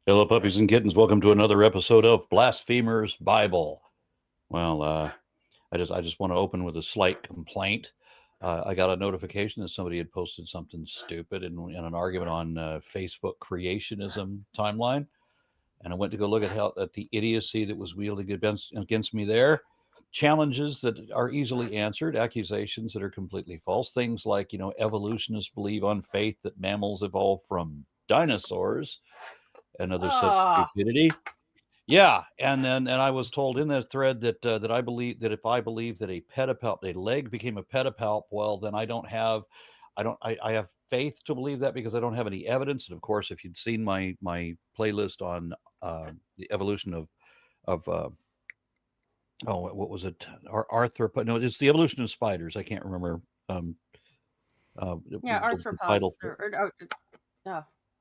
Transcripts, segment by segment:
Hello, puppies and kittens. Welcome to another episode of Blasphemers Bible. Well, I just want to open with a slight complaint. I got a notification that somebody had posted something stupid in an argument on Facebook creationism timeline, and I went to go look at the idiocy that was wielded against me there. Challenges that are easily answered, accusations that are completely false. Things like, evolutionists believe on faith that mammals evolved from dinosaurs. Another such stupidity. Yeah, and I was told in that thread that that I believe that if I believe that a leg became a pedipalp, well, then I have faith to believe that because I don't have any evidence. And of course, if you'd seen my playlist on the evolution of what was it? Arthropod? No, it's the evolution of spiders. I can't remember. Arthropods.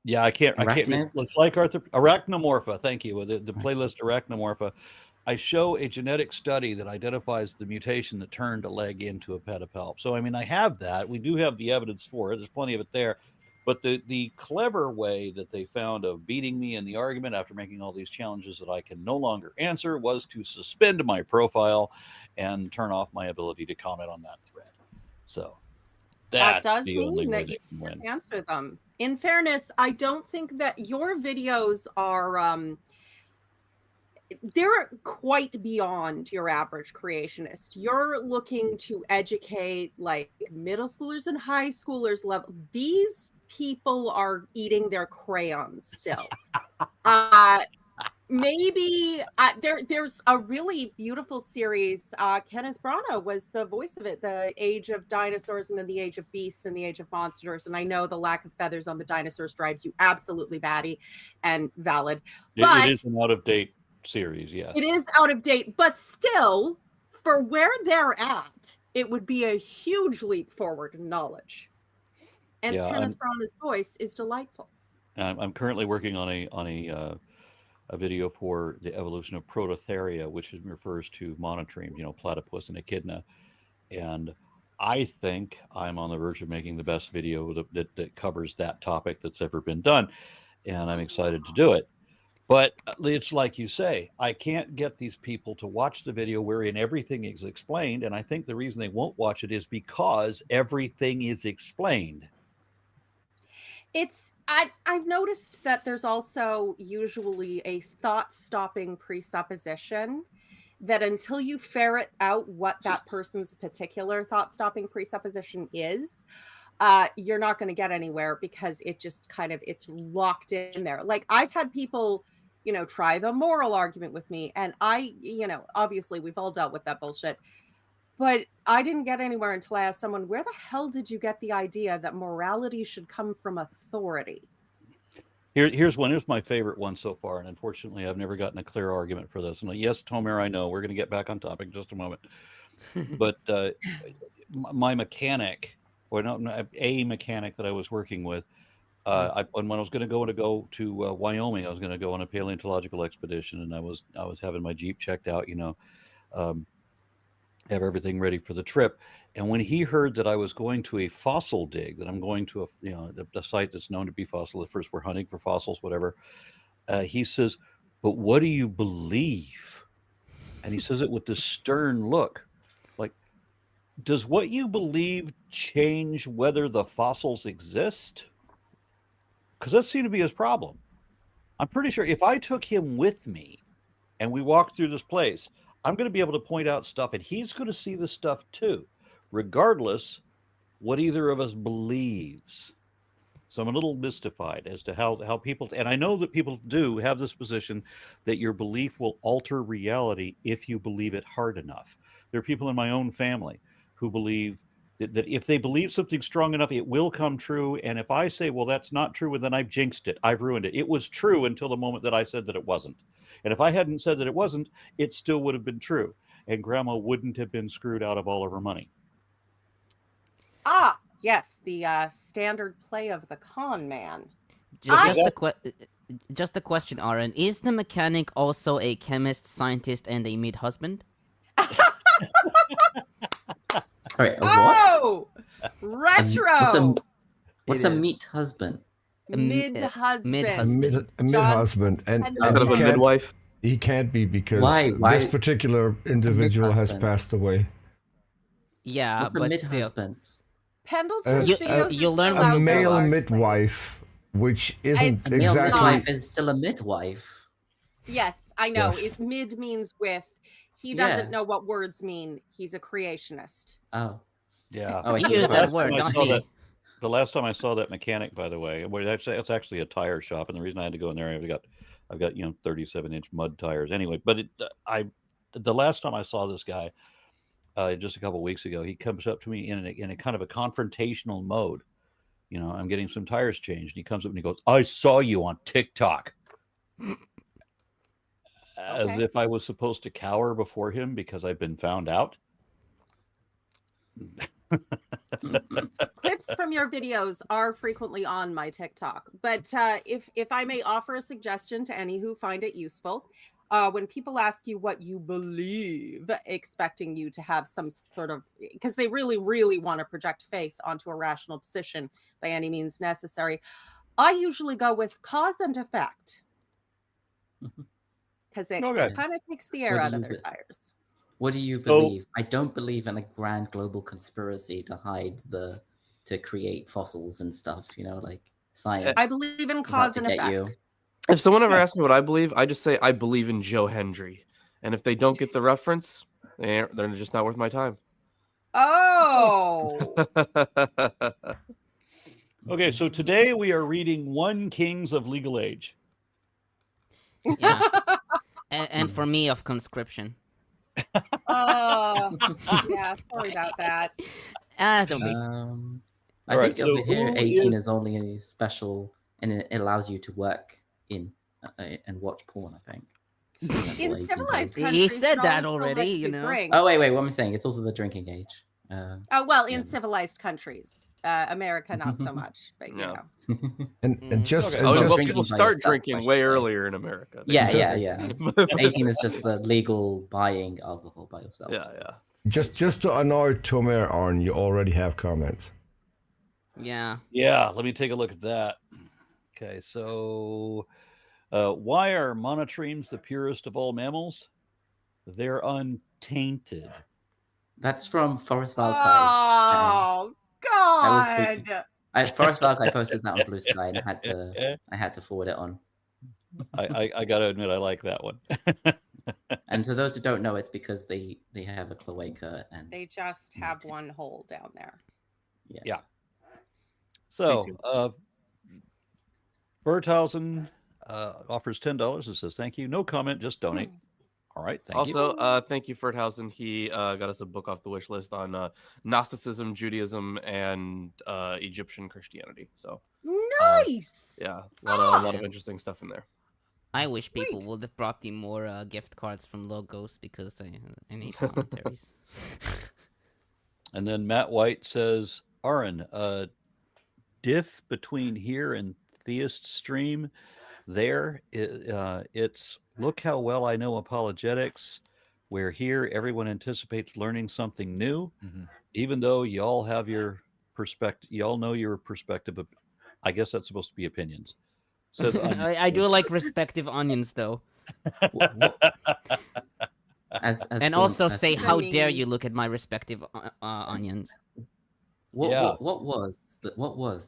Yeah, I can't. It's like Arachnomorpha. Thank you. The playlist Arachnomorpha. I show a genetic study that identifies the mutation that turned a leg into a pedipalp. So, I mean, I have that. We do have the evidence for it. There's plenty of it there. But the clever way that they found of beating me in the argument after making all these challenges that I can no longer answer was to suspend my profile and turn off my ability to comment on that thread. So that does mean that you can answer them. In fairness, I don't think that your videos are they're quite beyond your average creationist. You're looking to educate like middle schoolers and high schoolers level. These people are eating their crayons still. Maybe there's a really beautiful series. Kenneth Branagh was the voice of it, The Age of Dinosaurs and then The Age of Beasts and The Age of Monsters. And I know the lack of feathers on the dinosaurs drives you absolutely batty and valid. But it is an out-of-date series, yes. It is out of date, but still, for where they're at, it would be a huge leap forward in knowledge. And Kenneth Branagh's voice is delightful. I'm currently working on a video for the evolution of Prototheria, which refers to monotremes, platypus and echidna. And I think I'm on the verge of making the best video that covers that topic that's ever been done. And I'm excited to do it. But it's like you say, I can't get these people to watch the video wherein everything is explained. And I think the reason they won't watch it is because everything is explained. I've noticed that there's also usually a thought-stopping presupposition that until you ferret out what that person's particular thought-stopping presupposition is, you're not going to get anywhere because it just it's locked in there. Like I've had people, try the moral argument with me, and obviously we've all dealt with that bullshit. But I didn't get anywhere until I asked someone, where the hell did you get the idea that morality should come from authority? Here's my favorite one so far. And unfortunately, I've never gotten a clear argument for this. And yes, Tomer, I know we're going to get back on topic in just a moment. But my mechanic, or not a mechanic that I was working with, when I was going to go to Wyoming, I was going to go on a paleontological expedition. And I was having my Jeep checked out, have everything ready for the trip. And when he heard that I was going to a fossil dig, that I'm going to a site that's known to be fossil, at first we're hunting for fossils, whatever, he says, but what do you believe? And he says it with this stern look, like, does what you believe change whether the fossils exist? Because that seemed to be his problem. I'm pretty sure if I took him with me and we walked through this place, I'm going to be able to point out stuff, and he's going to see the stuff too, regardless what either of us believes. So I'm a little mystified as to how people, and I know that people do have this position that your belief will alter reality if you believe it hard enough. There are people in my own family who believe that if they believe something strong enough, it will come true. And if I say, well, that's not true, and then I've jinxed it, I've ruined it. It was true until the moment that I said that it wasn't. And if I hadn't said that it wasn't, it still would have been true. And Grandma wouldn't have been screwed out of all of her money. Ah, yes, the standard play of the con man. Just a question, Aaron. Is the mechanic also a chemist, scientist, and a meat husband? Sorry, what? Retro! What's a meat husband? Mid-husband. Mid-husband, and Pendleton. Instead of a he can't, midwife. he can't be because Why? this particular individual has mid-husband? passed away. Yeah, What's a but still. mid-husband? Pendleton's videos you'll are learn still when A you out there male largely. midwife, which isn't It's A male exactly. midwife is still a midwife. Yes, I know. Yes. It's mid means with. He doesn't Yeah. know what words mean. He's a creationist. Oh. Yeah. Oh, He he used was that last word, time I not saw me. that- The last time I saw that mechanic, by the way, it's actually a tire shop, and the reason I had to go in there, I've got 37-inch mud tires anyway. But the last time I saw this guy, just a couple weeks ago, he comes up to me in a kind of a confrontational mode. I'm getting some tires changed. He comes up and he goes, "I saw you on TikTok," as Okay. if I was supposed to cower before him because I've been found out. Clips from your videos are frequently on my TikTok, but if I may offer a suggestion to any who find it useful, when people ask you what you believe, expecting you to have some sort of, because they really, really want to project faith onto a rational position by any means necessary, I usually go with cause and effect, because it Okay. kind of takes the air What do out of you their be- tires. What do you So- believe? I don't believe in a grand global conspiracy to create fossils and stuff. Like science. I believe in is out cause to and get effect. you. If someone ever asks me what I believe, I just say I believe in Joe Hendry. And if they don't get the reference, they're just not worth my time. Oh, Okay, so today we are reading 1 Kings of Legal Age. Yeah. And for me, of conscription. oh, yeah. Sorry about that. Don't be. I All think right, so over here, who 18 is- is only a special, and it allows you to work in and watch porn. I think. That's In what 18 civilized does. countries, He said it that also already, lets you know. drink. Oh wait, what am I saying? It's also the drinking age. Oh, well, in yeah. civilized countries, America not so much, but Yeah. And just, Okay. and Oh, just well, drinking people by start yourself, I drinking should way say. earlier in America. They yeah, just- 18 is just the legal buying alcohol by yourself. yeah. just to annoy Tomer Arn, you already have comments. Yeah. Yeah, let me take a look at that. Okay, so why are monotremes the purest of all mammals? They're untainted. That's from Forest Valkai. Oh was God! freaking- Forest Valkai posted that on Blue Sky, and I had to forward it on. I got to admit, I like that one. And to those who don't know, it's because they have a cloaca and They just have one hole down there. Yeah. So, Berthausen offers $10. It says, "Thank you. No comment, just donate." All right. Thank you. Also, thank you, Furthausen. He got us a book off the wish list on Gnosticism, Judaism, and Egyptian Christianity. So Nice. yeah, a lot of interesting stuff in there. I wish people Sweet. would have brought me more gift cards from Logos because I need commentaries. And then Matt White says, "Aaron, diff between here and Theist Stream, it's look how well I know apologetics, where here everyone anticipates learning something new, even though y'all have your perspective. Y'all know your perspective of, I guess that's supposed to be opinions." Says I do like respective onions though. as And for- also as- say, I how dare mean- you look at my respective onions? Yeah. What was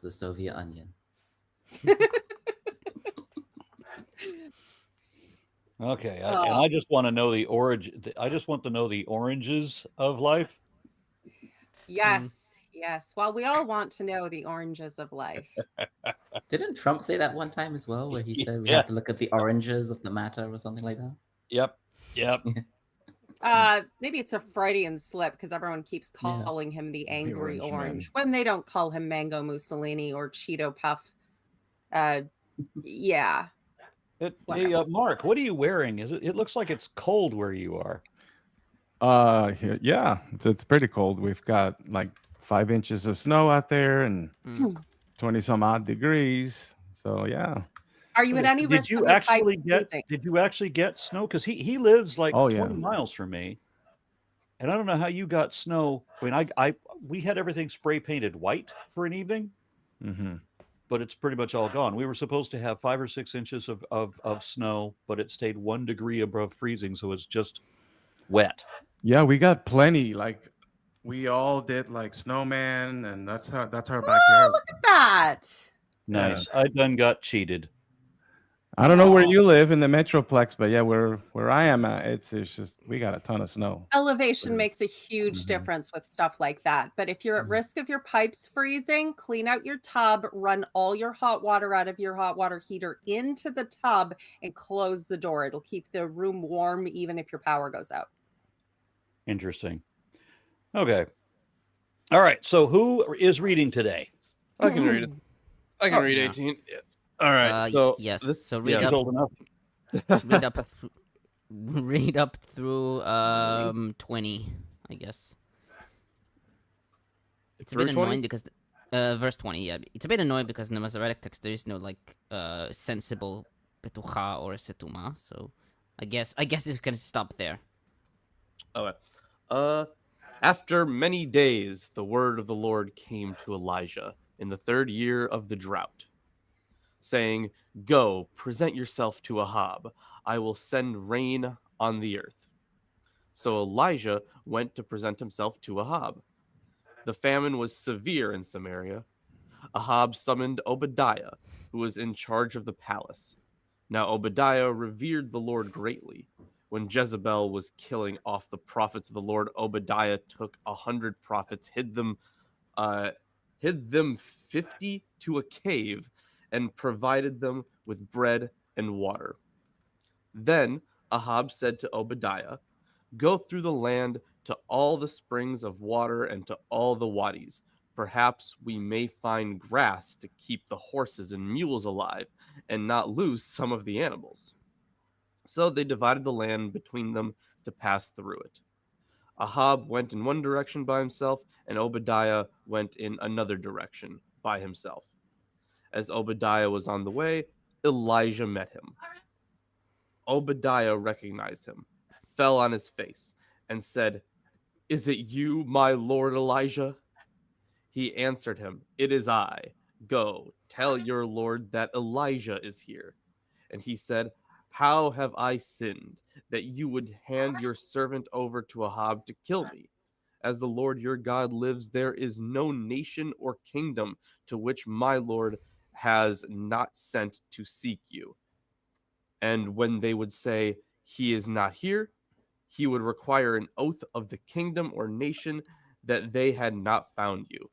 the Soviet onion? Okay, and I just want to know the origin. I just want to know the oranges of life. Yes, yes. Well, we all want to know the oranges of life. Didn't Trump say that one time as well, where he said we Yeah. have to look at the oranges of the matter or something like that? Yep. Maybe it's a Freudian slip because everyone keeps Yeah. calling him the angry orange orange man. when they don't call him Mango Mussolini or Cheeto Puff. Yeah. Hey, Whatever. Mark, what are you wearing? It looks like it's cold where you are. Yeah, it's pretty cold. We've got like 5 inches of snow out there and Mm. 20 some odd degrees. So yeah. Are you at any Did risk you of your actually pipes get? freezing? Did you actually get snow? Because he lives like Oh, 20 yeah. miles from me, and I don't know how you got snow. I mean, we had everything spray painted white for an evening, hmm but it's pretty much all gone. We were supposed to have 5 or 6 inches of snow, but it stayed 1 degree above freezing, so it's just wet. Yeah, we got plenty. Like we all did like snowman, and that's our Oh, backyard. look at that. Nice. I done got cheated. I don't know where Aw. you live in the Metroplex, but yeah, where I am at, it's just we got a ton of snow. Elevation makes a huge Mhm. difference with stuff like that. But if you're at Mhm. risk of your pipes freezing, clean out your tub, run all your hot water out of your hot water heater into the tub, and close the door. It'll keep the room warm even if your power goes out. Interesting. Okay. All right. So who is reading today? I can read it. I can Oh, read yeah. 18. Yeah. All right. So yes. this- So read yeah, He's up. old enough. Read up. Read up through 20, I guess. It's a Through bit 20? annoying because verse 20. Yeah, it's a bit annoying because in the Masoretic text there is no like sensible petucha or setuma. So I guess you can stop there. Okay. After many days, the word of the Lord came to Elijah in the 3rd year of the drought, saying, "Go, present yourself to Ahab. I will send rain on the earth." So Elijah went to present himself to Ahab. The famine was severe in Samaria. Ahab summoned Obadiah, who was in charge of the palace. Now Obadiah revered the Lord greatly. When Jezebel was killing off the prophets of the Lord, Obadiah took 100 prophets, hid them 50 to a cave, and provided them with bread and water. Then Ahab said to Obadiah, "Go through the land to all the springs of water and to all the wadis. Perhaps we may find grass to keep the horses and mules alive and not lose some of the animals." So they divided the land between them to pass through it. Ahab went in one direction by himself, and Obadiah went in another direction by himself. As Obadiah was on the way, Elijah met him. Obadiah recognized him, fell on his face, and said, "Is it you, my lord Elijah?" He answered him, "It is I. Go, tell your lord that Elijah is here." And he said, "How have I sinned that you would hand your servant over to Ahab to kill me? As the Lord your God lives, there is no nation or kingdom to which my Lord has not sent to seek you." And when they would say, "He is not here," he would require an oath of the kingdom or nation that they had not found you.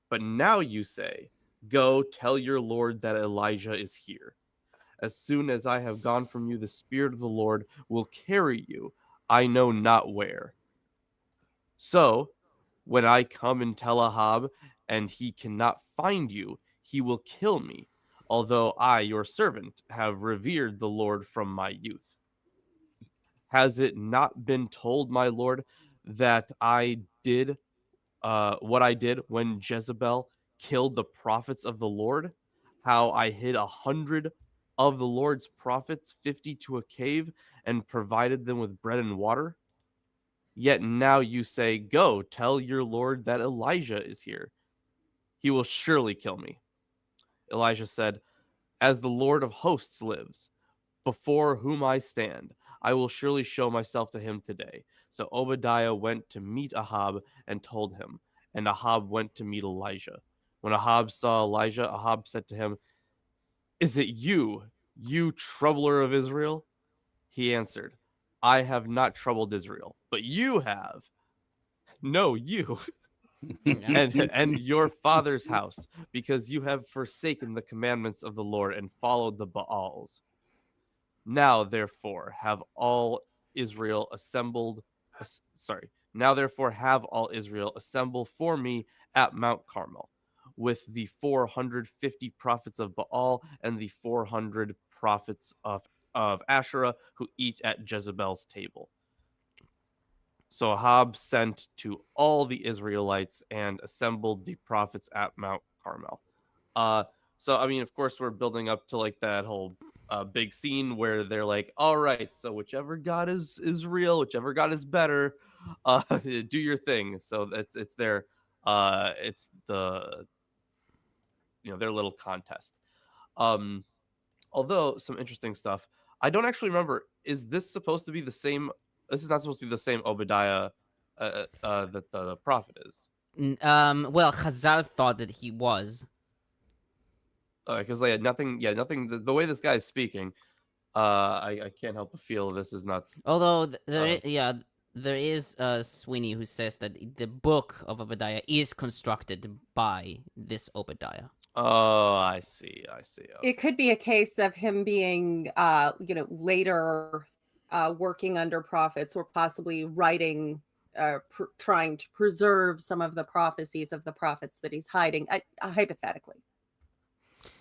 But now you say, "Go, tell your Lord that Elijah is here." As soon as I have gone from you, the Spirit of the Lord will carry you, I know not where. So, when I come and tell Ahab, and he cannot find you, he will kill me, although I, your servant, have revered the Lord from my youth. Has it not been told, my Lord, that I did what I did when Jezebel killed the prophets of the Lord? How I hid 100 of the Lord's prophets, 50 to a cave, and provided them with bread and water? Yet now you say, "Go, tell your Lord that Elijah is here. He will surely kill me." Elijah said, "As the Lord of hosts lives, before whom I stand, I will surely show myself to him today." So Obadiah went to meet Ahab and told him, and Ahab went to meet Elijah. When Ahab saw Elijah, Ahab said to him, "Is it you, you troubler of Israel?" He answered, "I have not troubled Israel, but you have. No, you and your father's house, because you have forsaken the commandments of the Lord and followed the Baals. Now therefore have all Israel assembled Now therefore have all Israel assemble for me at Mount Carmel, with the 450 prophets of Baal and the 400 prophets of Asherah who eat at Jezebel's table. So Ahab sent to all the Israelites and assembled the prophets at Mount Carmel. So I mean, of course, we're building up to like that whole big scene where they're like, "All right, so whichever God is real, whichever God is better, do your thing." So it's there. It's the their little contest. Although some interesting stuff. I don't actually remember. Is this supposed to be the same? This is not supposed to be the same Obadiah that the prophet is. Well, Chazal thought that he was. Because nothing. The way this guy is speaking, I can't help but feel this is not. Although there is Sweeney who says that the book of Obadiah is constructed by this Obadiah. Oh, I see. Okay. It could be a case of him being, later working under prophets, or possibly writing, trying to preserve some of the prophecies of the prophets that he's hiding, hypothetically.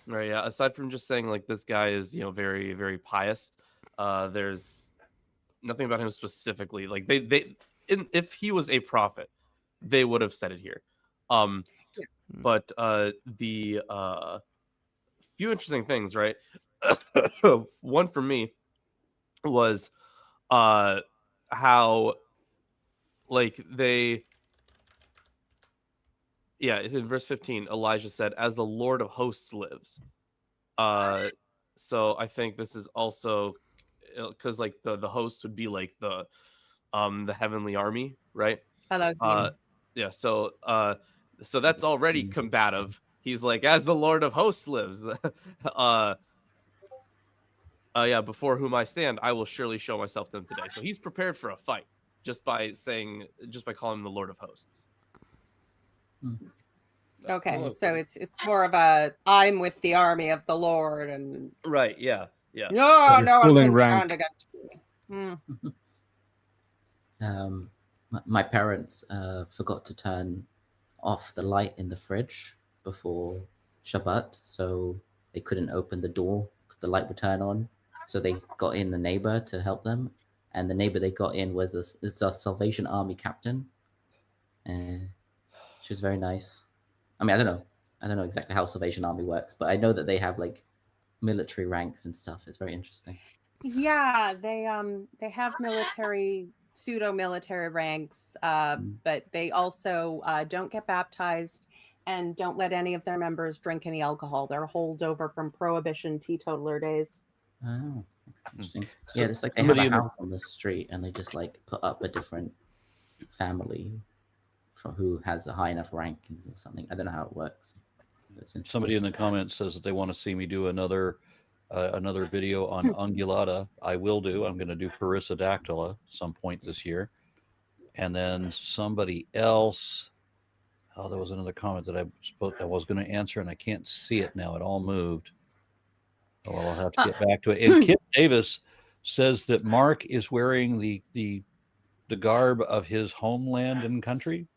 Right. Yeah. Aside from just saying like this guy is, very, very pious, there's nothing about him specifically. Like if he was a prophet, they would have said it here. But the few interesting things, right? One for me was how like it's in verse 15. Elijah said, "As the Lord of hosts lives." So I think this is also because like the hosts would be like the heavenly army, right? Hello. Yeah. So that's already combative. He's like, "As the Lord of hosts lives, before whom I stand, I will surely show myself to them today." So he's prepared for a fight just by calling him the Lord of hosts. Okay, so it's more of a I'm with the army of the Lord, and Right. Yeah. no one pulling can rank. stand against me. My parents forgot to turn off the light in the fridge before Shabbat, so they couldn't open the door. The light would turn on, so they got in the neighbor to help them, and the neighbor they got in was a Salvation Army captain, and she was very nice. I mean, I don't know exactly how Salvation Army works, but I know that they have like military ranks and stuff. It's very interesting. Yeah, they have pseudo-military ranks, but they also don't get baptized and don't let any of their members drink any alcohol. They're holdover from Prohibition teetotaler days. Oh, interesting. So Yeah, it's like they have a house on the street, and they just like put up a different family for who has a high enough rank or something. I don't know how it works. That's interesting. Somebody in the comments says that they want to see me do another video on ungulata. I will do. I'm going to do Perissodactyla some point this year. And then somebody else. Oh, there was another comment that I was going to answer, and I can't see it now. It all moved. Oh, well, I'll have to get back to it. And Kip Davis says that Mark is wearing the garb of his homeland and country.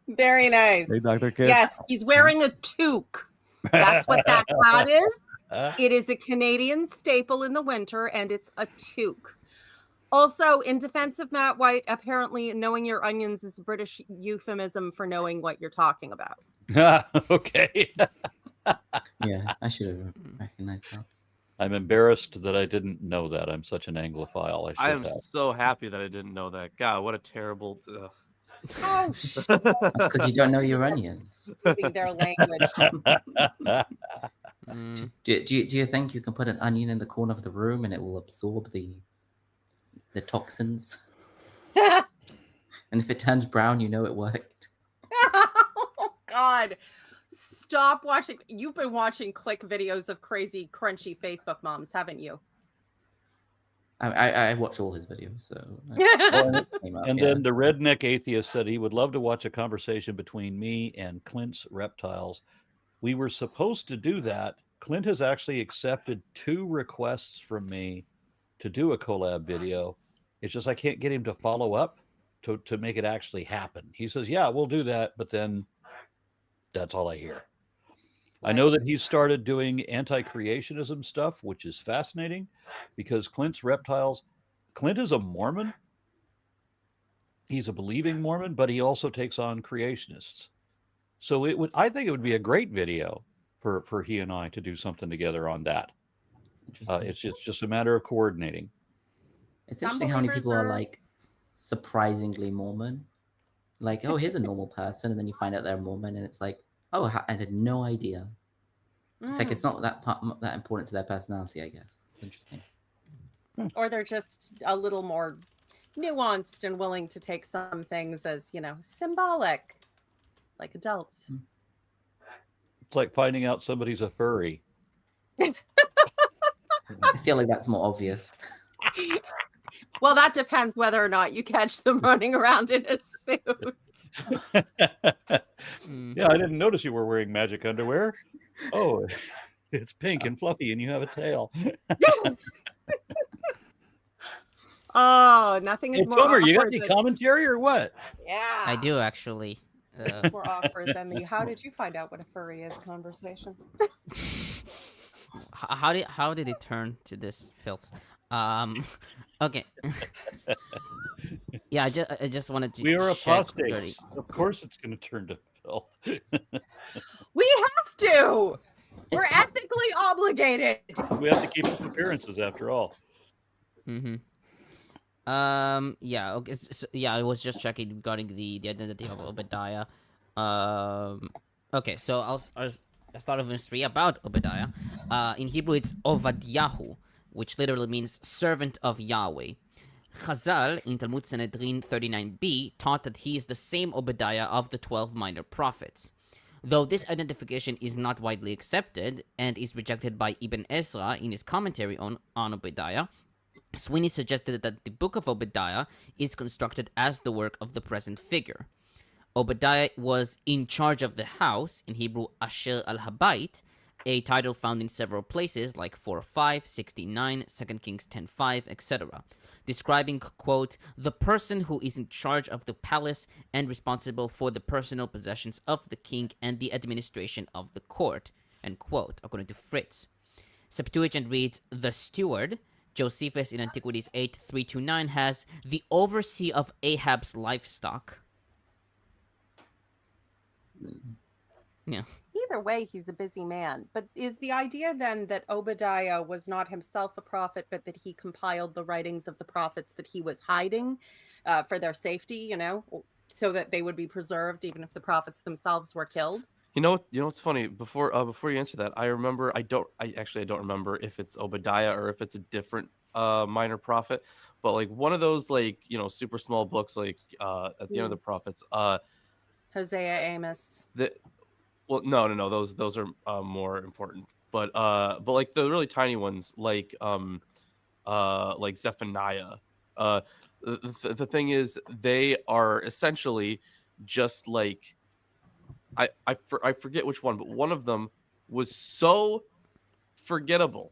Very nice. Hey, Dr. Kip. Yes, he's wearing a toque. That's what that hat is. It is a Canadian staple in the winter, and it's a toque. Also, in defense of Matt White, apparently knowing your onions is a British euphemism for knowing what you're talking about. Okay. Yeah, I should have recognized that. I'm embarrassed that I didn't know that. I'm such an Anglophile. I am so happy that I didn't know that. God, what a terrible. Oh, shit. That's because you don't know your onions. Using their language. Do you think you can put an onion in the corner of the room and it will absorb the toxins? And if it turns brown, you know it worked. Oh, God. Stop watching. You've been watching click videos of crazy, crunchy Facebook moms, haven't you? I watch all his videos, so. Then the redneck atheist said he would love to watch a conversation between me and Clint's reptiles. We were supposed to do that. Clint has actually accepted 2 requests from me to do a collab video. It's just I can't get him to follow up to make it actually happen. He says, yeah, we'll do that, but then that's all I hear. I know that he started doing anti-creationism stuff, which is fascinating because Clint is a Mormon. He's a believing Mormon, but he also takes on creationists. So I think it would be a great video for he and I to do something together on that. It's just a matter of coordinating. It's interesting how many people are like surprisingly Mormon. Like, oh, here's a normal person, and then you find out they're Mormon, and it's like, Oh, I had no idea. It's like Mm. it's not that important to their personality, I guess. It's interesting. Or they're just a little more nuanced and willing to take some things as, symbolic, like adults. It's like finding out somebody's a furry. I feel like that's more obvious. Well, that depends whether or not you catch them running around in a suit. Yeah, I didn't notice you were wearing magic underwear. Oh, it's pink and fluffy, and you have a tail. Oh, nothing is Hey, more Tomer, awkward you got any than, commentary or what? yeah, I do actually. more awkward than the "how did you find out what a furry is" conversation. How did it turn to this filth? Okay. Yeah, I just wanted to. We are check apostates. Of course, it's going to turn to filth. We have to. We're ethically obligated. We have to keep up appearances, after all. Mm-hmm. Yeah. Okay. I was just checking regarding the identity of Obadiah. Okay. So I'll start with verse 3 about Obadiah. In Hebrew, it's Ovadiahu, which literally means servant of Yahweh. Chazal in Talmud Sanhedrin 39b taught that he is the same Obadiah of the 12 minor prophets. Though this identification is not widely accepted and is rejected by Ibn Ezra in his commentary on Obadiah, Sweeney suggested that the book of Obadiah is constructed as the work of the present figure. Obadiah was in charge of the house, in Hebrew Asher al-Habayit, a title found in several places like 4:5, 69, 2 Kings 10:5, etc., describing, quote, the person who is in charge of the palace and responsible for the personal possessions of the king and the administration of the court, end quote, according to Fritz. Septuagint reads, the steward. Josephus in Antiquities 8:3-9 has the overseer of Ahab's livestock. Yeah. Either way, he's a busy man. But is the idea then that Obadiah was not himself a prophet, but that he compiled the writings of the prophets that he was hiding for their safety, so that they would be preserved even if the prophets themselves were killed? You know what's funny? Before you answer that, I don't remember if it's Obadiah or if it's a different minor prophet, but like one of those super small books at the end of the prophets. Hosea, Amos. Well, no, those are more important. But like the really tiny ones, like Zephaniah. The thing is, they are essentially just like I forget which one, but one of them was so forgettable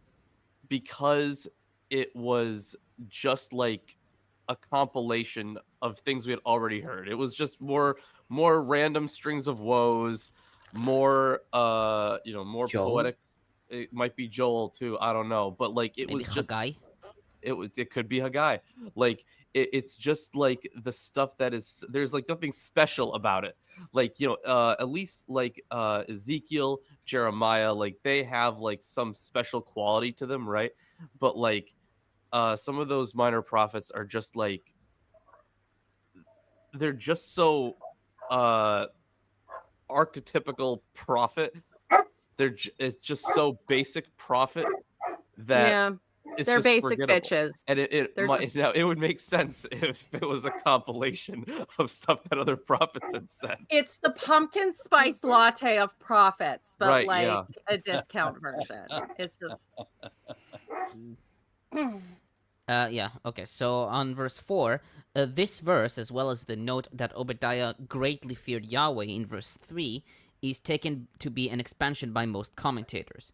because it was just like a compilation of things we had already heard. It was just more random strings of woes, more more Joel? poetic. It might be Joel too, I don't know, but like it Maybe was just Haggai? it could be Haggai. Like it's just like the stuff that is, there's like nothing special about it. Like at least like Ezekiel, Jeremiah, like they have like some special quality to them, right? But like some of those minor prophets are just like, they're just so archetypical prophet. It's just so basic prophet that it's they're just basic forgettable. bitches. And They're now it would make sense if it was a compilation of stuff that other prophets had said. It's the pumpkin spice latte of prophets, but Right, like yeah. a discount version. It's just Yeah, okay, so on verse 4, this verse, as well as the note that Obadiah greatly feared Yahweh in verse 3, is taken to be an expansion by most commentators.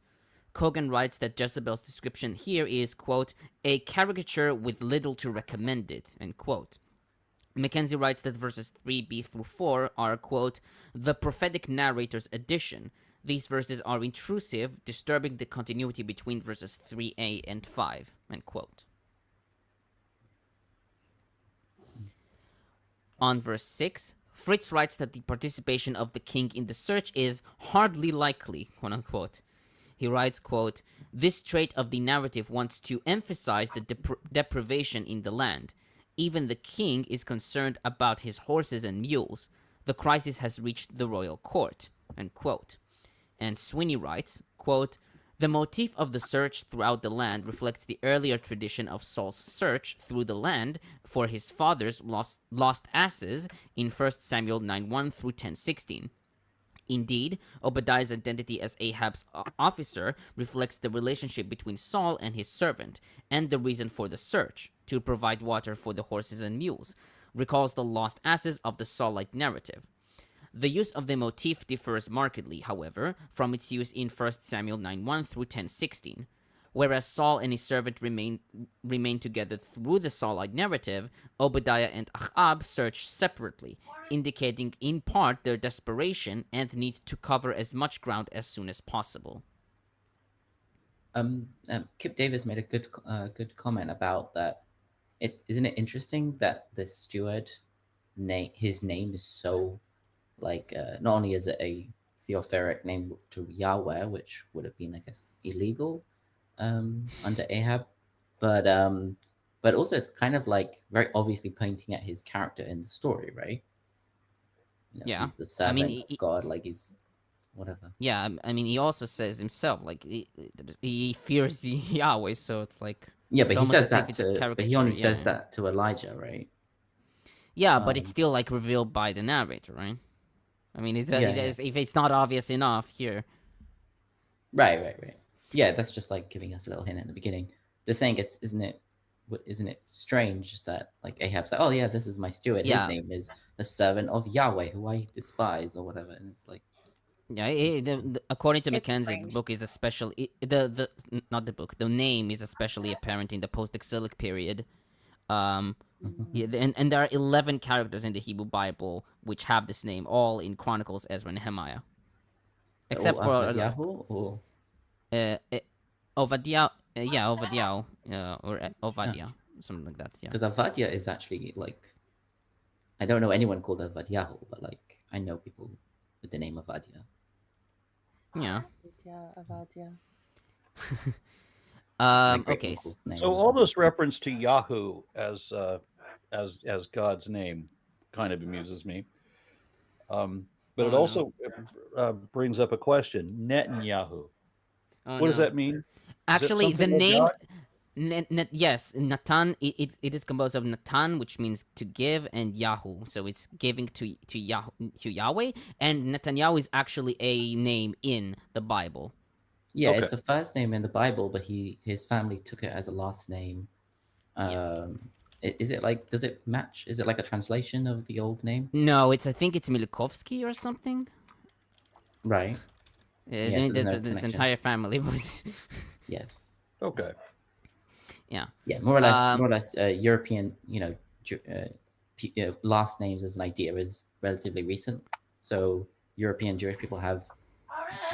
Cogan writes that Jezebel's description here is, quote, a caricature with little to recommend it, end quote. McKenzie writes that verses 3b through 4 are, quote, the prophetic narrator's addition. These verses are intrusive, disturbing the continuity between verses 3a and 5, end quote. On verse 6, Fritz writes that the participation of the king in the search is hardly likely, quote unquote. He writes, quote, this trait of the narrative wants to emphasize the deprivation in the land. Even the king is concerned about his horses and mules. The crisis has reached the royal court, end quote. And Sweeney writes, quote, "The motif of the search throughout the land reflects the earlier tradition of Saul's search through the land for his father's lost asses in 1 Samuel 9:1 through 10:16. Indeed, Obadiah's identity as Ahab's officer reflects the relationship between Saul and his servant, and the reason for the search, to provide water for the horses and mules, recalls the lost asses of the Saulite narrative. The use of the motif differs markedly, however, from its use in 1 Samuel 9:1 through 10:16. Whereas Saul and his servant remain together through the Saulite narrative, Obadiah and Ahab search separately, indicating in part their desperation and need to cover as much ground as soon as possible." Kip Davis made a good comment about that. Isn't it interesting that the steward his name is so not only is it a theophoric name to Yahweh, which would have been, I guess, illegal under Ahab, but also it's kind of like very obviously pointing at his character in the story, right? Yeah. He's the servant of God, like he's whatever. Yeah, I mean, he also says himself, like, he fears Yahweh, so it's like... Yeah, but it's he almost says as if that it's a but he only caricature, says that to Elijah, right? Yeah, but it's still, like, revealed by the narrator, right? I mean, if it's not obvious enough here. Right. Yeah, that's just like giving us a little hint at the beginning. They're saying isn't it strange that like Ahab's like, oh yeah, this is my steward. Yeah. His name is the servant of Yahweh, who I despise, or whatever. And it's like, Yeah, according to It's McKenzie, the strange. book is especially not the book. The name is especially apparent in the post-exilic period. Yeah, and there are 11 characters in the Hebrew Bible which have this name, all in Chronicles, Ezra, and Nehemiah, except for Yahoo or Obadiah. Obadiah, or Obadiah, something like that. Yeah. because Avadia is actually like, I don't know anyone called Avadiahu, but like I know people with the name Avadia. Yeah. Avadia. Great Okay. uncle's name. So all this reference to Yahoo as God's name kind of amuses me. But it also brings up a question. Netanyahu. What does that mean? Actually, the something name, like yes, Natan. It is composed of Natan, which means to give, and Yahu. So it's giving to Yahweh. And Netanyahu is actually a name in the Bible. Yeah, Okay. it's a first name in the Bible, but his family took it as a last name. Is it like, does it match? Is it like a translation of the old name? No, I think it's Milikovsky or something. Right. Yeah, so there's no this connection. entire family, but Yes. Okay. yeah. Yeah, more or less, European. Last names as an idea is relatively recent. So European Jewish people have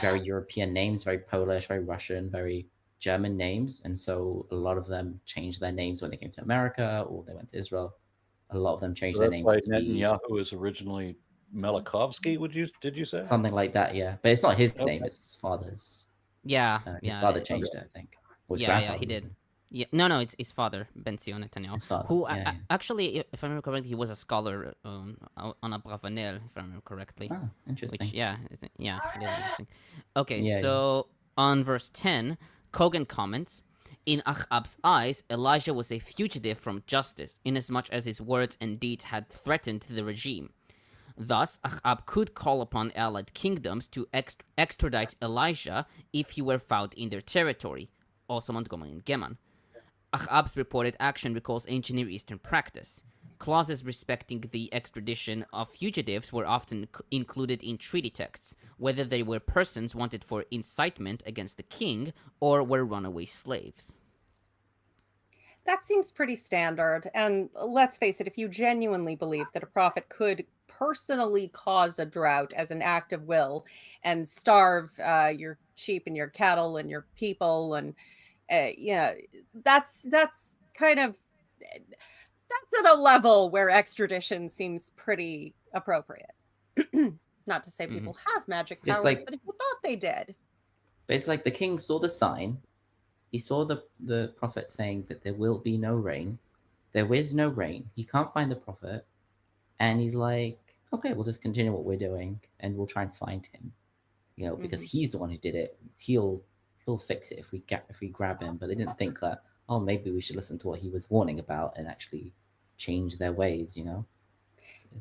very European names, very Polish, very Russian, very German names, and so a lot of them changed their names when they came to America or they went to Israel. A lot of them changed So their that's names why to be Netanyahu is originally Melakovsky. Did you say? something like that. Yeah, but it's not his Okay. name; it's his father's. Yeah. His father changed it, I think. Or his Yeah, grandfather. he did. Yeah, no, it's his father, Ben-Zion Netanyahu, His father, who yeah. actually, if I remember correctly, he was a scholar on Abravanel, if I remember correctly. Oh, interesting. Which, yeah, it is interesting. Okay, Yeah, so on verse 10, Cogan comments, "In Ahab's eyes, Elijah was a fugitive from justice, inasmuch as his words and deeds had threatened the regime. Thus, Ahab could call upon allied kingdoms to extradite Elijah if he were found in their territory, also Montgomery and Geman. Ahab's reported action recalls ancient Near Eastern practice. Clauses respecting the extradition of fugitives were often included in treaty texts, whether they were persons wanted for incitement against the king or were runaway slaves." That seems pretty standard. And let's face it, if you genuinely believe that a prophet could personally cause a drought as an act of will and starve your sheep and your cattle and your people, and that's kind of that's at a level where extradition seems pretty appropriate. Not to say people have magic It's powers, like- but if you thought they did. But it's like the king saw the sign. He saw the prophet saying that there will be no rain. There is no rain. He can't find the prophet. And he's like, okay, we'll just continue what we're doing and we'll try and find him. you know, because Mm-hmm. he's the one who did it. He'll fix it if we grab him. But they didn't think that, oh, maybe we should listen to what he was warning about and actually change their ways, you know.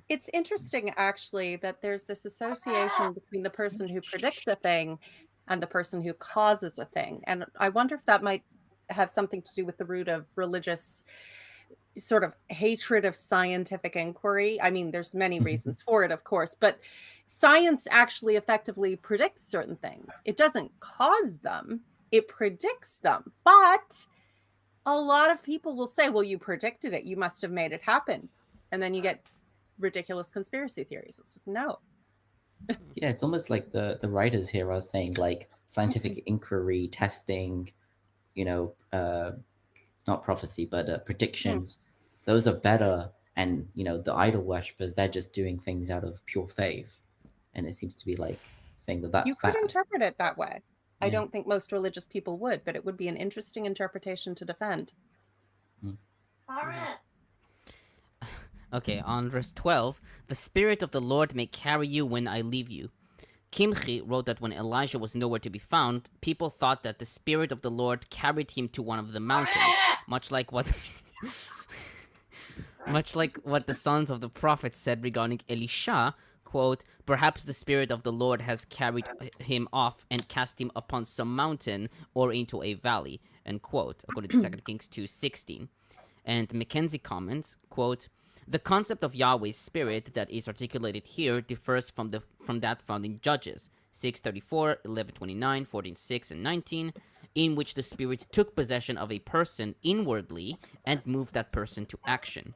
It's interesting, actually, that there's this association between the person who predicts a thing and the person who causes a thing. And I wonder if that might have something to do with the root of religious sort of hatred of scientific inquiry. I mean, there's many reasons for it, of course, but science actually effectively predicts certain things. It doesn't cause them, it predicts them. But a lot of people will say, well, you predicted it, you must have made it happen. And then you get ridiculous conspiracy theories. It's no. Yeah, it's almost like the writers here are saying, like, scientific inquiry, testing, you know, not prophecy, but predictions. Those are better. And, you know, the idol worshippers, they're just doing things out of pure faith. And it seems to be like saying that that's You could bad. interpret it that way. I Yeah. don't think most religious people would, but it would be an interesting interpretation to defend. Okay, on verse 12, the Spirit of the Lord may carry you when I leave you. Kimchi wrote that when Elijah was nowhere to be found, people thought that the Spirit of the Lord carried him to one of the mountains, much like what the sons of the prophets said regarding Elisha, quote, perhaps the Spirit of the Lord has carried him off and cast him upon some mountain or into a valley, end quote, according to 2 Kings 2:16. And McKenzie comments, quote, the concept of Yahweh's Spirit that is articulated here differs from that found in Judges 6:34, 11:29, 14:6, and 19, in which the Spirit took possession of a person inwardly and moved that person to action.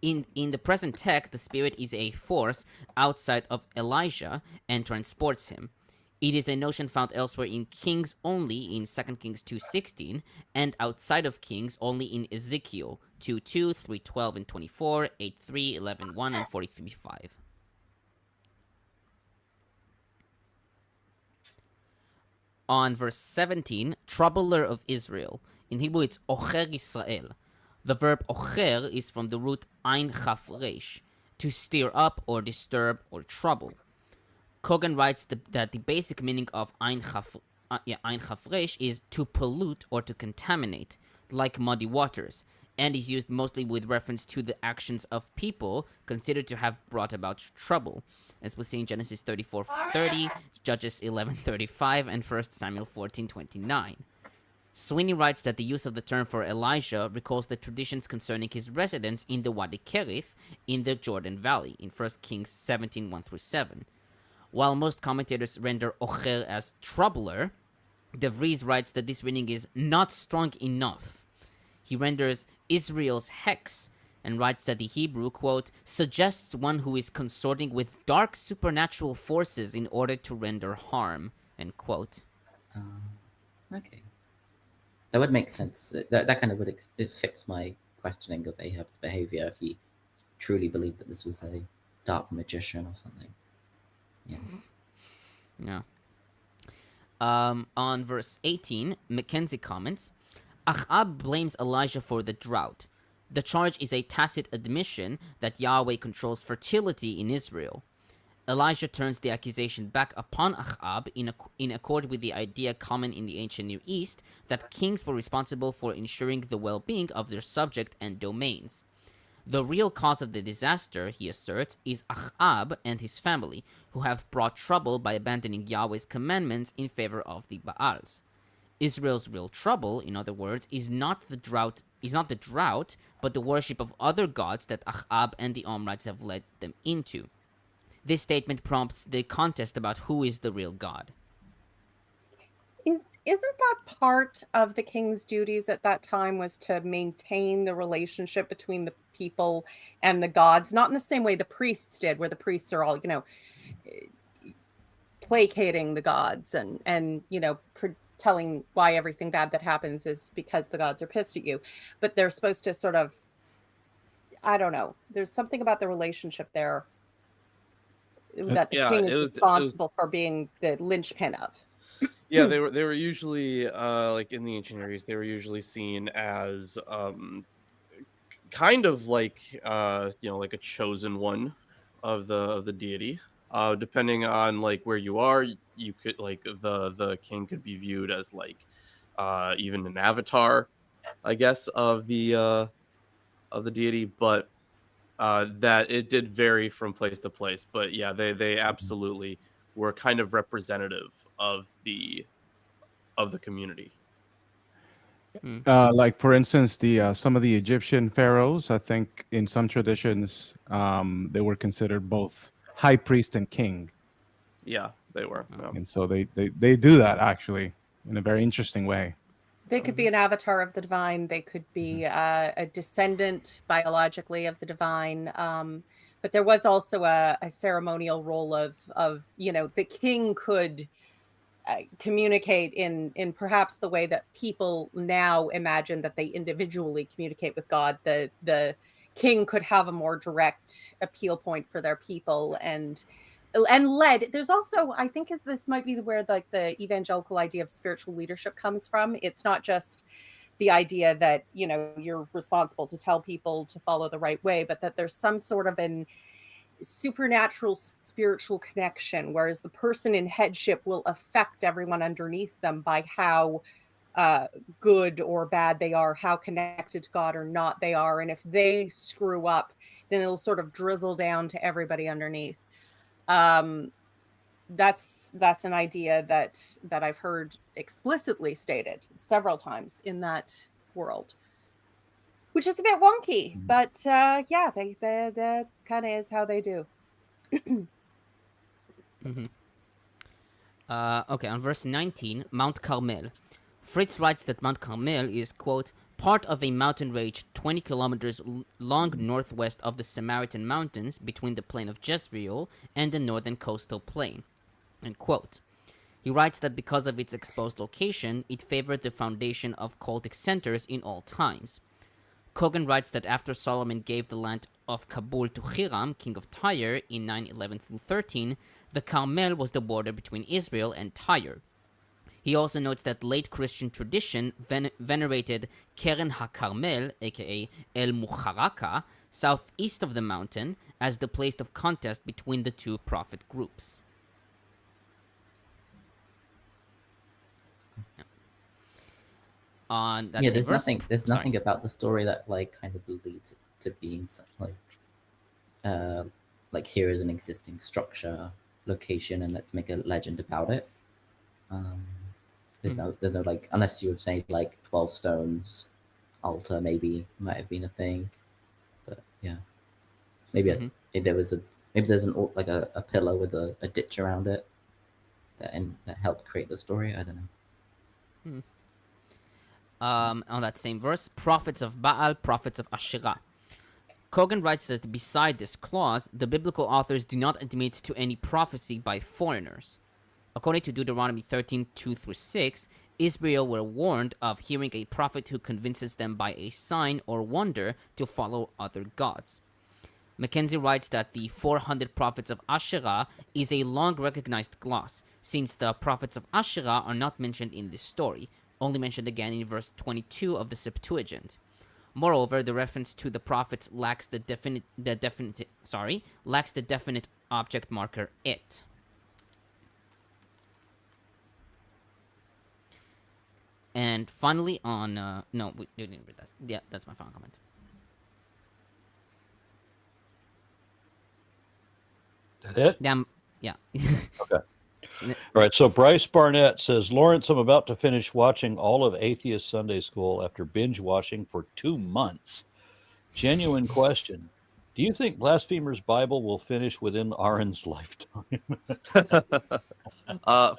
In the present text, the Spirit is a force outside of Elijah and transports him. It is a notion found elsewhere in Kings only in 2 Kings 2:16, and outside of Kings only in Ezekiel 2:2, 3:12 and 24, 8:3, 11:1, and 43:5. On verse 17, troubler of Israel. In Hebrew, it's Ocher Yisrael. The verb ocher is from the root ein chaf resh, to stir up or disturb or trouble. Cogan writes that the basic meaning of ein chaf resh is to pollute or to contaminate, like muddy waters, and is used mostly with reference to the actions of people considered to have brought about trouble, as we see in Genesis 34:30, Judges 11:35, and 1 Samuel 14:29. Sweeney writes that the use of the term for Elijah recalls the traditions concerning his residence in the Wadi Kerith in the Jordan Valley, in 1 Kings 17:1-7. While most commentators render Ocher as troubler, DeVries writes that this reading is not strong enough. He renders Israel's hex and writes that the Hebrew, quote, suggests one who is consorting with dark supernatural forces in order to render harm, end quote. Okay. That would make sense. That kind of would it fix my questioning of Ahab's behavior if he truly believed that this was a dark magician or something. Yeah. On verse 18, McKenzie comments, Ahab blames Elijah for the drought. The charge is a tacit admission that Yahweh controls fertility in Israel. Elijah turns the accusation back upon Ahab in accord with the idea common in the ancient Near East that kings were responsible for ensuring the well-being of their subject and domains. The real cause of the disaster, he asserts, is Ahab and his family, who have brought trouble by abandoning Yahweh's commandments in favor of the Baals. Israel's real trouble, in other words, is not the drought, but the worship of other gods that Ahab and the Omrides have led them into. This statement prompts the contest about who is the real God. Isn't that part of the king's duties at that time, was to maintain the relationship between the people and the gods? Not in the same way the priests did, where the priests are all, placating the gods and telling why everything bad that happens is because the gods are pissed at you. But they're supposed to sort of, I don't know, there's something about the relationship there that the king is responsible for being the linchpin of. Yeah, they were usually like in the ancient Near East, they were usually seen as kind of like like a chosen one of the deity. Depending on like where you are, you could like the king could be viewed as like even an avatar, I guess, of the deity, but that it did vary from place to place. But yeah, they absolutely were kind of representative of the community. Like for instance, the some of the Egyptian pharaohs, I think in some traditions, they were considered both high priest and king, Yeah, they were. Yeah. and so they do that actually in a very interesting way. They could be an avatar of the divine. They could be a descendant biologically of the divine. But there was also a ceremonial role of the king could communicate in perhaps the way that people now imagine that they individually communicate with God. The king could have a more direct appeal point for their people and led. There's also, I think this might be where like the evangelical idea of spiritual leadership comes from. It's not just the idea that you're responsible to tell people to follow the right way, but that there's some sort of an supernatural spiritual connection, whereas the person in headship will affect everyone underneath them by how good or bad they are, how connected to God or not they are, and if they screw up, then it'll sort of drizzle down to everybody underneath. That's an idea that I've heard explicitly stated several times in that world, which is a bit wonky, but yeah, that kind of is how they do. Okay, on verse 19, Mount Carmel. Fritz writes that Mount Carmel is, quote, part of a mountain range 20 kilometers long northwest of the Samaritan Mountains between the plain of Jezreel and the northern coastal plain, end quote. He writes that because of its exposed location, it favored the foundation of cultic centers in all times. Cogan writes that after Solomon gave the land of Kabul to Hiram, king of Tyre, in 911-13, the Carmel was the border between Israel and Tyre. He also notes that late Christian tradition venerated Keren HaKarmel, aka El Muharaka, southeast of the mountain, as the place of contest between the two prophet groups. There's nothing about the story that like kind of leads to being such like here is an existing structure, location, and let's make a legend about it. There's no like, unless you were saying like 12 stones altar maybe might have been a thing, but yeah, maybe there's like a pillar with a ditch around it that helped create the story. I don't know. On that same verse, prophets of Baal, prophets of Asherah. Cogan writes that beside this clause, the biblical authors do not admit to any prophecy by foreigners. According to Deuteronomy 13:2-6, Israel were warned of hearing a prophet who convinces them by a sign or wonder to follow other gods. McKenzie writes that the 400 prophets of Asherah is a long-recognized gloss, since the prophets of Asherah are not mentioned in this story, only mentioned again in verse 22 of the Septuagint. Moreover, the reference to the prophets lacks the definite object marker it. And finally, on no, we didn't read that. Yeah, that's my final comment. That it? Yeah. Okay. All right. So Bryce Barnett says, Lawrence, I'm about to finish watching all of Atheist Sunday School after binge watching for 2 months. Genuine question. Do you think Blasphemers Bible will finish within Aaron's lifetime?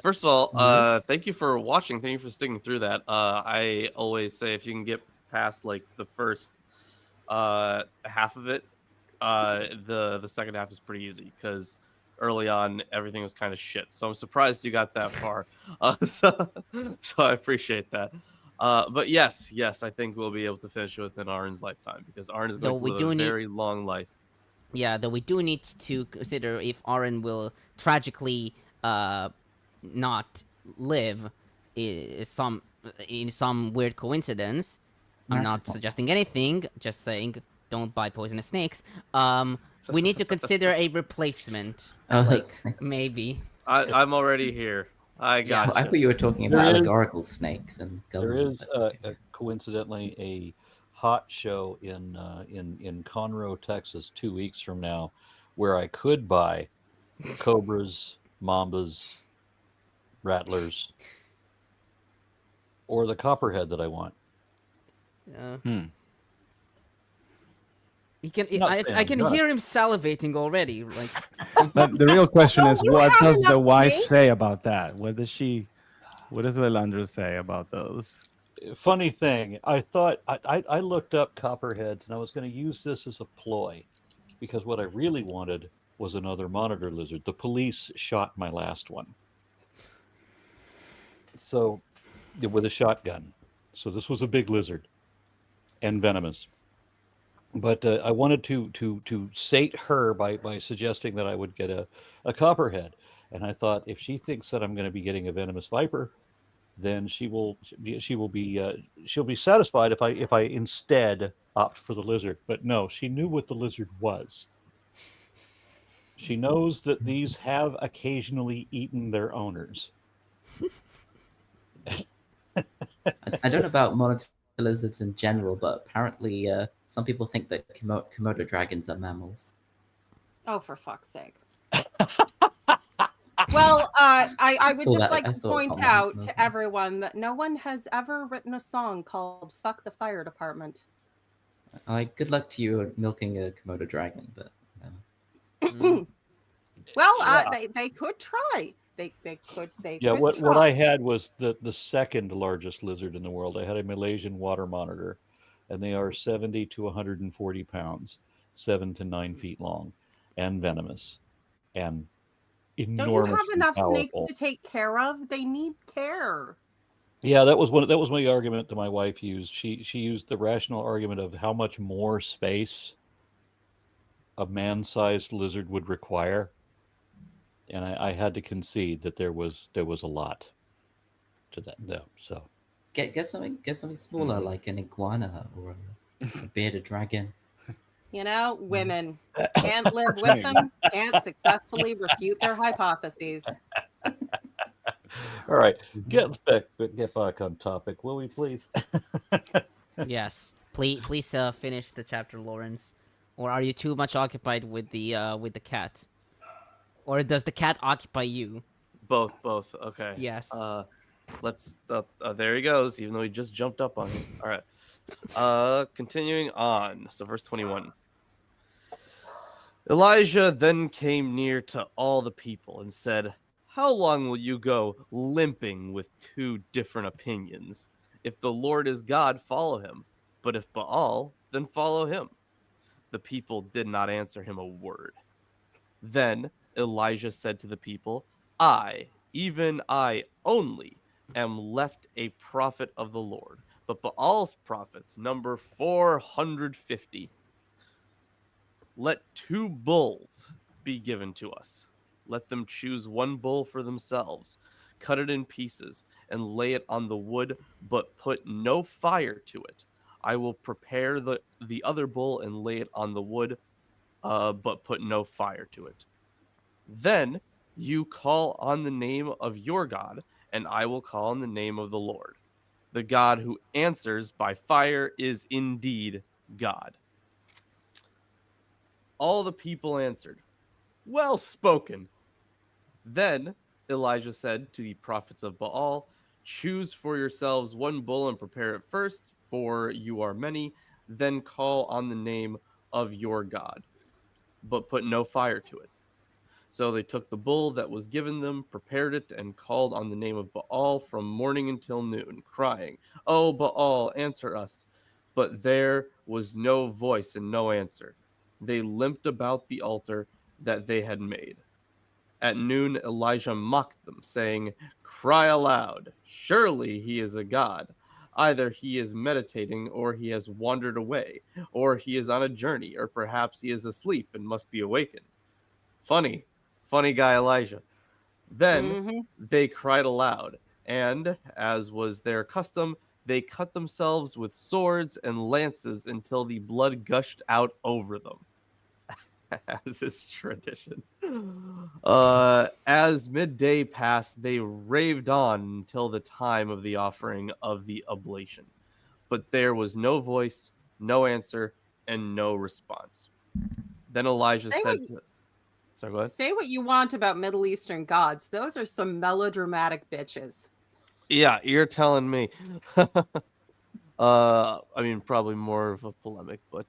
First of all, thank you for watching. Thank you for sticking through that. I always say if you can get past like the first half of it, the second half is pretty easy because early on everything was kind of shit. So I'm surprised you got that far. So I appreciate that. But yes, I think we'll be able to finish it within Aaron's lifetime because Aaron is going to live a very long life. Yeah, though we do need to consider if Aaron will tragically not live in some weird coincidence. I'm not suggesting anything, just saying don't buy poisonous snakes. We need to consider a replacement Oh, Like, snakes. maybe. I'm already here. I got I you. thought you were talking There about is- allegorical snakes and There government. is but okay. coincidentally a hot show in Conroe, Texas, 2 weeks from now, where I could buy cobras, mambas, rattlers, or the copperhead that I want. Hmm. He can. Not I saying can I'm hear him salivating already. Like, But the real question is, you what have does the enough wife snakes? say about that? What does Lilandra say about those? Funny thing, I thought I looked up copperheads and I was going to use this as a ploy, because what I really wanted was another monitor lizard. The police shot my last one, so with a shotgun. So this was a big lizard and venomous. But I wanted to sate her by suggesting that I would get a copperhead, and I thought if she thinks that I'm going to be getting a venomous viper, then she'll be satisfied if I instead opt for the lizard. But no, she knew what the lizard was. She knows that these have occasionally eaten their owners. I don't know about monitor lizards in general, but apparently some people think that Komodo dragons are mammals. Oh, for fuck's sake. Well, I would Saw just that- like I to saw a point comment out about to that. everyone that no one has ever written a song called Fuck the Fire Department. Good luck to you milking a Komodo dragon, but Well, Yeah. they could try. They could Yeah, could what try. I had was the second largest lizard in the world. I had a Malaysian water monitor, and they are 70 to 140 pounds, 7 to 9 feet long, and venomous, and Don't you have enormously enough snakes powerful. to take care of? They need care. Yeah, that was my argument that my wife used. She used the rational argument of how much more space a man-sized lizard would require, and I had to concede that there was a lot to that. No, so get something smaller like an iguana or a bearded dragon. You know, women can't live with them, can't successfully refute their hypotheses. all right, get back on topic, will we please? yes. Please finish the chapter, Lawrence. Or are you too much occupied with the cat? Or does the cat occupy you? Both. Okay. Yes. Let's. There he goes. Even though he just jumped up on me. All right. Continuing on. So verse 21. Elijah then came near to all the people and said, "How long will you go limping with two different opinions? If the Lord is God, follow him. But if Baal, then follow him." The people did not answer him a word. Then Elijah said to the people, "I, even I only, am left a prophet of the Lord, but Baal's prophets number 450. Let 2 bulls be given to us. Let them choose 1 bull for themselves, cut it in pieces, and lay it on the wood, but put no fire to it. I will prepare the other bull and lay it on the wood, but put no fire to it. Then you call on the name of your God, and I will call on the name of the Lord. The God who answers by fire is indeed God." All the people answered, "Well spoken." Then Elijah said to the prophets of Baal, "Choose for yourselves 1 bull and prepare it first, for you are many. Then call on the name of your God, but put no fire to it." So they took the bull that was given them, prepared it, and called on the name of Baal from morning until noon, crying, "Oh, Baal, answer us." But there was no voice and no answer. They limped about the altar that they had made. At noon, Elijah mocked them, saying, "Cry aloud. Surely he is a god. Either he is meditating, or he has wandered away, or he is on a journey, or perhaps he is asleep and must be awakened." Funny guy Elijah. Then Mhm. they cried aloud, and, as was their custom, they cut themselves with swords and lances until the blood gushed out over them. as is tradition. As midday passed, they raved on until the time of the offering of the oblation. But there was no voice, no answer, and no response. Then Elijah Say said what- to... Sorry, go ahead. Say what you want about Middle Eastern gods. Those are some melodramatic bitches. Yeah, you're telling me. I mean, probably more of a polemic, but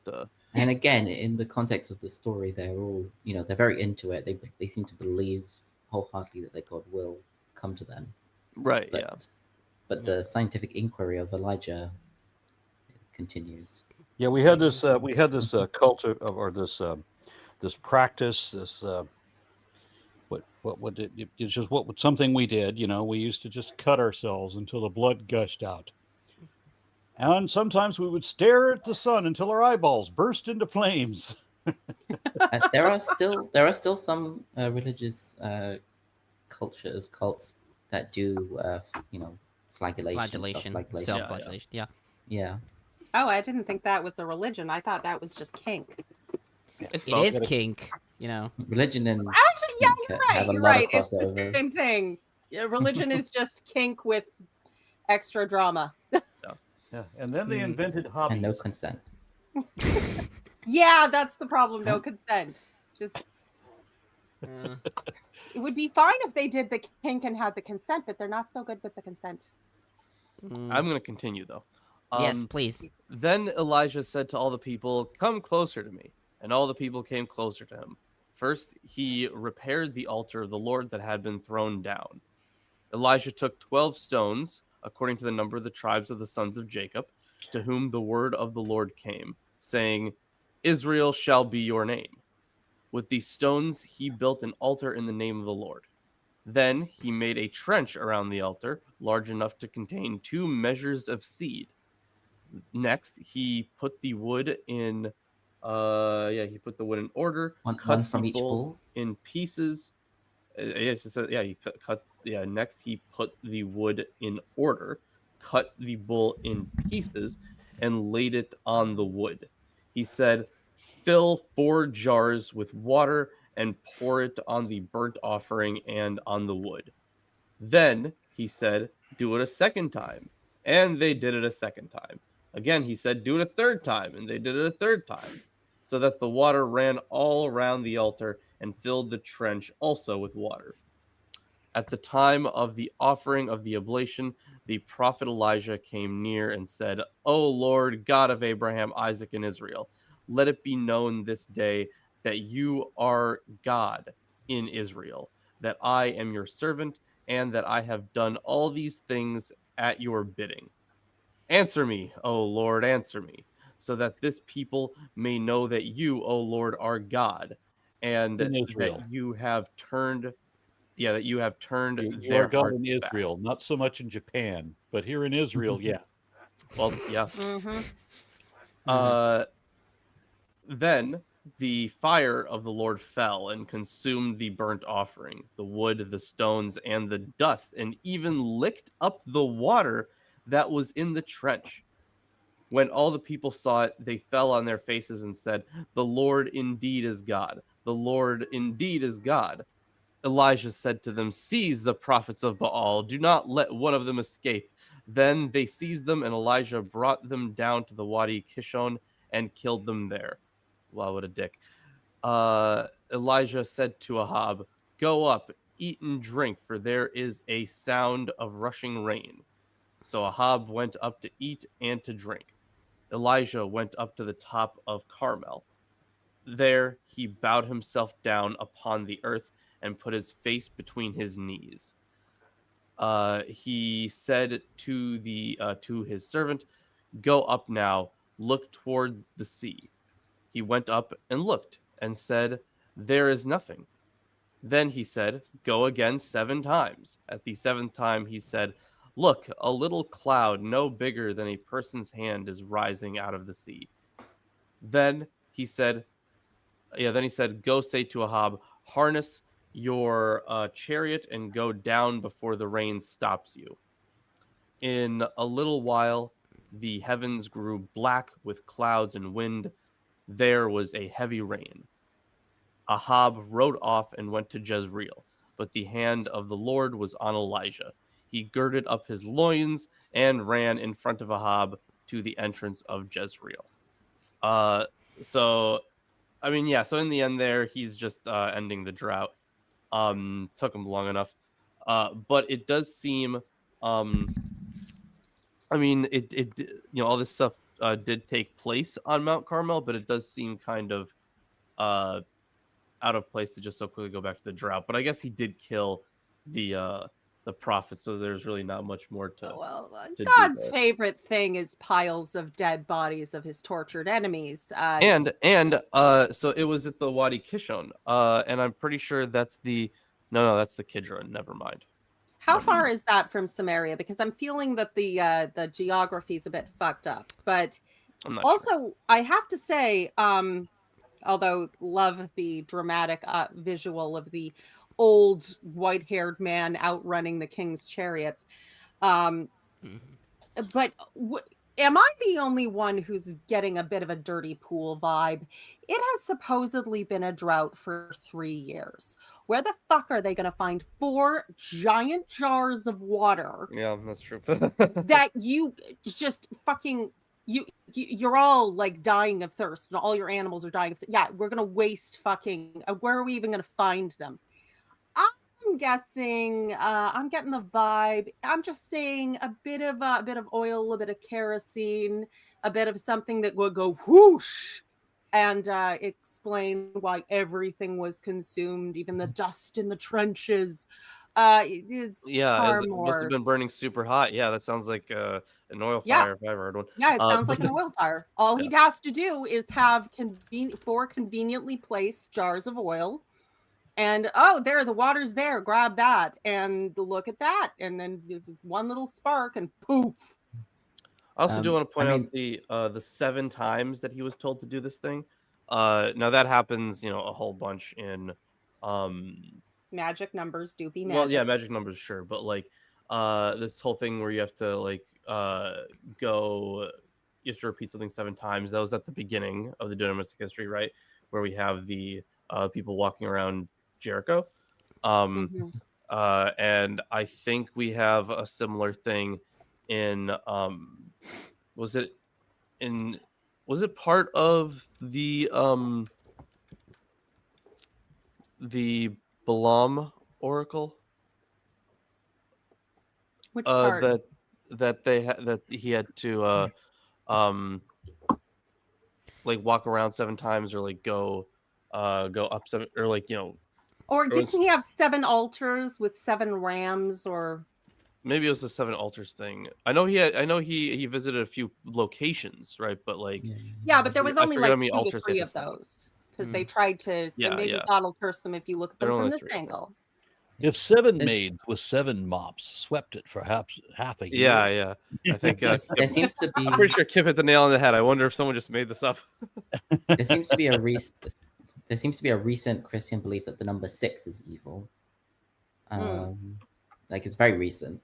And again, in the context of the story, they're all, they're very into it. They seem to believe wholeheartedly that their God will come to them. right, But, yeah. But the scientific inquiry of Elijah continues. Yeah, we had this cult or this practice, this it's just something we did. We used to just cut ourselves until the blood gushed out, and sometimes we would stare at the sun until our eyeballs burst into flames. There are still some religious cults that do flagellation, Self-flagellation. Yeah. Yeah. Oh, I didn't think that was the religion. I thought that was just kink. It's It both. is kink, Religion and Actually, yeah, kink you're have right. a You're lot of right. It's the crossovers. same thing. Yeah, religion is just kink with extra drama. Yeah, and then they invented hobbies. And no consent. Yeah, that's the problem. No consent. Just it would be fine if they did the kink and had the consent, but they're not so good with the consent. I'm going to continue, though. Yes, please. Then Elijah said to all the people, "Come closer to me." And all the people came closer to him. First, he repaired the altar of the Lord that had been thrown down. Elijah took 12 stones, according to the number of the tribes of the sons of Jacob, to whom the word of the Lord came, saying, "Israel shall be your name." With these stones, he built an altar in the name of the Lord. Then he made a trench around the altar, large enough to contain 2 measures of seed. Next, he put the wood in order. One from each bull in pieces. Next, he put the wood in order, cut the bull in pieces, and laid it on the wood. He said, "Fill 4 jars with water and pour it on the burnt offering and on the wood." Then he said, "Do it a second time." And they did it a second time. Again, he said, "Do it a third time." And they did it a third time, so that the water ran all around the altar and filled the trench also with water. At the time of the offering of the oblation, the prophet Elijah came near and said, "O Lord, God of Abraham, Isaac, and Israel, let it be known this day that you are God in Israel, that I am your servant, and that I have done all these things at your bidding. Answer me, O Lord, answer me, so that this people may know that you, O Lord, are God, and In Israel. that you have turned You their are God hearts in back." Israel, not so much in Japan, but here in Israel, yeah. Well, yeah. Mm-hmm. Then the fire of the Lord fell and consumed the burnt offering, the wood, the stones, and the dust, and even licked up the water that was in the trench. When all the people saw it, they fell on their faces and said, "The Lord indeed is God. The Lord indeed is God." Elijah said to them, "Seize the prophets of Baal. Do not let one of them escape." Then they seized them, and Elijah brought them down to the Wadi Kishon and killed them there. Wow, what a dick. Elijah said to Ahab, "Go up, eat and drink, for there is a sound of rushing rain." So Ahab went up to eat and to drink. Elijah went up to the top of Carmel. There he bowed himself down upon the earth and put his face between his knees. He said to his servant, "Go up now, look toward the sea." He went up and looked and said, "There is nothing." Then he said, "Go again 7 times. At the 7th time he said, "Look, a little cloud no bigger than a person's hand is rising out of the sea." Then he said, "Go say to Ahab, harness your chariot and go down before the rain stops you." In a little while, the heavens grew black with clouds and wind. There was a heavy rain. Ahab rode off and went to Jezreel, but the hand of the Lord was on Elijah. He girded up his loins and ran in front of Ahab to the entrance of Jezreel. So I mean, yeah. So in the end, there he's just ending the drought. Took him long enough, but it does seem. I mean, it all this stuff did take place on Mount Carmel, but it does seem kind of out of place to just so quickly go back to the drought. But I guess he did kill the prophet, so there's really not much more to. to do God's there. favorite thing is piles of dead bodies of his tortured enemies. And so it was at the Wadi Kishon, and I'm pretty sure that's the that's the Kidron. Never mind. How far is that from Samaria? Because I'm feeling that the geography is a bit fucked up. But I'm not also, sure. I have to say, although love the dramatic visual of the old white-haired man outrunning the king's chariots. But am I the only one who's getting a bit of a dirty pool vibe? It has supposedly been a drought for 3 years. Where the fuck are they going to find 4 giant jars of water Yeah, that's true. that you just fucking you're all like dying of thirst and all your animals are dying of thirst. Yeah, we're going to waste fucking where are we even going to find them? I'm guessing I'm getting the vibe. I'm just saying a bit of oil, a bit of kerosene, a bit of something that would go whoosh and explain why everything was consumed, even the dust in the trenches. It's Yeah, far it must more. have been burning super hot. Yeah, that sounds like an oil Yeah. fire if I ever heard one. Yeah, it sounds like an oil fire. All yeah. he has to do is have 4 conveniently placed jars of oil. And there, the water's there. Grab that and look at that, and then one little spark, and poof. I also do want to point I out the 7 times that he was told to do this thing. Now that happens, a whole bunch in Magic numbers do be magic. well, yeah, magic numbers, sure, but like this whole thing where you have to like you have to repeat something 7 times. That was at the beginning of the Deuteronomic history, right, where we have the people walking around Jericho. And I think we have a similar thing in was it part of the Balaam oracle? Which part? that he had to like walk around 7 times or like go up 7 or like Or didn't he have 7 altars with 7 rams? Or maybe it was the 7 altars thing. I know he visited a few locations, right? But like yeah, but there was only forget how like many 2 or altars 3 he had of to set. those because they tried to say maybe God will curse them if you look at them There are from only this 3. angle. If 7 maids with 7 mops swept it for half a year. Yeah. I think there seems to be. I'm pretty sure Kip hit the nail on the head. I wonder if someone just made this up. There seems to be a recent Christian belief that the number 6 is evil. Like it's very recent.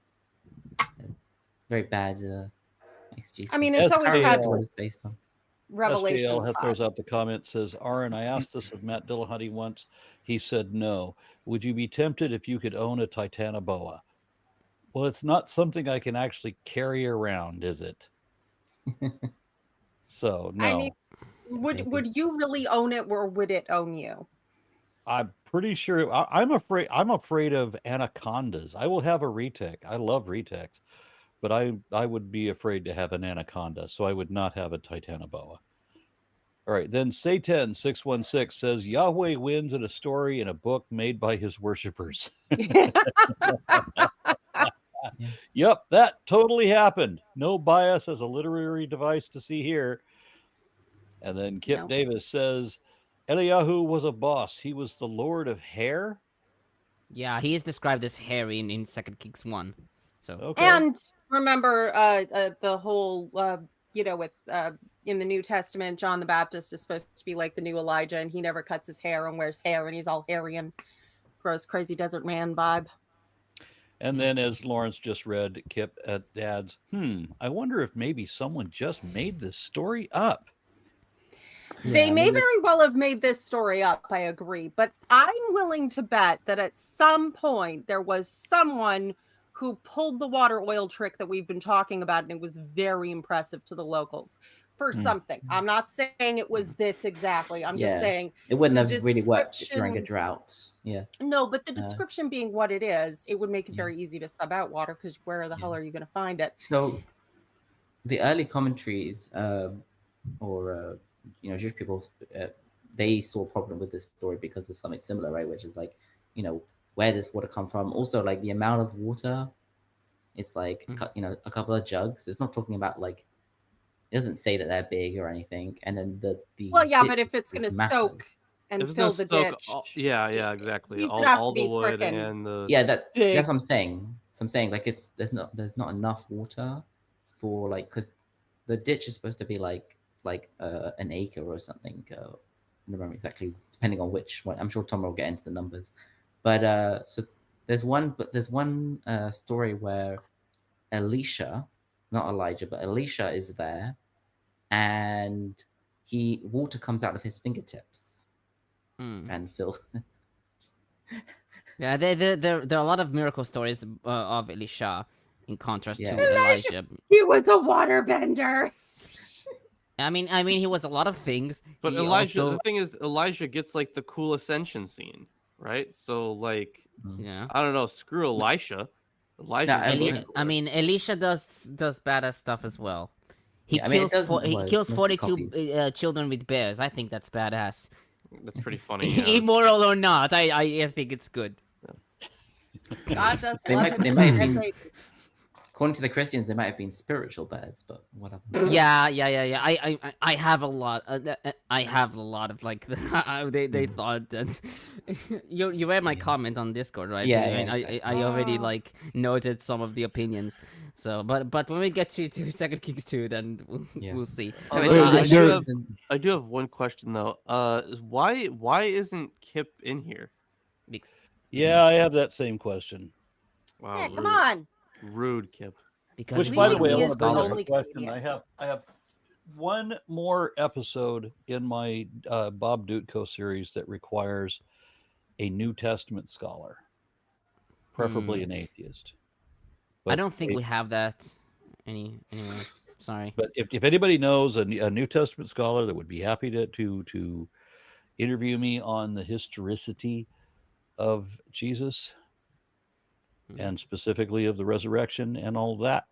Very bad exegesis. I mean, it's always had what it's based on. revelation. SJL throws out the comment, says, Aaron, I asked this of Matt Dillahunty once. He said no. Would you be tempted if you could own a Titanoboa? Well, it's not something I can actually carry around, is it? So, no. I mean, would you really own it, or would it own you? I'm pretty sure. I'm afraid of anacondas. I will have a retic. I love retics, but I would be afraid to have an anaconda, so I would not have a Titanoboa. All right, then Satan 616 says Yahweh wins in a story in a book made by his worshipers. Yep, that totally happened. No bias as a literary device to see here. And then Kip Davis says Eliyahu was a boss. He was the Lord of Hair. Yeah, he is described as hairy in 2 Kings 1. So okay. And remember the whole with in the New Testament, John the Baptist is supposed to be like the new Elijah, and he never cuts his hair and wears hair, and he's all hairy and gross, crazy desert man vibe. And then, as Lawrence just read, Kip adds, I wonder if maybe someone just made this story up. They Yeah, I may mean, very well have made this story up, I agree, but I'm willing to bet that at some point there was someone who pulled the water oil trick that we've been talking about, and it was very impressive to the locals for something. I'm not saying it was this exactly. I'm just Yeah. saying it wouldn't the have really worked during a description. drought. Yeah. No, but the description being what it is, it would make it Yeah. very easy to sub out water because where the hell are you going to find it? So the early commentaries, or Jewish people, they saw a problem with this story because of something similar, right? Which is like, where does water come from? Also, like the amount of water, it's like a couple of jugs. It's not talking about like, it doesn't say that they're big or anything. And then the Well, yeah, ditch but if it's is going to massive. soak and If it's fill gonna the stoke ditch, yeah, exactly. He's gonna have to All the be wood frickin' and the Yeah, big. that's what I'm saying. So I'm saying like there's not enough water for like, because the ditch is supposed to be like an acre or something. I don't remember exactly, depending on which one. I'm sure Tom will get into the numbers, but so there's one story where Elisha, not Elijah, but Elisha is there, and water comes out of his fingertips and fills. Yeah, there are a lot of miracle stories of Elisha in contrast Yeah. to Elijah. He was a waterbender. I mean, he was a lot of things. But He Elijah, also, the thing is, Elijah gets like the cool ascension scene, right? So like, yeah. I don't know, screw Elisha. Elijah's No, way I cooler. mean, Elisha does badass stuff as well. He Yeah, I mean, it kills doesn't- he well, it's kills mostly 42 copies. children with bears. I think that's badass. That's pretty funny. Yeah. Immoral or not, I think it's good. God does They love might- him they might some have been- great. According to the Christians, they might have been spiritual bears, but whatever. Yeah. I have a lot. I have a lot of like they thought that you read my comment on Discord, right? Yeah, I mean, yeah, exactly. I already Oh. like noted some of the opinions. So, but when we get to Second Kings 2, then Yeah. we'll see. No, Wait, it- I it do shows have- in- I do have one question though. Why isn't Kip in here? Yeah, I have that same question. Wow, Yeah, rude. come on. Rude, Kip. Because Which, he's by the not a way, I real want to bring scholar. up Only a question. Canadian. I have one more episode in my Bob Dutko series that requires a New Testament scholar, preferably an atheist. I don't think a- we have that anyway. Sorry. But if anybody knows a New Testament scholar that would be happy to interview me on the historicity of Jesus and specifically of the resurrection and all of that.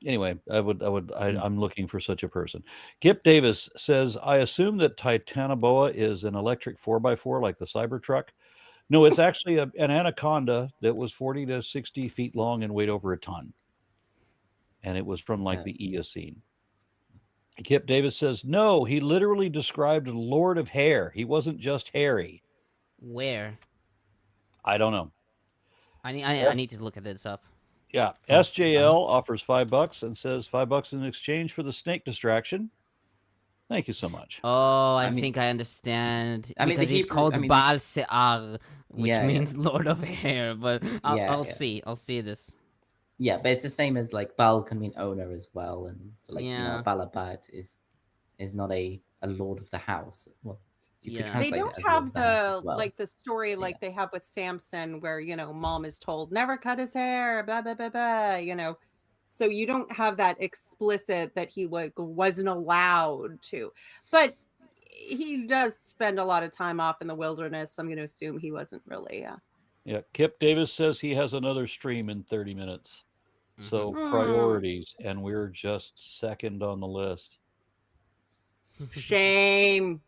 Anyway, I'm looking for such a person. Kip Davis says, I assume that Titanoboa is an electric 4x4 like the Cybertruck. No, it's actually an anaconda that was 40 to 60 feet long and weighed over a ton. And it was from like the Eocene. Kip Davis says, no, he literally described a Lord of Hair. He wasn't just hairy. Where? I don't know. I need to look at this up. Yeah. SJL offers $5 and says $5 in exchange for the snake distraction. Thank you so much. Oh, I mean- think I understand. I mean, the because he's Hebrew- called I mean- Baal Se'ar, which Yeah, yeah. means Lord of Hair. But I'll Yeah. see. I'll see this. Yeah, but it's the same as like Baal can mean owner as well, and so like Yeah. a Balabat is not a lord of the house. Well, you could Yeah. They translate it don't as lord have of the house the as well. like the story like they have with Samson, where mom is told never cut his hair, blah blah blah blah. So you don't have that explicit that he wasn't allowed to, but he does spend a lot of time off in the wilderness. I'm going to assume he wasn't really. Yeah. Kip Davis says he has another stream in 30 minutes. So priorities, and we're just second on the list. Shame.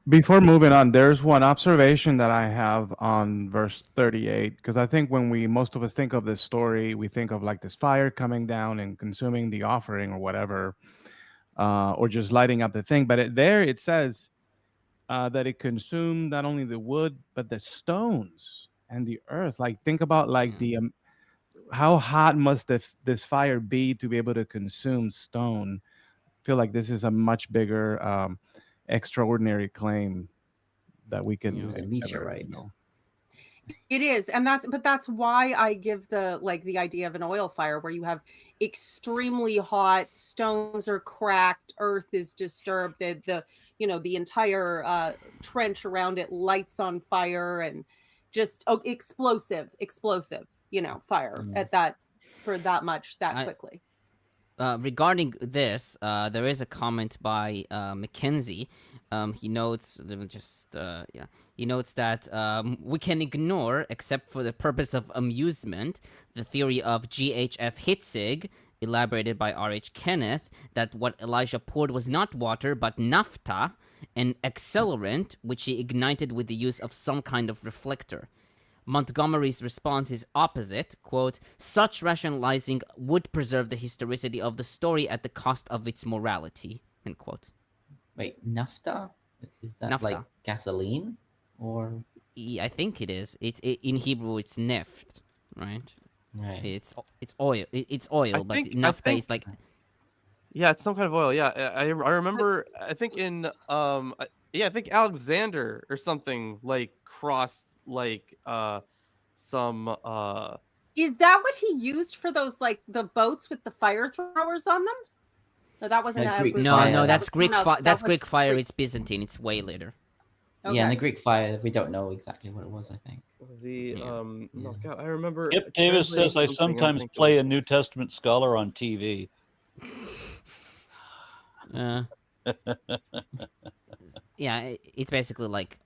Before moving on, there's one observation that I have on verse 38, because I think when most of us think of this story, we think of like this fire coming down and consuming the offering or whatever, or just lighting up the thing. But it says that it consumed not only the wood, but the stones and the earth. Like, think about like how hot must this fire be to be able to consume stone? I feel like this is a much bigger extraordinary claim that we can It was a meteorite. It is, and that's why I give the idea of an oil fire where you have extremely hot, stones are cracked, earth is disturbed, the entire trench around it lights on fire, and just explosive, fire Yeah. at that for that much that I- quickly. Regarding this, there is a comment by McKenzie. He notes, he notes that we can ignore, except for the purpose of amusement, the theory of G.H.F. Hitzig, elaborated by R.H. Kenneth, that what Elijah poured was not water, but naphtha, an accelerant, which he ignited with the use of some kind of reflector. Montgomery's response is opposite, quote, such rationalizing would preserve the historicity of the story at the cost of its morality, end quote. Wait, naphtha? Is that Naphtha. like gasoline? Or I think it is. In Hebrew, it's neft, right? right? It's oil. It's oil, I but think- naphtha is like Yeah, it's some kind of oil. Yeah, I remember. I think I think Alexander or something like crossed some Is that what he used for those the boats with the fire throwers on them? No, that wasn't Greek no, fire. no. That's Greek. That's was Greek fire. It's Byzantine. It's way later. Yeah, and the Okay. Greek fire, we don't know exactly what it was, I think. the Yeah. oh Yeah. God, I remember. Skip Davis translating says, I something, sometimes think it play was- a New Testament scholar on TV. Yeah, it's basically like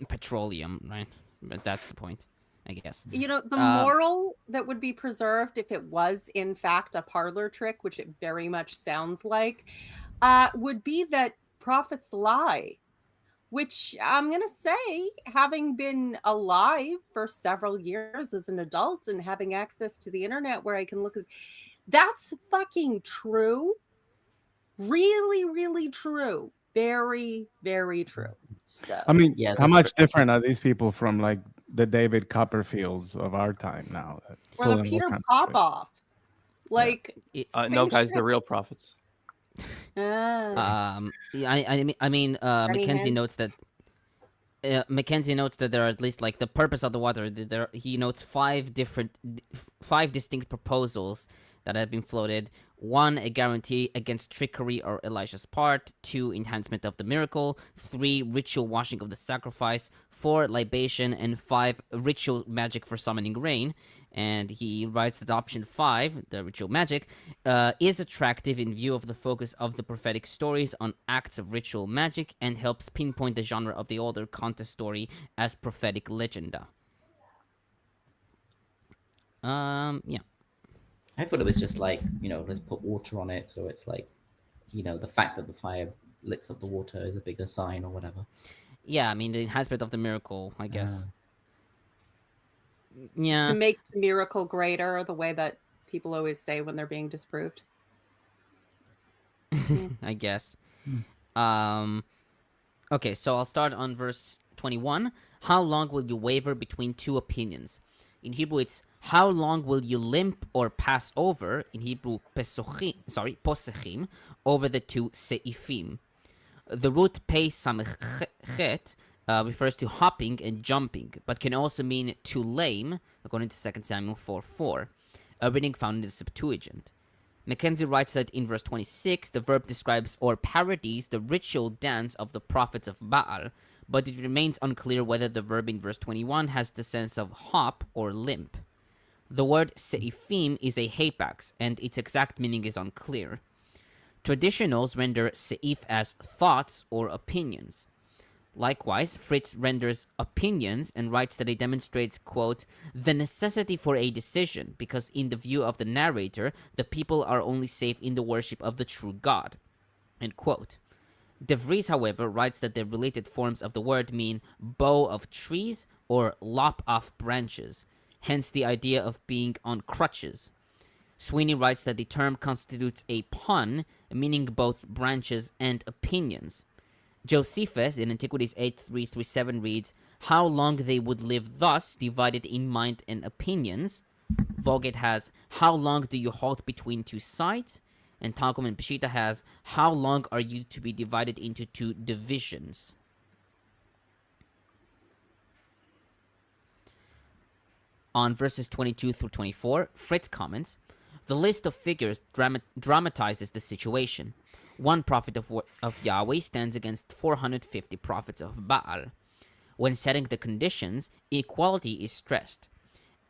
petroleum, right? But that's the point, I guess. The moral that would be preserved if it was in fact a parlor trick, which it very much sounds like, would be that prophets lie, which I'm going to say, having been alive for several years as an adult and having access to the internet where I can look at, that's fucking true. Really, really true. Very, very true. So I mean, Yeah, how that's much different are these people from like the David Copperfields of our time now? that or pull the in all Peter kinds of shit? Popoff. no, same guys, they're shit. real prophets. Ah. Mackenzie hand. notes that there are at least like the purpose of the water. He notes five distinct proposals that have been floated. 1, a guarantee against trickery or Elijah's part. 2, enhancement of the miracle. 3, ritual washing of the sacrifice. 4, libation. And 5, ritual magic for summoning rain. And he writes that option 5, the ritual magic, is attractive in view of the focus of the prophetic stories on acts of ritual magic and helps pinpoint the genre of the older contest story as prophetic legenda. Yeah. I thought it was just like, let's put water on it, so it's like, the fact that the fire licks up the water is a bigger sign or whatever. Yeah, I mean, the enhancement of the miracle, I guess. Yeah. To make the miracle greater, the way that people always say when they're being disproved. I guess. Okay, so I'll start on verse 21. How long will you waver between two opinions? In Hebrew, it's how long will you limp or pass over, in Hebrew, posechim, over the two seifim. The root pe samechet refers to hopping and jumping, but can also mean to lame, according to 2 Samuel 4:4, a reading found in the Septuagint. McKenzie writes that in verse 26, the verb describes or parodies the ritual dance of the prophets of Baal, but it remains unclear whether the verb in verse 21 has the sense of hop or limp. The word seifim is a hapax, and its exact meaning is unclear. Traditionals render seif as thoughts or opinions. Likewise, Fritz renders opinions and writes that it demonstrates, quote, the necessity for a decision, because in the view of the narrator, the people are only safe in the worship of the true God, end quote. DeVries, however, writes that the related forms of the word mean bow of trees or lop off branches, hence the idea of being on crutches. Sweeney writes that the term constitutes a pun, meaning both branches and opinions. Josephus, in Antiquities 8:3-7, reads, how long they would live thus, divided in mind and opinions. Vulgate has, how long do you halt between two sides? And Targum and Peshitta has, how long are you to be divided into two divisions? On verses 22 through 24, Fritz comments, the list of figures dramatizes the situation. One prophet of Yahweh stands against 450 prophets of Baal. When setting the conditions, equality is stressed.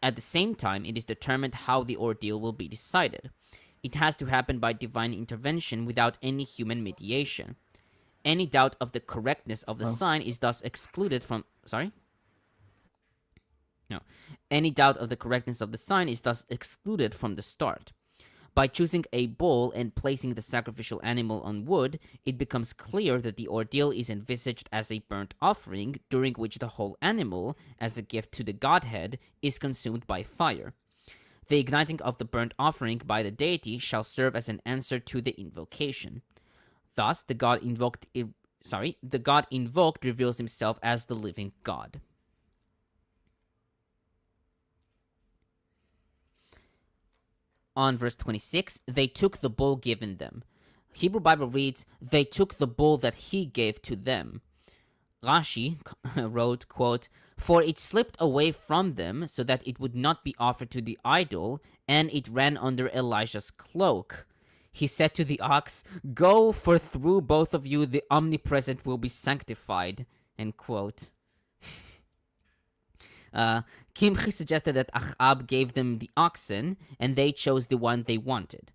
At the same time, it is determined how the ordeal will be decided. It has to happen by divine intervention without any human mediation. Any doubt of the correctness of the sign is thus excluded from... Sorry? No. Any doubt of the correctness of the sign is thus excluded from the start. By choosing a bull and placing the sacrificial animal on wood, it becomes clear that the ordeal is envisaged as a burnt offering, during which the whole animal, as a gift to the Godhead, is consumed by fire. The igniting of the burnt offering by the deity shall serve as an answer to the invocation. Thus, the God invoked reveals himself as the living God. On verse 26, they took the bull given them. Hebrew Bible reads, they took the bull that he gave to them. Rashi wrote, quote, for it slipped away from them so that it would not be offered to the idol, and it ran under Elijah's cloak. He said to the ox, go, for through both of you the omnipresent will be sanctified, end quote. Kimchi suggested that Ahab gave them the oxen, and they chose the one they wanted.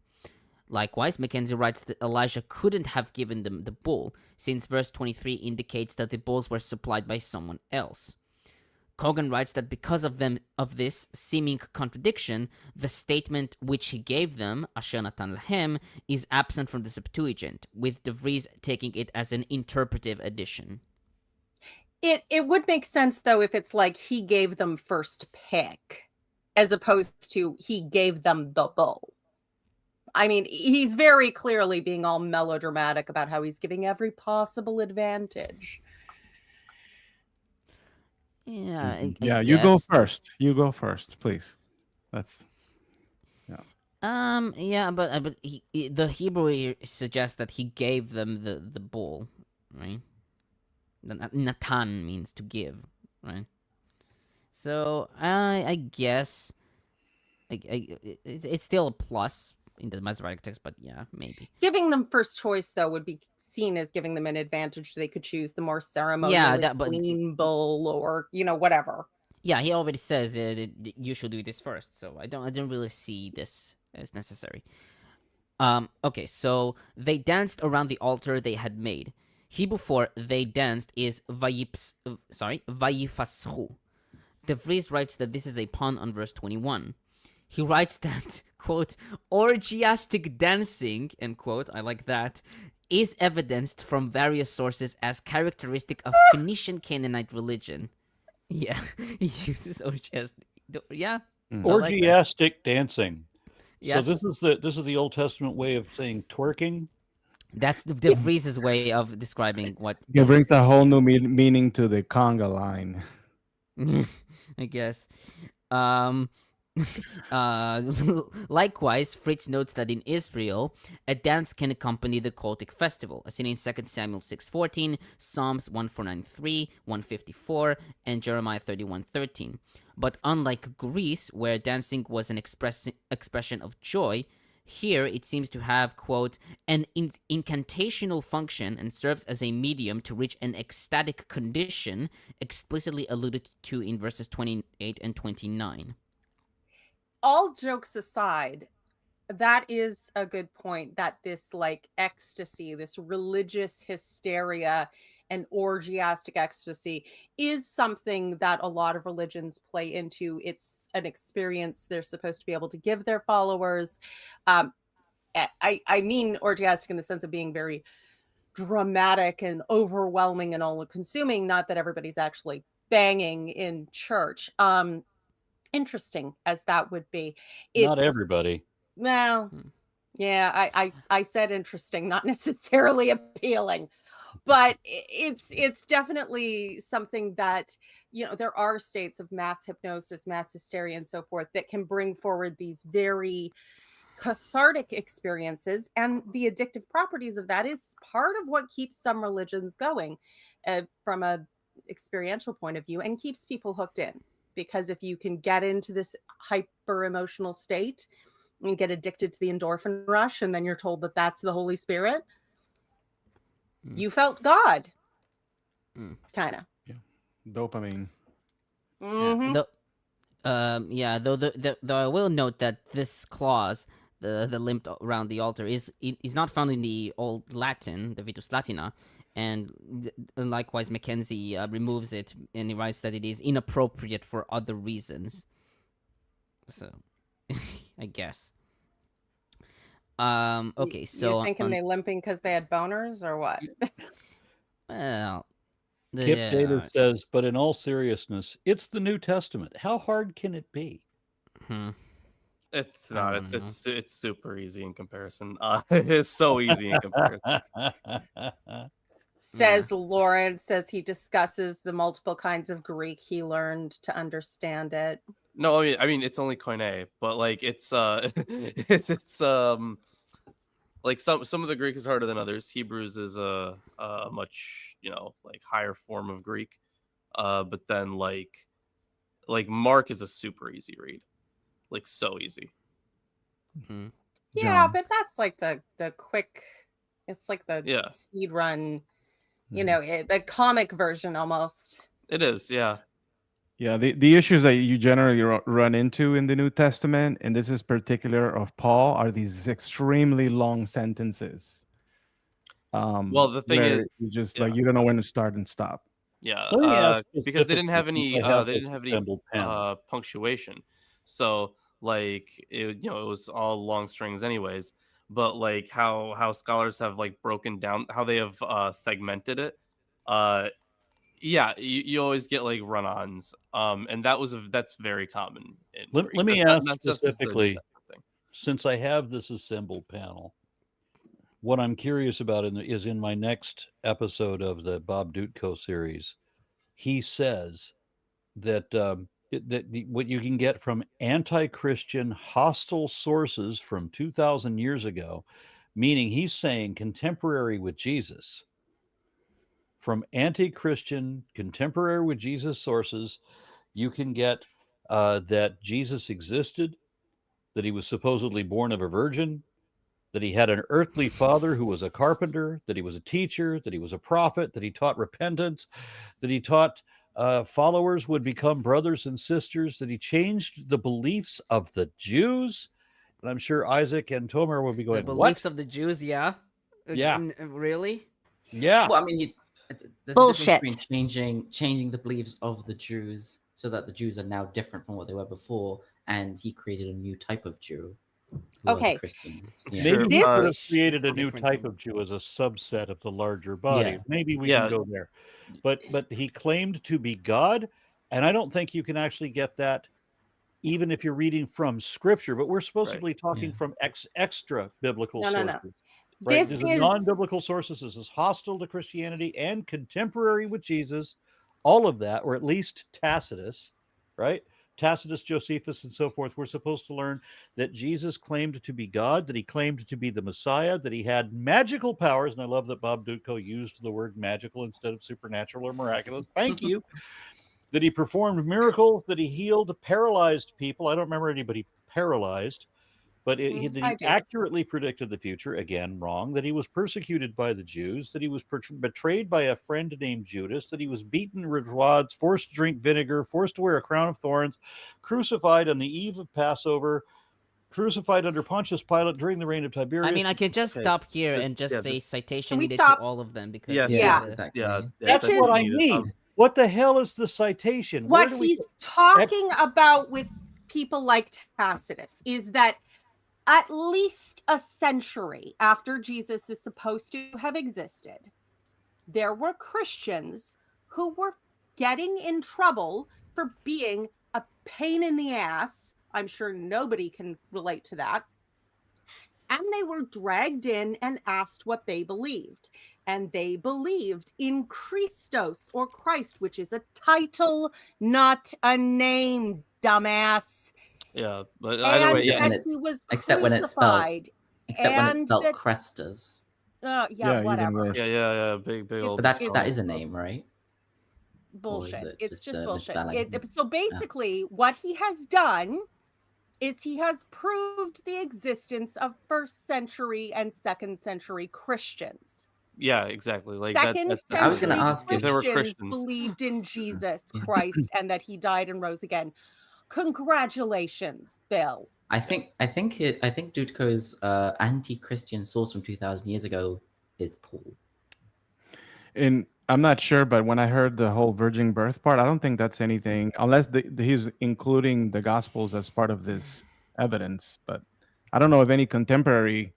Likewise, McKenzie writes that Elijah couldn't have given them the bull, since verse 23 indicates that the bulls were supplied by someone else. Cogan writes that because of this seeming contradiction, the statement which he gave them, Asher Natan Lahem, is absent from the Septuagint, with DeVries taking it as an interpretive addition. It would make sense, though, if it's like he gave them first pick, as opposed to he gave them the bull. I mean, he's very clearly being all melodramatic about how he's giving every possible advantage. Yeah, You go first. You go first, please. That's... Yeah, but the Hebrew suggests that he gave them the bull, right? Natan means to give, right? So I guess it's still a plus in the Masoretic text, but yeah, maybe. Giving them first choice, though, would be seen as giving them an advantage. They could choose the more ceremonially clean bull, or whatever. Yeah, he already says that you should do this first, so I don't really see this as necessary. Okay, so they danced around the altar they had made. Hebrew for they danced is vayifaschu. DeVries writes that this is a pun on verse 21. He writes that, quote, orgiastic dancing, end quote, I like that, is evidenced from various sources as characteristic of Phoenician Canaanite religion. Yeah, he uses orgiastic. Yeah. Orgiastic dancing. Yes. So this is the Old Testament way of saying twerking. That's the DeVries' way of describing what it brings a whole new meaning to the conga line. I guess. Likewise, Fritz notes that in Israel, a dance can accompany the cultic festival, as seen in 2 Samuel 6:14, Psalms 1493, 154, and Jeremiah 31:13. But unlike Greece, where dancing was an expression of joy, here it seems to have, quote, an incantational function and serves as a medium to reach an ecstatic condition, explicitly alluded to in verses 28 and 29. All jokes aside, that is a good point, that this ecstasy, this religious hysteria and orgiastic ecstasy is something that a lot of religions play into. It's an experience they're supposed to be able to give their followers. I mean orgiastic in the sense of being very dramatic and overwhelming and all-consuming, not that everybody's actually banging in church. Interesting as that would be. Not everybody. Well, yeah, I said interesting, not necessarily appealing, but it's definitely something that, there are states of mass hypnosis, mass hysteria, and so forth that can bring forward these very cathartic experiences, and the addictive properties of that is part of what keeps some religions going from a experiential point of view and keeps people hooked in. because if you can get into this hyper emotional state and get addicted to the endorphin rush, and then you're told that that's the Holy Spirit, you felt God. Kind of. Dopamine. Mhm. Though I will note that this clause, the limp around the altar, is not found in the Old Latin, the Vitus Latina, and likewise McKenzie removes it, and he writes that it is inappropriate for other reasons. So, I guess. Okay, so you thinking they limping because they had boners or what? well, Kip Data says, but in all seriousness, it's the New Testament. How hard can it be? It's not. It's super easy in comparison. It's so easy in comparison. Says Lawrence, says he discusses the multiple kinds of Greek he learned to understand it. No, I mean it's only Koine, but like it's like some of the Greek is harder than others. Hebrews is a much like higher form of Greek, but then like Mark is a super easy read, like so easy. Yeah, but that's like the quick. It's like the speed run. The comic version almost. It is, yeah. Yeah, the issues that you generally run into in the New Testament, and this is particular of Paul, are these extremely long sentences. Well, the thing is, you just like you don't know when to start and stop. Yeah, because they didn't have any punctuation, so like it was all long strings anyways. But like how scholars have like broken down how they have segmented it, you always get like run-ons, and that's very common. Let me ask specifically, since I have this assembled panel, what I'm curious about is in my next episode of the Bob Dutko series, he says that what you can get from anti-Christian hostile sources from 2,000 years ago, meaning he's saying contemporary with Jesus, from anti-Christian contemporary with Jesus sources, you can get that Jesus existed, that he was supposedly born of a virgin, that he had an earthly father who was a carpenter, that he was a teacher, that he was a prophet, that he taught repentance, that he taught followers would become brothers and sisters, that he changed the beliefs of the Jews. And I'm sure Isaac and Tomer will be going, the beliefs of the Jews, yeah? Really? Yeah. Well, I mean, the bullshit. Difference between changing the beliefs of the Jews so that the Jews are now different from what they were before, and he created a new type of Jew. Okay. Christians. Maybe he could have created a new type of Jew as a subset of the larger body. Yeah. Maybe we can go there. But he claimed to be God, and I don't think you can actually get that even if you're reading from Scripture. But we're supposed to be talking from extra biblical sources. No. Right? This is non-biblical sources. This is hostile to Christianity and contemporary with Jesus. All of that, or at least Tacitus, right? Tacitus, Josephus, and so forth. We're supposed to learn that Jesus claimed to be God, that he claimed to be the Messiah, that he had magical powers. And I love that Bob Dutko used the word magical instead of supernatural or miraculous. Thank you. That he performed miracles, that he healed paralyzed people. I don't remember anybody paralyzed. But he accurately predicted the future, again, wrong, that he was persecuted by the Jews, that he was betrayed by a friend named Judas, that he was beaten with rods, forced to drink vinegar, forced to wear a crown of thorns, crucified on the eve of Passover, crucified under Pontius Pilate during the reign of Tiberius. I mean, I can just stop here and just say citation needed stop? to all of them. Because Exactly. That's what I mean. What the hell is the citation? What he's talking about with people like Tacitus is that at least a century after Jesus is supposed to have existed, there were Christians who were getting in trouble for being a pain in the ass. I'm sure nobody can relate to that. And they were dragged in and asked what they believed. And they believed in Christos, or Christ, which is a title, not a name, dumbass. Yeah, but either way, except when it's spelled Crestus. Whatever. Yeah, big old. But that is a name, right? bullshit. it It's just a bullshit. misspelling? So basically, what he has done is he has proved the existence of first century and second century Christians. Yeah, exactly. Like Second that's the I was thing. gonna century ask if there were Christians Christians. believed in Jesus Christ and that he died and rose again. Congratulations, Bill. I think Dudko's anti-Christian source from 2,000 years ago is Paul. And I'm not sure, but when I heard the whole virgin birth part, I don't think that's anything, unless he's including the Gospels as part of this evidence. But I don't know of any contemporary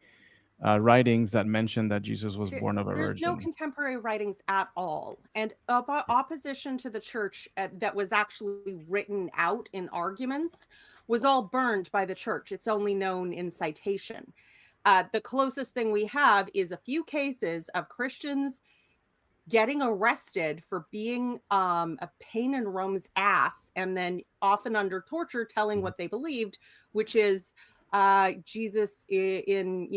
writings that mention that Jesus was born of a There's virgin. no contemporary writings at all. And opposition to the church that was actually written out in arguments was all burned by the church. It's only known in citation. The closest thing we have is a few cases of Christians getting arrested for being a pain in Rome's ass, and then often under torture telling what they believed, which is Jesus in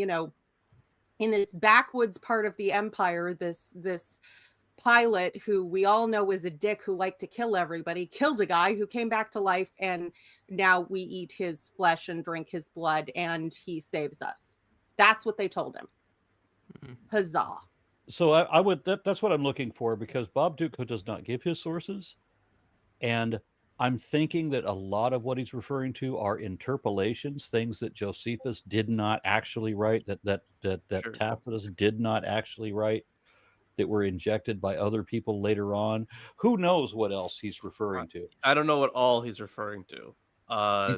this backwoods part of the empire, this Pilate, who we all know is a dick who liked to kill everybody, killed a guy who came back to life, and now we eat his flesh and drink his blood, and he saves us. That's what they told him. Huzzah. So I would that's what I'm looking for, because Bob Duco does not give his sources, and I'm thinking that a lot of what he's referring to are interpolations, things that Josephus did not actually write, that Sure. Tacitus did not actually write, that were injected by other people later on. Who knows what else he's referring to? I don't know what all he's referring to.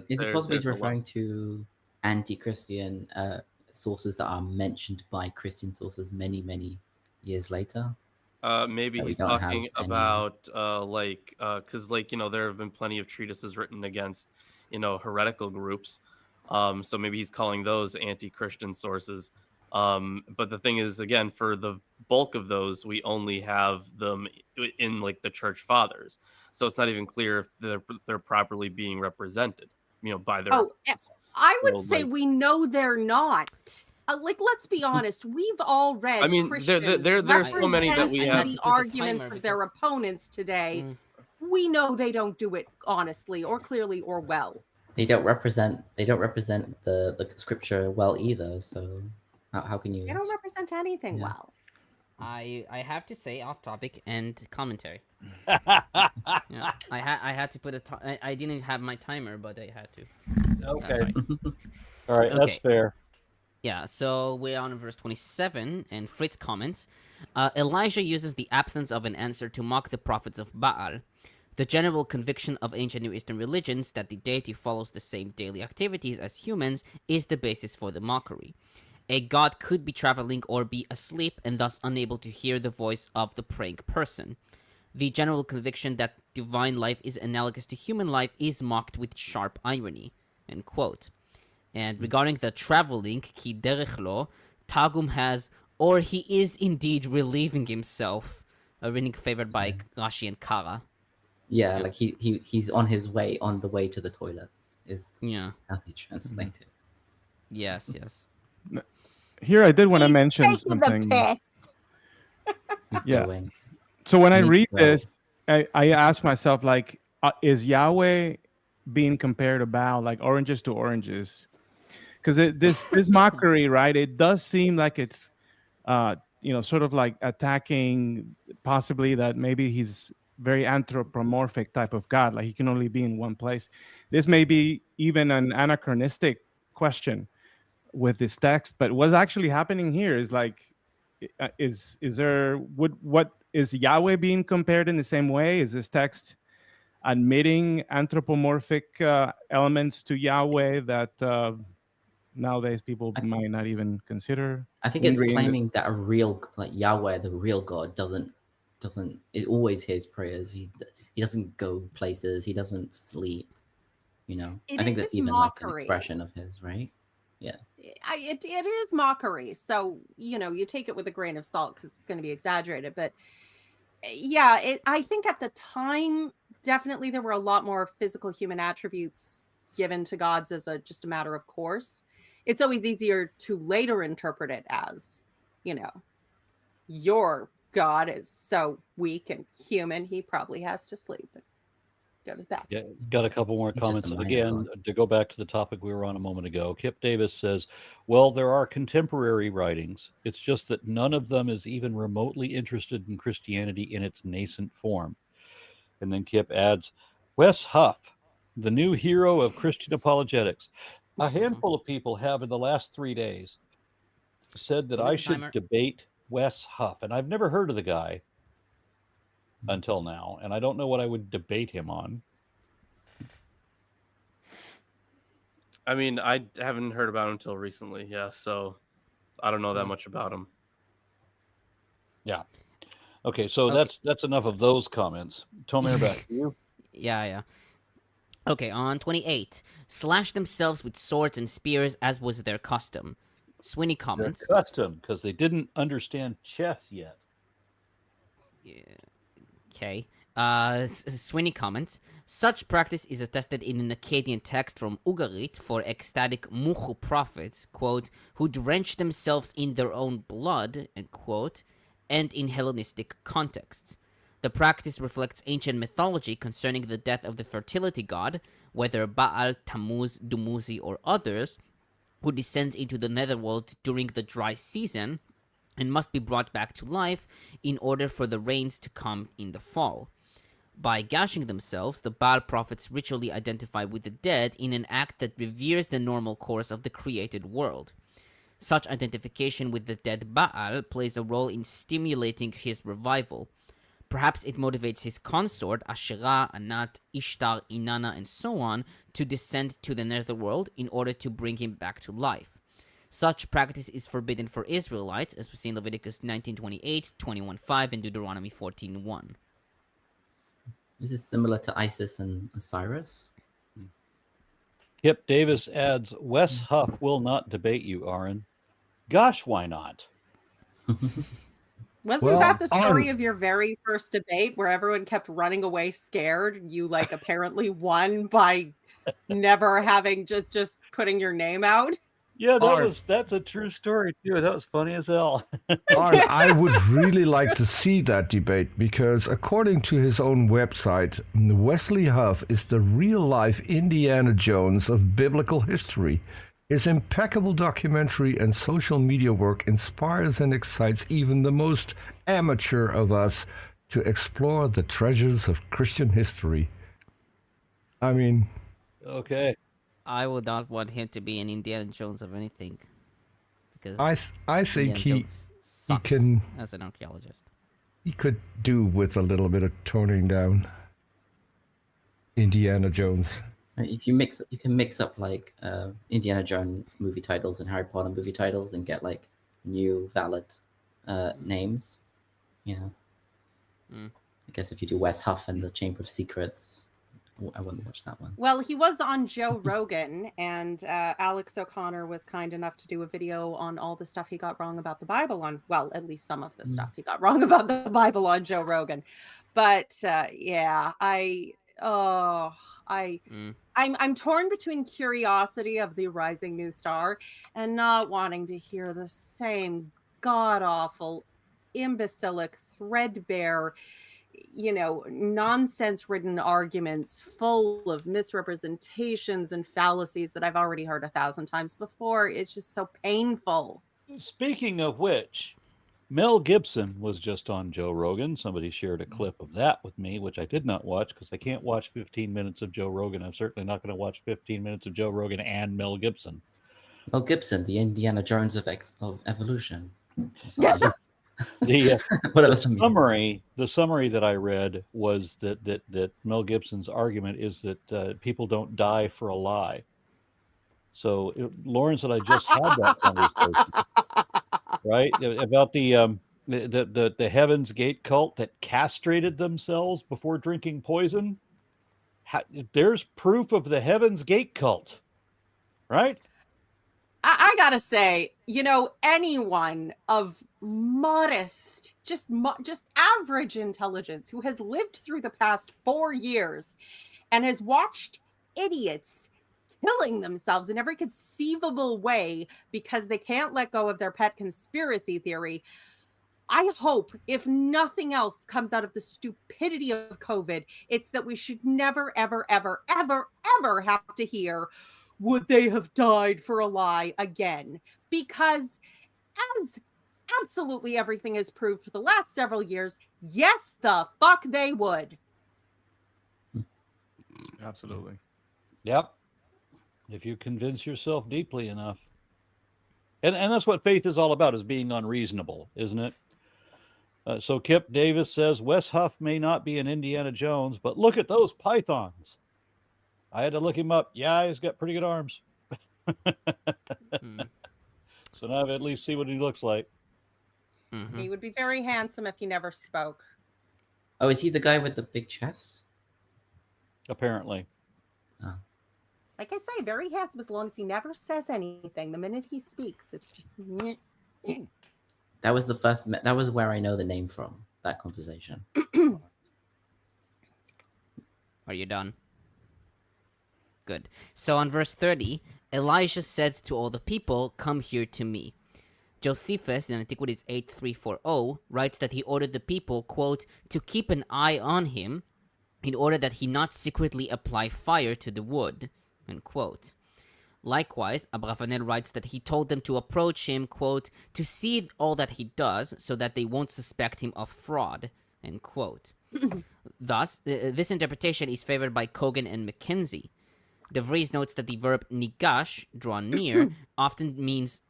Is it possible he's there's a lot. referring to anti-Christian sources that are mentioned by Christian sources many years later? Maybe that we he's don't have talking any- about because there have been plenty of treatises written against heretical groups. So maybe he's calling those anti-Christian sources. But the thing is, again, for the bulk of those, we only have them in like the church fathers. So it's not even clear if they're properly being represented, by their. I would So, say like- we know they're not. Let's be honest. We've all read. I mean, Christians there's so many that we representing have. the to put the arguments timer of their because- opponents today. We know they don't do it honestly or clearly or well. They don't represent the scripture well either. So how can you? They don't represent anything Yeah. well. I have to say, off topic and commentary. Yeah, I had to put I didn't have my timer, but I had to. Okay. Sorry. All right, that's Okay. fair. Yeah, so we're on verse 27, and Fritz comments, Elijah uses the absence of an answer to mock the prophets of Baal. The general conviction of ancient Near Eastern religions that the deity follows the same daily activities as humans is the basis for the mockery. A god could be traveling or be asleep and thus unable to hear the voice of the praying person. The general conviction that divine life is analogous to human life is mocked with sharp irony. End quote. And regarding the traveling, ki derech lo, Targum has, or he is indeed relieving himself, a reading favored by Rashi and Kara. Yeah, like he's on the way to the toilet. Is Yeah. how they translate it. Yes. Here, I did want to He's mention taking something. the piss. He's Yeah. going. So when I Me read too. this, I ask myself, like, is Yahweh being compared to Baal, like oranges to oranges? Because this mockery, right? It does seem like it's, sort of like attacking possibly that maybe he's very anthropomorphic type of God, like he can only be in one place. This may be even an anachronistic question with this text, but what's actually happening here is like, is Yahweh being compared in the same way? Is this text admitting anthropomorphic elements to Yahweh that nowadays people might not even consider? I think it's lingering in the- claiming that a real, like Yahweh, the real God, doesn't. It always hears prayers. He doesn't go places. He doesn't sleep. I think that's is even mockery. like an expression of his, right? Yeah. It is mockery. So, you take it with a grain of salt because it's going to be exaggerated. But yeah, I think at the time, definitely there were a lot more physical human attributes given to gods as just a matter of course. It's always easier to later interpret it as, you're God is so weak and human, he probably has to sleep and go to the bathroom. Yeah, got a couple more He's just comments. a And minor again, god. to go back to the topic we were on a moment ago, Kip Davis says, well, there are contemporary writings. It's just that none of them is even remotely interested in Christianity in its nascent form. And then Kip adds, Wes Huff, the new hero of Christian apologetics. A handful of people have in the last 3 days said that Look at I the should timer. debate Wes Huff. And I've never heard of the guy until now. And I don't know what I would debate him on. I mean, I haven't heard about him until recently. Yeah, so I don't know that Hmm. much about him. Yeah. Okay, so Okay. that's enough of those comments. Tomer, back to you. Yeah. Okay, on 28. Slash themselves with swords and spears as was their custom. Sweeney They're comments. custom because they didn't understand chess yet. Okay. Sweeney comments. Such practice is attested in an Akkadian text from Ugarit for ecstatic Muhu prophets, quote, who drench themselves in their own blood, end quote, and in Hellenistic contexts. The practice reflects ancient mythology concerning the death of the fertility god, whether Baal, Tammuz, Dumuzi, or others, who descends into the netherworld during the dry season and must be brought back to life in order for the rains to come in the fall. By gashing themselves, the Baal prophets ritually identify with the dead in an act that reveres the normal course of the created world. Such identification with the dead Baal plays a role in stimulating his revival. Perhaps it motivates his consort, Asherah, Anat, Ishtar, Inanna, and so on, to descend to the netherworld in order to bring him back to life. Such practice is forbidden for Israelites, as we see in Leviticus 19:28, 21:5, and Deuteronomy 14:1. This is similar to Isis and Osiris. Kip Davis adds, Wes Huff will not debate you, Aaron. Gosh, why not? Wasn't Well, that the story on- of your very first debate where everyone kept running away scared? You like apparently won by never having just putting your name out. Yeah, Art. that's a true story too. That was funny as hell. Arn, I would really like to see that debate because, according to his own website, Wesley Huff is the real-life Indiana Jones of biblical history. His impeccable documentary and social media work inspires and excites even the most amateur of us to explore the treasures of Christian history. I mean, Okay. I would not want him to be an Indiana Jones of anything, because I think Indiana Jones sucks can- as an archaeologist. he could do with a little bit of toning down. Indiana Jones. If you can mix up like Indiana Jones movie titles and Harry Potter movie titles and get like new valid names, you know. I guess if you do Wes Huff and the Chamber of Secrets, I wouldn't watch that one. Well, he was on Joe Rogan, and Alex O'Connor was kind enough to do a video on all the stuff he got wrong about the Bible on, well, at least some of the stuff he got wrong about the Bible on Joe Rogan. But yeah, I'm torn between curiosity of the rising new star and not wanting to hear the same god-awful, imbecilic, threadbare, nonsense-ridden arguments full of misrepresentations and fallacies that I've already heard 1,000 times before. It's just so painful. Speaking of which, Mel Gibson was just on Joe Rogan. Somebody shared a clip of that with me, which I did not watch because I can't watch 15 minutes of Joe Rogan. I'm certainly not going to watch 15 minutes of Joe Rogan and Mel Gibson. Mel Gibson, the Indiana Jones of evolution. The Whatever that means. the summary that I read was that Mel Gibson's argument is that people don't die for a lie. So Lawrence and I just had that conversation, right? About the Heaven's Gate cult that castrated themselves before drinking poison. There's proof of the Heaven's Gate cult, right? I gotta say, anyone of modest, just average intelligence who has lived through the past 4 years and has watched idiots killing themselves in every conceivable way because they can't let go of their pet conspiracy theory, I hope, if nothing else comes out of the stupidity of COVID, it's that we should never, ever, ever, ever, ever have to hear, would they have died for a lie again? Because as absolutely everything has proved for the last several years, yes, the fuck they would. Absolutely. Yep. If you convince yourself deeply enough. And that's what faith is all about, is being unreasonable, isn't it? So Kip Davis says, Wes Huff may not be an Indiana Jones, but look at those pythons. I had to look him up. Yeah, he's got pretty good arms. So now I at least see what he looks like. Mm-hmm. He would be very handsome if he never spoke. Oh, is he the guy with the big chest? Apparently. Oh. Like I say, very handsome as long as he never says anything. The minute he speaks, it's just... That was the first. That was where I know the name from. That conversation. Are you done? Good. So on verse 30, Elijah said to all the people, "Come here to me." Josephus in Antiquities 8340 writes that he ordered the people, quote, to keep an eye on him in order that he not secretly apply fire to the wood, end quote. Likewise, Abravanel writes that he told them to approach him, quote, to see all that he does so that they won't suspect him of fraud, end quote. Thus, this interpretation is favored by Cogan and McKenzie. DeVries notes that the verb nigash, draw near, often means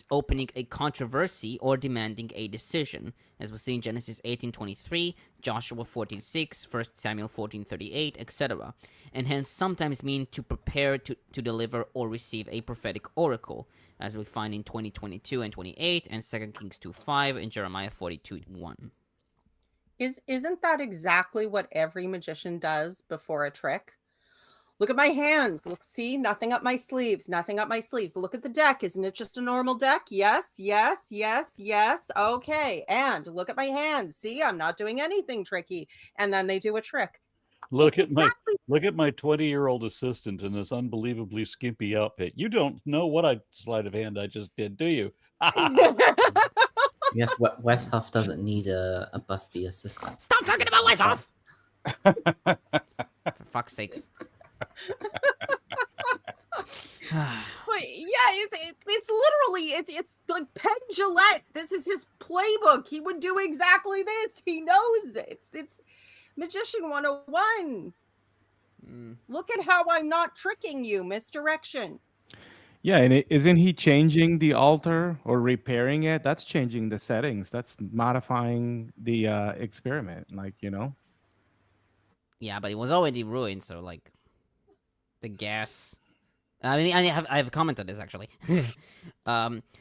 opening a controversy or demanding a decision, as we see in Genesis 18:23, Joshua 14:6, 1 Samuel 14:38, etc., and hence sometimes mean to prepare to deliver or receive a prophetic oracle, as we find in 20:22 and 28, and 2 Kings 2:5, and Jeremiah 42:1. Isn't that exactly what every magician does before a trick? Look at my hands. Look, see, nothing up my sleeves, nothing up my sleeves. Look at the deck. Isn't it just a normal deck? Yes, yes, yes, yes. Okay. And look at my hands. See, I'm not doing anything tricky. And then they do a trick. Look at my 20-year-old assistant in this unbelievably skimpy outfit. You don't know what sleight of hand I just did, do you? Yes, Wes Huff doesn't need a busty assistant. Stop talking about Wes Huff! For fuck's sakes. But yeah, it's literally it's like Penn Jillette. This is his playbook. He would do exactly this. He knows it. It's Magician 101. Look at how I'm not tricking you. Misdirection. Yeah, and isn't he changing the altar or repairing it? That's changing the settings. That's modifying the experiment, Yeah, but it was already ruined, so like the gas. I mean, I have a comment on this actually.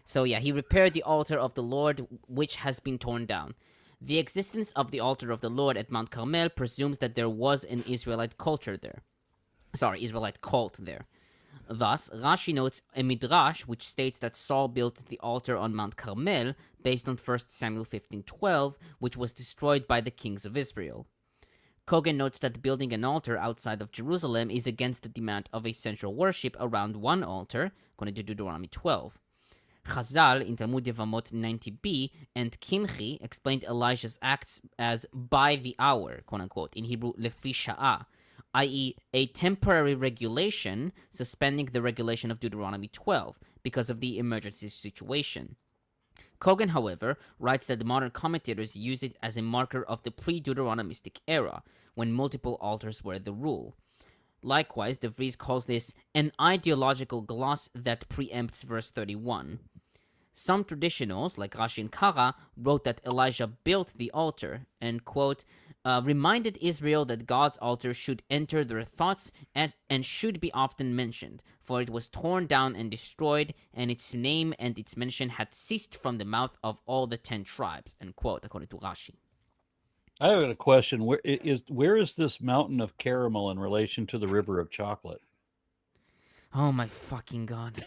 So yeah, he repaired the altar of the Lord, which has been torn down. The existence of the altar of the Lord at Mount Carmel presumes that there was an Israelite cult there. Thus, Rashi notes a midrash which states that Saul built the altar on Mount Carmel based on 1 Samuel 15:12, which was destroyed by the kings of Israel. Cogan notes that building an altar outside of Jerusalem is against the demand of a central worship around one altar, according to Deuteronomy 12. Chazal in Talmud Yevamot 90b and Kinchi explained Elijah's acts as by the hour, quote unquote, in Hebrew lefi sha'ah, i.e. a temporary regulation suspending the regulation of Deuteronomy 12 because of the emergency situation. Cogan, however, writes that the modern commentators use it as a marker of the pre-Deuteronomistic era, when multiple altars were the rule. Likewise, DeVries calls this an ideological gloss that preempts verse 31. Some traditionals, like Rashi and Kara, wrote that Elijah built the altar and, quote, reminded Israel that God's altar should enter their thoughts and should be often mentioned, for it was torn down and destroyed, and its name and its mention had ceased from the mouth of all the 10 tribes, end quote, according to Rashi. I have a question. Where is this mountain of caramel in relation to the river of chocolate? Oh my fucking god.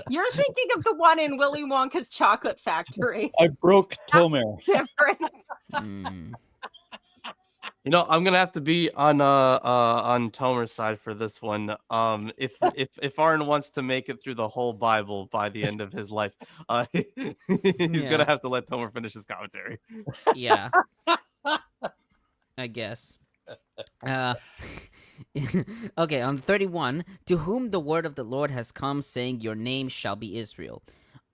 You're thinking of the one in Willy Wonka's Chocolate Factory. I broke Tomer. Different. You know, I'm gonna have to be on Tomer's side for this one. If Aaron wants to make it through the whole Bible by the end of his life, he's Yeah. gonna have to let Tomer finish his commentary. Yeah. I guess. Okay, on 31, to whom the word of the Lord has come, saying, your name shall be Israel.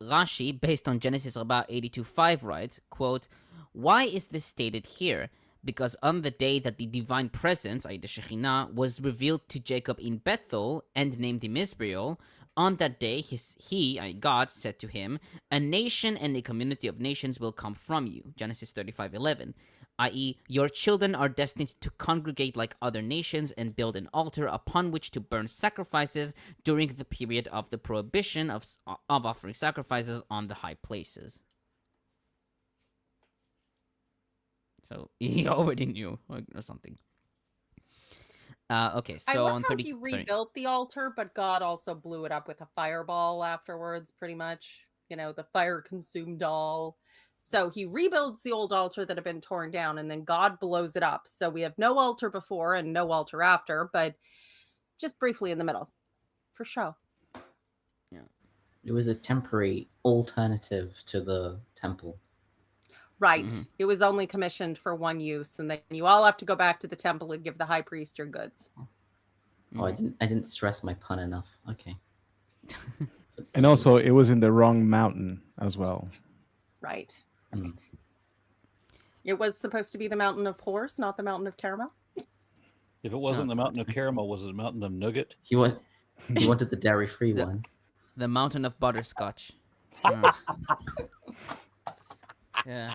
Rashi, based on Genesis about 82:5, writes, quote, why is this stated here? Because on the day that the divine presence, i.e. the Shekhinah, was revealed to Jacob in Bethel and named him Israel, on that day he, i.e. God, said to him, a nation and a community of nations will come from you. Genesis 35:11. i.e., your children are destined to congregate like other nations and build an altar upon which to burn sacrifices during the period of the prohibition of offering sacrifices on the high places. So he already knew, or something. Okay, I so love on how 30. he sorry. rebuilt the altar, but God also blew it up with a fireball afterwards, pretty much. You know, the fire consumed all. So he rebuilds the old altar that had been torn down, and then God blows it up. So we have no altar before and no altar after, but just briefly in the middle, for show. It was a temporary alternative to the temple. Right. Mhm. It was only commissioned for one use, and then you all have to go back to the temple and give the high priest your goods. Oh, I didn't stress my pun enough. Okay. So- And also, it was in the wrong mountain as well. Right. Mm. It was supposed to be the mountain of horse, not the mountain of caramel. If it wasn't the mountain of caramel, was it the mountain of nougat? He wanted the dairy-free one. The mountain of butterscotch. Mm. Yeah.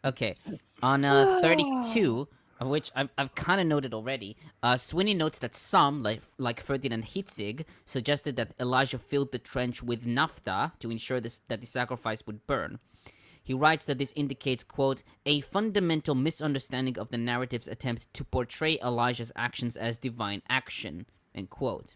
Okay. On 32, of which I've kind of noted already, Sweeney notes that some, like Ferdinand Hitzig, suggested that Elijah filled the trench with naphtha to ensure that the sacrifice would burn. He writes that this indicates, quote, a fundamental misunderstanding of the narrative's attempt to portray Elijah's actions as divine action, end quote.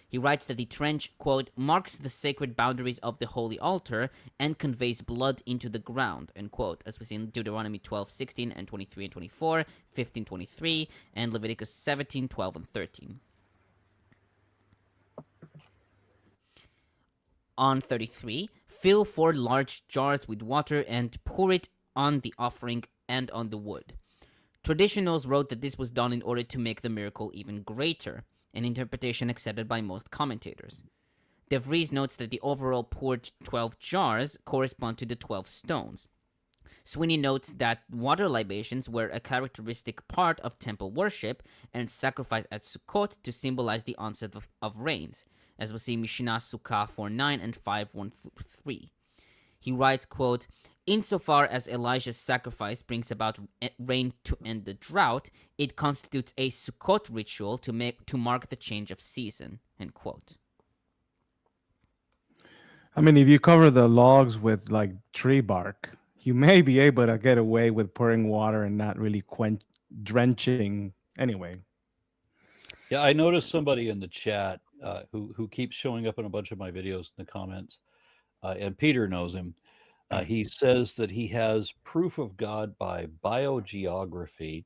He writes that the trench, quote, marks the sacred boundaries of the holy altar and conveys blood into the ground, end quote, as we see in Deuteronomy 12:16 and 23 and 24, 15:23, and Leviticus 17:12 and 13. On 33, fill 4 large jars with water and pour it on the offering and on the wood. Traditionals wrote that this was done in order to make the miracle even greater, an interpretation accepted by most commentators. DeVries notes that the overall poured 12 jars correspond to the 12 stones. Sweeney notes that water libations were a characteristic part of temple worship and sacrifice at Sukkot to symbolize the onset of rains, as we see Mishnah Sukkah 4:9 and 5:1-3. He writes, quote, insofar as Elijah's sacrifice brings about rain to end the drought, it constitutes a Sukkot ritual to mark the change of season, end quote. I mean, if you cover the logs with like tree bark, you may be able to get away with pouring water and not really drenching anyway. Yeah, I noticed somebody in the chat who keeps showing up in a bunch of my videos in the comments, and Peter knows him. He says that he has proof of God by biogeography,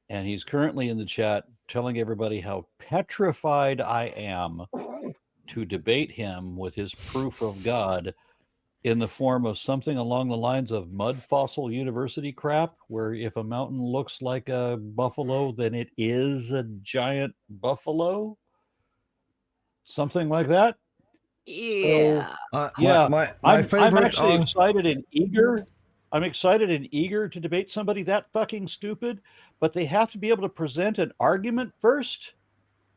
and he's currently in the chat telling everybody how petrified I am to debate him with his proof of God in the form of something along the lines of mud fossil university crap, where if a mountain looks like a buffalo, then it is a giant buffalo. Something like that. Yeah. Yeah, my favorite. I'm actually excited and eager. I'm excited and eager to debate somebody that fucking stupid, but they have to be able to present an argument first,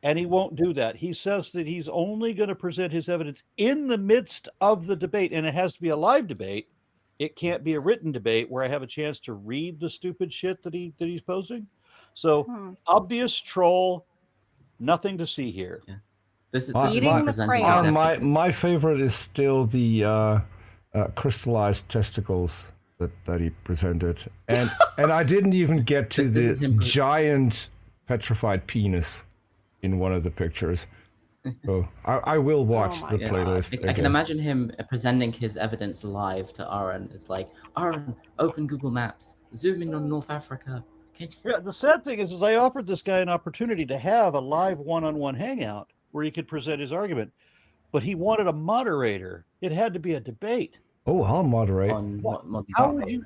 and he won't do that. He says that he's only going to present his evidence in the midst of the debate, and it has to be a live debate. It can't be a written debate where I have a chance to read the stupid shit that he's posting. So obvious troll, nothing to see here. Yeah. This is Eating the presenting crayon. his my evidence. my favorite is still the crystallized testicles that he presented, and I didn't even get to This is the him- giant petrified penis in one of the pictures. So I will watch my the Yes, playlist. I can again. imagine him presenting his evidence live to Aaron. It's like, Aaron, open Google Maps, zoom in on North Africa, Yeah, the sad thing is I offered this guy an opportunity to have a live one-on-one hangout where he could present his argument, but he wanted a moderator. It had to be a debate. Oh, I'll moderate. On what How would you?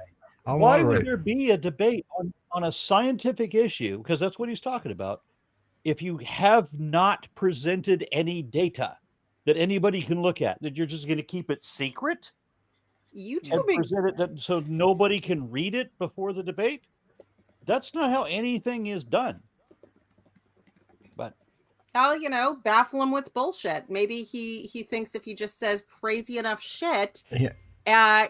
I'll Why moderate. would there be a debate on a scientific issue? Because that's what he's talking about. If you have not presented any data that anybody can look at, that you're just going to keep it secret and YouTube. present it so nobody can read it before the debate. That's not how anything is done. But I'll, baffle him with bullshit. Maybe he thinks if he just says crazy enough shit,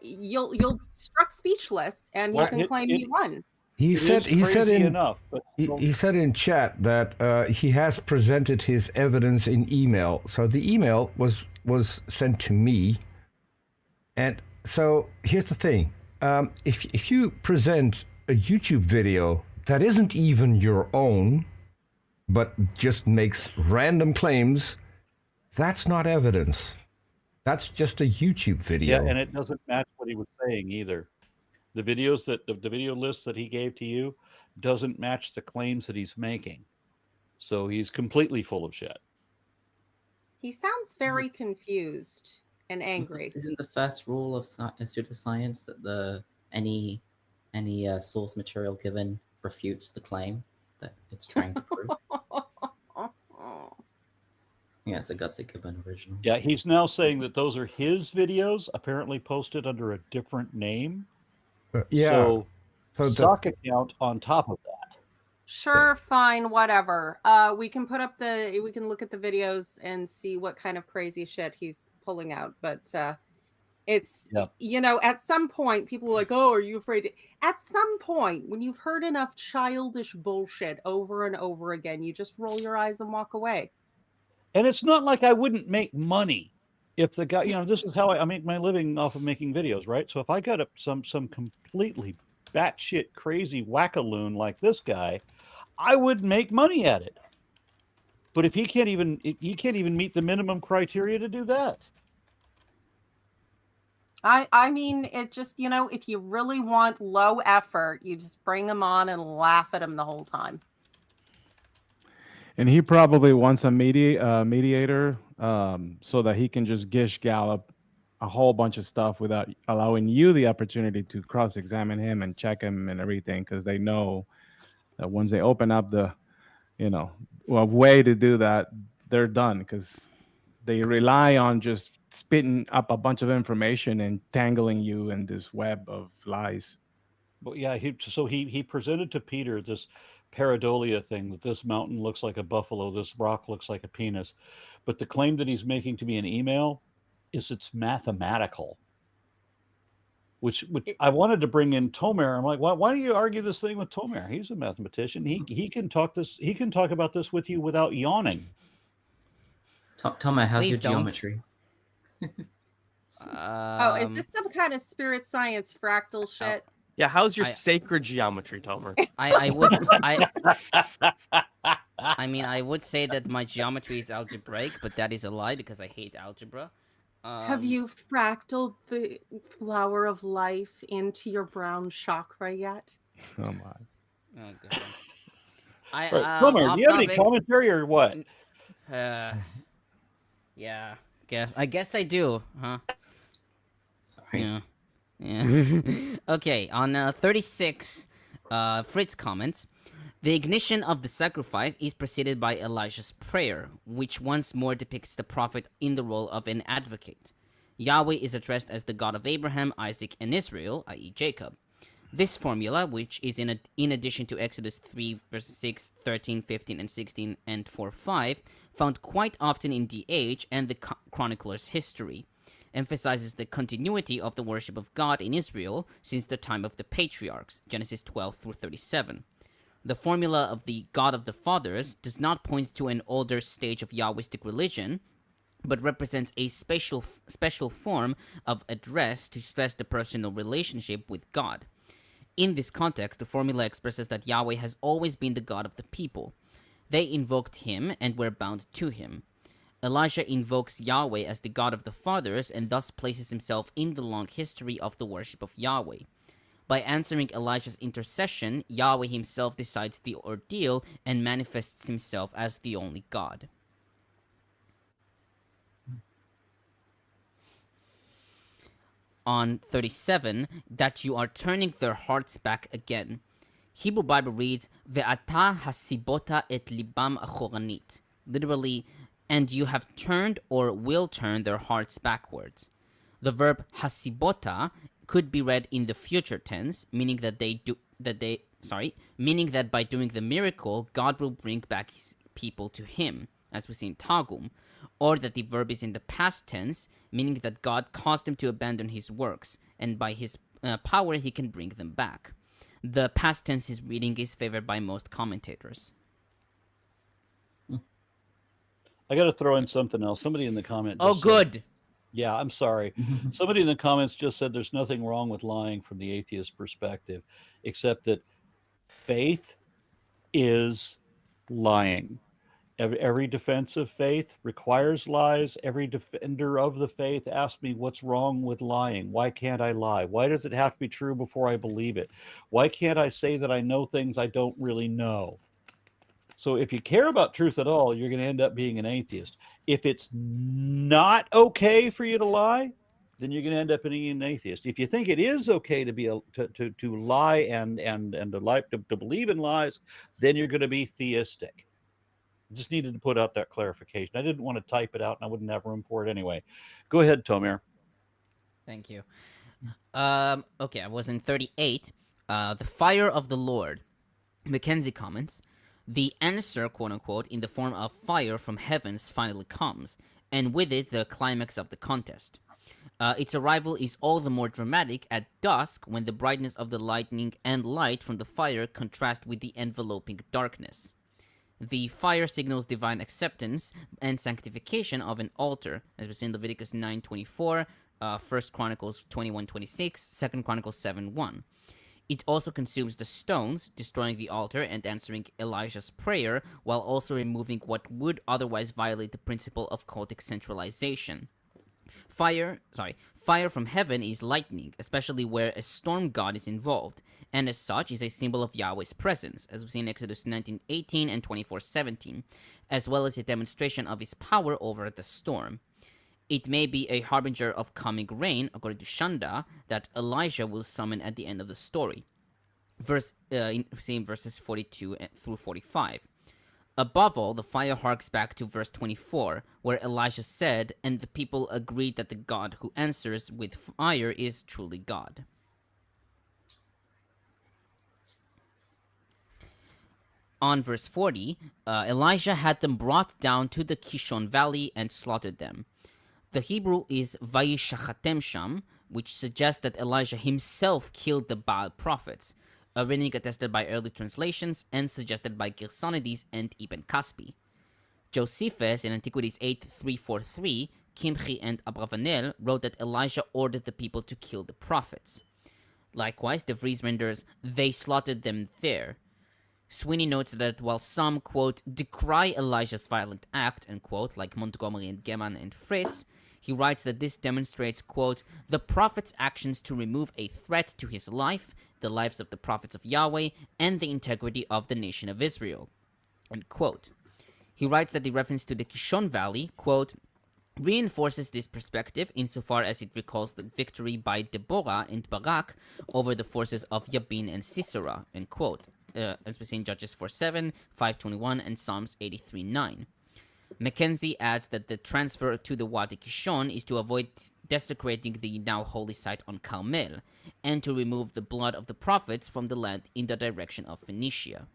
you'll be struck speechless, and he can claim he won. He said enough. But he said in chat that he has presented his evidence in email. So the email was sent to me, and so here's the thing: if you present a YouTube video that isn't even your own, but just makes random claims, that's not evidence. That's just a YouTube video. yeah, and it doesn't match what he was saying either. The video list that he gave to you doesn't match the claims that he's making. So he's completely full of shit. He sounds very confused and angry. Isn't the first rule of pseudoscience that any source material given refutes the claim that it's trying to prove? Yeah, it's a Gutsy Gibbon original. Yeah, he's now saying that those are his videos, apparently posted under a different name. So sock account on top of that. Sure, fine, whatever. We can look at the videos and see what kind of crazy shit he's pulling out. But it's at some point people are like, "Oh, are you afraid to?" At some point, when you've heard enough childish bullshit over and over again, you just roll your eyes and walk away. And it's not like I wouldn't make money if the guy, this is how I make my living off of making videos, right? So if I got some completely batshit crazy wackaloon like this guy, I would make money at it. But if he can't even meet the minimum criteria to do that. I mean, it just, if you really want low effort, you just bring him on and laugh at him the whole time. And he probably wants a mediator so that he can just gish gallop a whole bunch of stuff without allowing you the opportunity to cross-examine him and check him and everything, because they know that once they open up the, way to do that, they're done, because they rely on just spitting up a bunch of information and tangling you in this web of lies. But yeah, he presented to Peter this pareidolia thing, that this mountain looks like a buffalo, this rock looks like a penis. But the claim that he's making to me in email is it's mathematical. Which I wanted to bring in Tomer. I'm like, why do you argue this thing with Tomer? He's a mathematician. He can talk about this with you without yawning. Tomer, how's Please your don't. geometry? Is this some kind of spirit science fractal shit? Yeah, how's your sacred geometry, Tomer? I would say that my geometry is algebraic, but that is a lie because I hate algebra. Have you fractaled the flower of life into your brown chakra yet? Oh my! Oh god. Tomer, do you have any commentary or what? Yeah. I guess I do, huh? Sorry. Yeah. Yeah. Okay, on 36, Fritz comments, the ignition of the sacrifice is preceded by Elijah's prayer, which once more depicts the prophet in the role of an advocate. Yahweh is addressed as the God of Abraham, Isaac, and Israel, i.e. Jacob. This formula, which is in addition to Exodus 3, verses 6, 13, 15, and 16, and 4:5, found quite often in DH and the chronicler's history, emphasizes the continuity of the worship of God in Israel since the time of the patriarchs, Genesis 12 through 37. The formula of the God of the fathers does not point to an older stage of Yahwistic religion, but represents a special form of address to stress the personal relationship with God. In this context, the formula expresses that Yahweh has always been the God of the people. They invoked him and were bound to him. Elijah invokes Yahweh as the God of the fathers and thus places himself in the long history of the worship of Yahweh. By answering Elijah's intercession, Yahweh himself decides the ordeal and manifests himself as the only God. On 37, that you are turning their hearts back again. Hebrew Bible reads, Ve'ata hasibota et libam achoranit. Literally, and you have turned or will turn their hearts backwards. The verb hasibota could be read in the future tense, meaning that meaning that by doing the miracle, God will bring back his people to him, as we see in Targum, or that the verb is in the past tense, meaning that God caused him to abandon his works, and by his power he can bring them back. The past tense reading is favored by most commentators. I got to throw in something else. Somebody in the comment. Oh, just good. Said, yeah, I'm sorry. Somebody in the comments just said there's nothing wrong with lying from the atheist perspective, except that faith is lying. Every defense of faith requires lies. Every defender of the faith asks me, what's wrong with lying? Why can't I lie? Why does it have to be true before I believe it? Why can't I say that I know things I don't really know? So if you care about truth at all, you're going to end up being an atheist. If it's not okay for you to lie, then you're going to end up being an atheist. If you think it is okay to be to lie and to lie, to believe in lies, then you're going to be theistic. Just needed to put out that clarification. I didn't want to type it out, and I wouldn't have room for it anyway. Go ahead, Tomir. Thank you. Okay, I was in 38. The fire of the Lord. McKenzie comments, the answer, quote unquote, in the form of fire from heavens finally comes, and with it the climax of the contest. Its arrival is all the more dramatic at dusk when the brightness of the lightning and light from the fire contrast with the enveloping darkness. The fire signals divine acceptance and sanctification of an altar, as we see in Leviticus 9:24, 1 Chronicles 21:26, 2 Chronicles 7:1. It also consumes the stones, destroying the altar and answering Elijah's prayer, while also removing what would otherwise violate the principle of cultic centralization. Fire from heaven is lightning, especially where a storm god is involved, and as such is a symbol of Yahweh's presence, as we see in Exodus 19:18 and 24:17, as well as a demonstration of his power over the storm. It may be a harbinger of coming rain, according to Shanda, that Elijah will summon at the end of the story. Verses 42 through 45. Above all, the fire harks back to verse 24, where Elijah said, and the people agreed that the God who answers with fire is truly God. On verse 40, Elijah had them brought down to the Kishon Valley and slaughtered them. The Hebrew is Vayishachatem Sham, which suggests that Elijah himself killed the Baal prophets, a reading attested by early translations and suggested by Gersonides and Ibn Kaspi. Josephus in Antiquities 8:343, Kimchi and Abravanel wrote that Elijah ordered the people to kill the prophets. Likewise, DeVries renders, they slaughtered them there. Sweeney notes that while some, quote, decry Elijah's violent act, unquote, like Montgomery and Geman and Fritz, he writes that this demonstrates, quote, the prophet's actions to remove a threat to his life, the lives of the prophets of Yahweh, and the integrity of the nation of Israel, unquote. He writes that the reference to the Kishon Valley, quote, reinforces this perspective insofar as it recalls the victory by Deborah and Barak over the forces of Yabin and Sisera, end quote, as we see in Judges 4:7, 5:21, and Psalms 83:9. McKenzie adds that the transfer to the Wadi Kishon is to avoid desecrating the now holy site on Carmel, and to remove the blood of the prophets from the land in the direction of Phoenicia.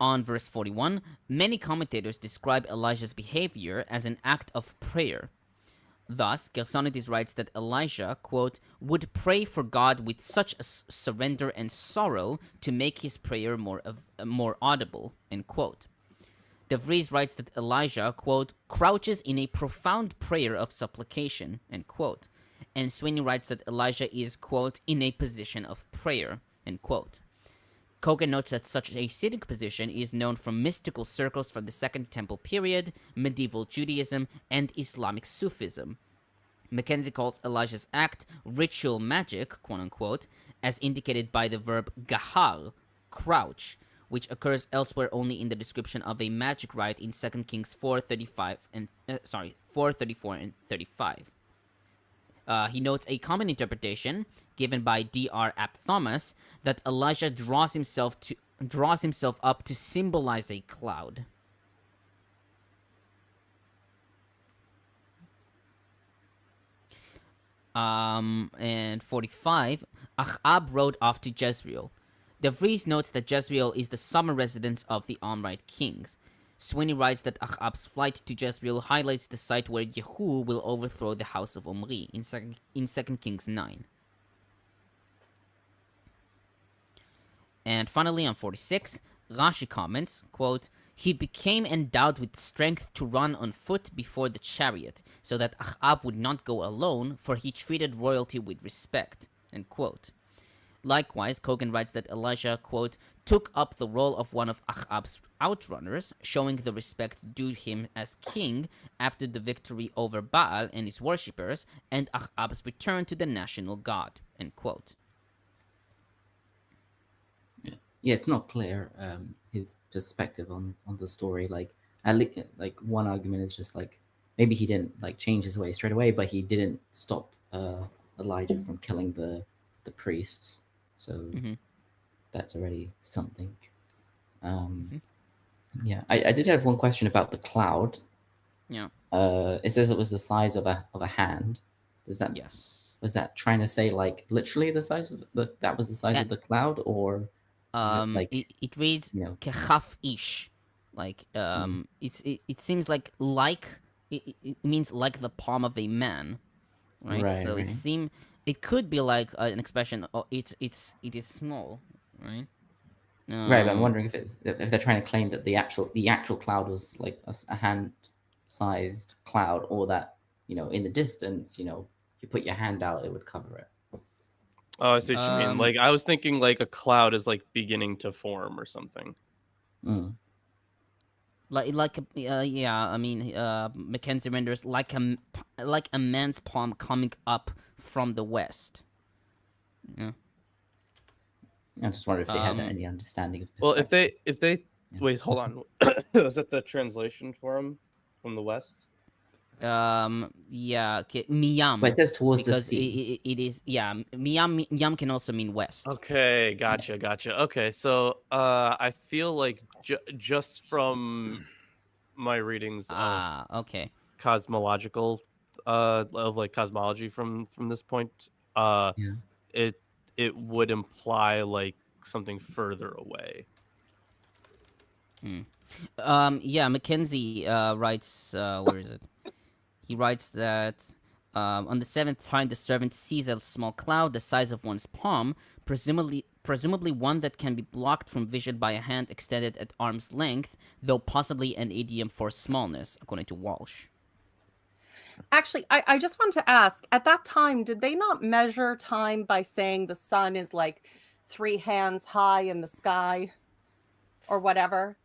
On verse 41, many commentators describe Elijah's behavior as an act of prayer. Thus, Gersonides writes that Elijah, quote, would pray for God with such a surrender and sorrow to make his prayer more audible, end quote. DeVries writes that Elijah, quote, crouches in a profound prayer of supplication, end quote. And Sweeney writes that Elijah is, quote, in a position of prayer, end quote. Cogan notes that such a sitting position is known from mystical circles from the Second Temple period, medieval Judaism, and Islamic Sufism. McKenzie calls Elijah's act ritual magic, quote unquote, as indicated by the verb gahal, crouch, which occurs elsewhere only in the description of a magic rite in 2 Kings 4:34 and 35. He notes a common interpretation given by D.R. Abt Thomas that Elijah draws himself up to symbolize a cloud. And 45, Ahab rode off to Jezreel. DeVries notes that Jezreel is the summer residence of the Amorite kings. Sweeney writes that Ahab's flight to Jezreel highlights the site where Jehu will overthrow the house of Omri in 2 Kings 9. And finally, on 46, Rashi comments, quote, he became endowed with strength to run on foot before the chariot, so that Ahab would not go alone, for he treated royalty with respect, end quote. Likewise, Cogan writes that Elijah, quote, took up the role of one of Ahab's outrunners, showing the respect due him as king after the victory over Baal and his worshippers, and Ahab's return to the national god, end quote. Yeah, it's not clear his perspective on the story. Like, like one argument is just like maybe he didn't like change his way straight away, but he didn't stop Elijah from killing the priests. So that's already something. Yeah, I did have one question about the cloud. Yeah. It says it was the size of a hand. Does that was that trying to say like literally the size of that was the size of the cloud, or it reads kechaf ish, like it seems like it means like the palm of a man, right? So it could be like an expression. Oh, it is small, right? Right, but I'm wondering if they're trying to claim that the actual cloud was like a hand-sized cloud, or that in the distance, you put your hand out, it would cover it. Oh, I see what you mean. Like I was thinking, like a cloud is like beginning to form or something. McKenzie renders like a man's palm coming up from the west. Yeah. I just wonder if they had any understanding of. Well, if they wait, hold on. Was that the translation for him from the west? Miyam. But it says towards the because sea. it is Miyam can also mean west. Okay, gotcha. Okay, so I feel like just from my readings of cosmological of like cosmology from this point, it would imply like something further away. McKenzie writes, where is it? He writes that on the seventh time the servant sees a small cloud the size of one's palm, presumably one that can be blocked from vision by a hand extended at arm's length, though possibly an idiom for smallness, according to Walsh. Actually, I just want to ask, at that time, did they not measure time by saying the sun is like 3 hands high in the sky or whatever?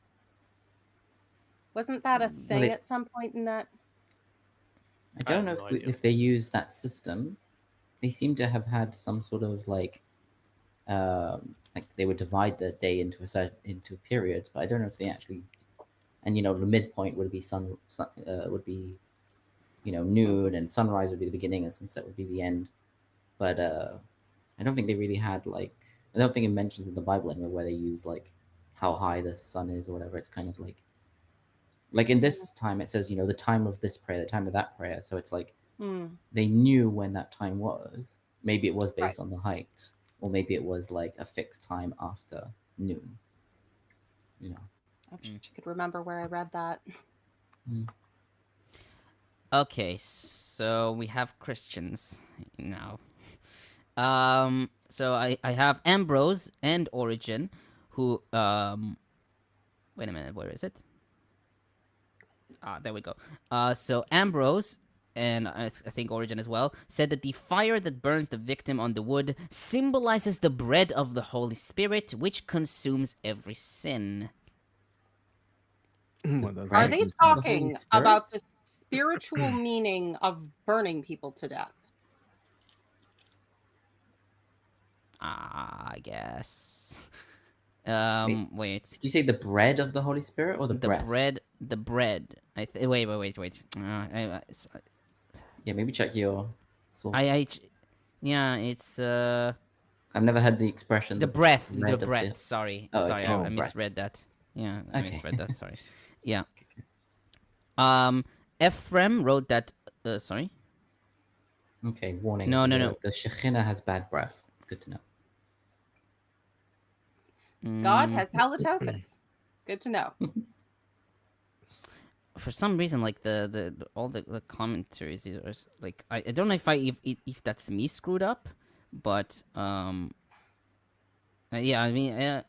Wasn't that a thing at some point in that? I don't know if they use that system. They seem to have had some sort of like they would divide the day into periods, but I don't know if they actually. And the midpoint would be sun would be noon, and sunrise would be the beginning, and sunset would be the end. But I don't think they really had I don't think it mentions in the Bible anywhere where they use like how high the sun is or whatever. It's kind of like in this time it says the time of this prayer, the time of that prayer. So it's like they knew when that time was. Maybe it was based on the height, or maybe it was like a fixed time after noon. I wish I could remember where I read that. Okay, so we have Christians now. So I have Ambrose and Origen, who wait a minute, where is it? There we go. So Ambrose, and I think Origen as well, said that the fire that burns the victim on the wood symbolizes the bread of the Holy Spirit, which consumes every sin. Are they talking about the spiritual meaning of burning people to death? I guess. Wait. Did you say the bread of the Holy Spirit or the breath? The bread. Wait. Yeah, maybe check your source. Yeah, it's I've never heard the expression. the breath. bread The of breath. the- Sorry, Oh, sorry, okay. I Breath. misread that. Yeah, I Okay. misread that. Sorry. Yeah. Ephraim wrote that. Sorry. Okay, warning. No. The Shekhinah has bad breath. Good to know. God Mm, has halitosis. Good to know. for some reason, like all the commentaries are like I don't know if that's me screwed up, but yeah, I mean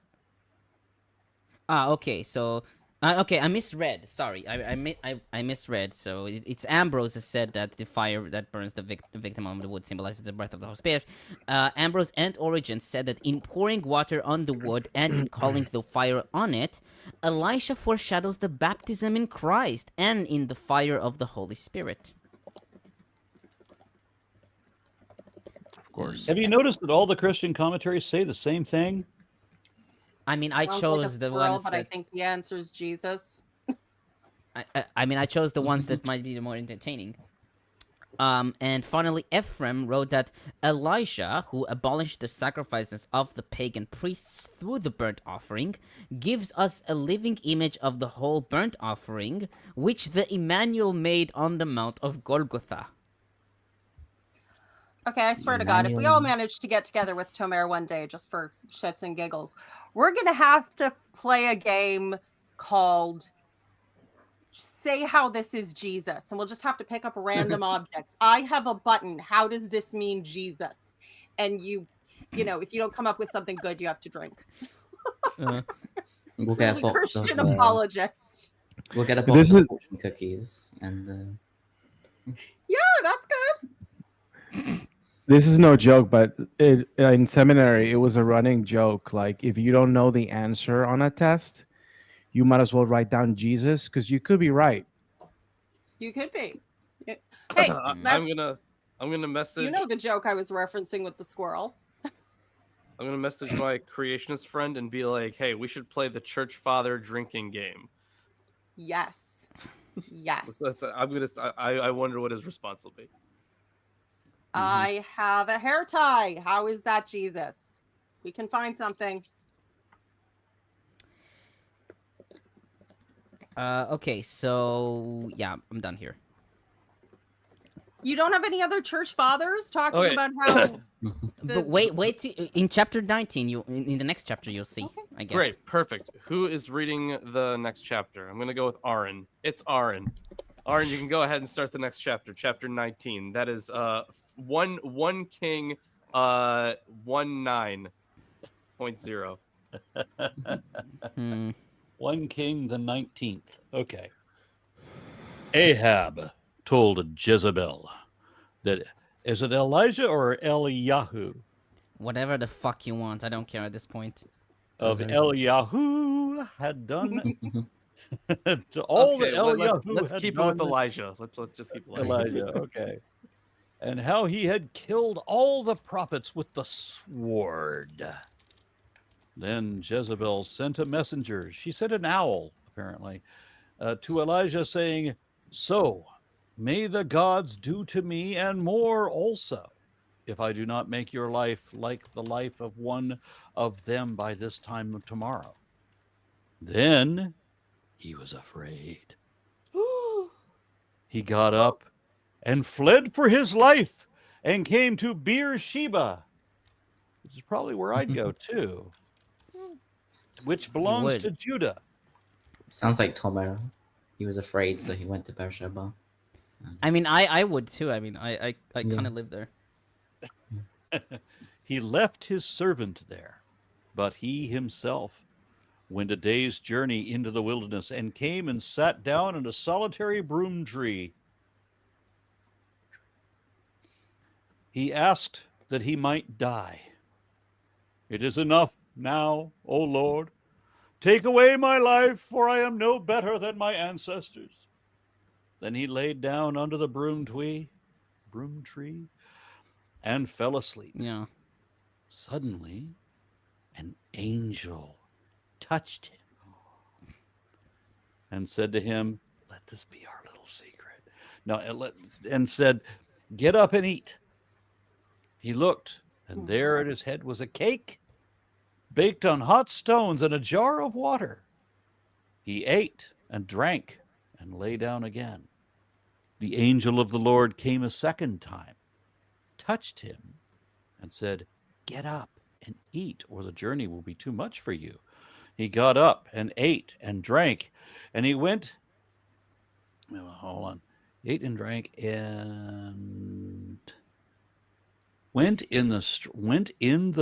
okay, so okay, I misread. Sorry, I misread. So it's Ambrose that said that the fire that burns the victim on the wood symbolizes the breath of the Holy Spirit. Ambrose and Origen said that in pouring water on the wood and in calling the fire on it, Elisha foreshadows the baptism in Christ and in the fire of the Holy Spirit. Of course. Have you noticed that all the Christian commentaries say the same thing? I mean, I Sounds chose like a the squirrel, ones but I that think the answer is Jesus. I mean, I chose the ones that might be the more entertaining. And finally, Ephraim wrote that Elisha, who abolished the sacrifices of the pagan priests through the burnt offering, gives us a living image of the whole burnt offering, which the Emmanuel made on the Mount of Golgotha. Okay, I swear to God, if we all Emmanuel. manage to get together with Tomer one day just for shits and giggles, we're going to have to play a game called Say How This Is Jesus. And we'll just have to pick up random objects. I have a button. How does this mean Jesus? And you know, if you don't come up with something good, you have to drink. We'll get a Really box of. Christian apologist. We'll get a This box of is- fortune cookies and. Yeah, that's good. This is no joke, but in seminary, it was a running joke. Like, if you don't know the answer on a test, you might as well write down Jesus because you could be right. You could be. Hey, I'm that, gonna message. you know the joke I was referencing with the squirrel. I'm gonna message my creationist friend and be like, "Hey, we should play the church father drinking game." Yes. Yes. I wonder what his response will be. I have a hair tie. How is that Jesus? We can find something. Okay, so yeah, I'm done here. You don't have any other church fathers talking Okay. about how But wait, in chapter 19, in the next chapter you'll see. Okay. I guess. Great, perfect. Who is reading the next chapter? I'm gonna go with Aaron. It's Aaron. Aaron, you can go ahead and start the next chapter, chapter 19. That is 1 King 19.0. Hmm. 1 King the 19th. Okay. Ahab told Jezebel that, is it Elijah or Eliyahu? Whatever the fuck you want, I don't care at this point. Of Doesn't- Eliyahu had done to all Okay, that Eliyahu let's had keep it with done. Elijah. Let's just keep Elijah. Elijah, okay. And how he had killed all the prophets with the sword. Then Jezebel sent a messenger. She sent an owl, apparently, to Elijah saying, so may the gods do to me and more also, if I do not make your life like the life of one of them by this time tomorrow. Then he was afraid. He got up and fled for his life and came to Beersheba, which is probably where I'd go too, which belongs would. to Judah. Sounds like Tomer. He was afraid, so he went to Beersheba. I mean, I would too. I mean, I Yeah. kind of live there. He left his servant there, but he himself went a day's journey into the wilderness and came and sat down in a solitary broom tree. He asked that he might die. It is enough now, O Lord. Take away my life, for I am no better than my ancestors. Then he laid down under the broom tree, and fell asleep. Yeah. Suddenly, an angel touched him and said to him, "Let this be our little secret." No, and said, "Get up and eat." He looked, and there at his head was a cake baked on hot stones and a jar of water. He ate and drank and lay down again. The angel of the Lord came a second time, touched him, and said, "Get up and eat, or the journey will be too much for you." He got up and ate and drank, and he went. Hold on. He ate and drank and went in the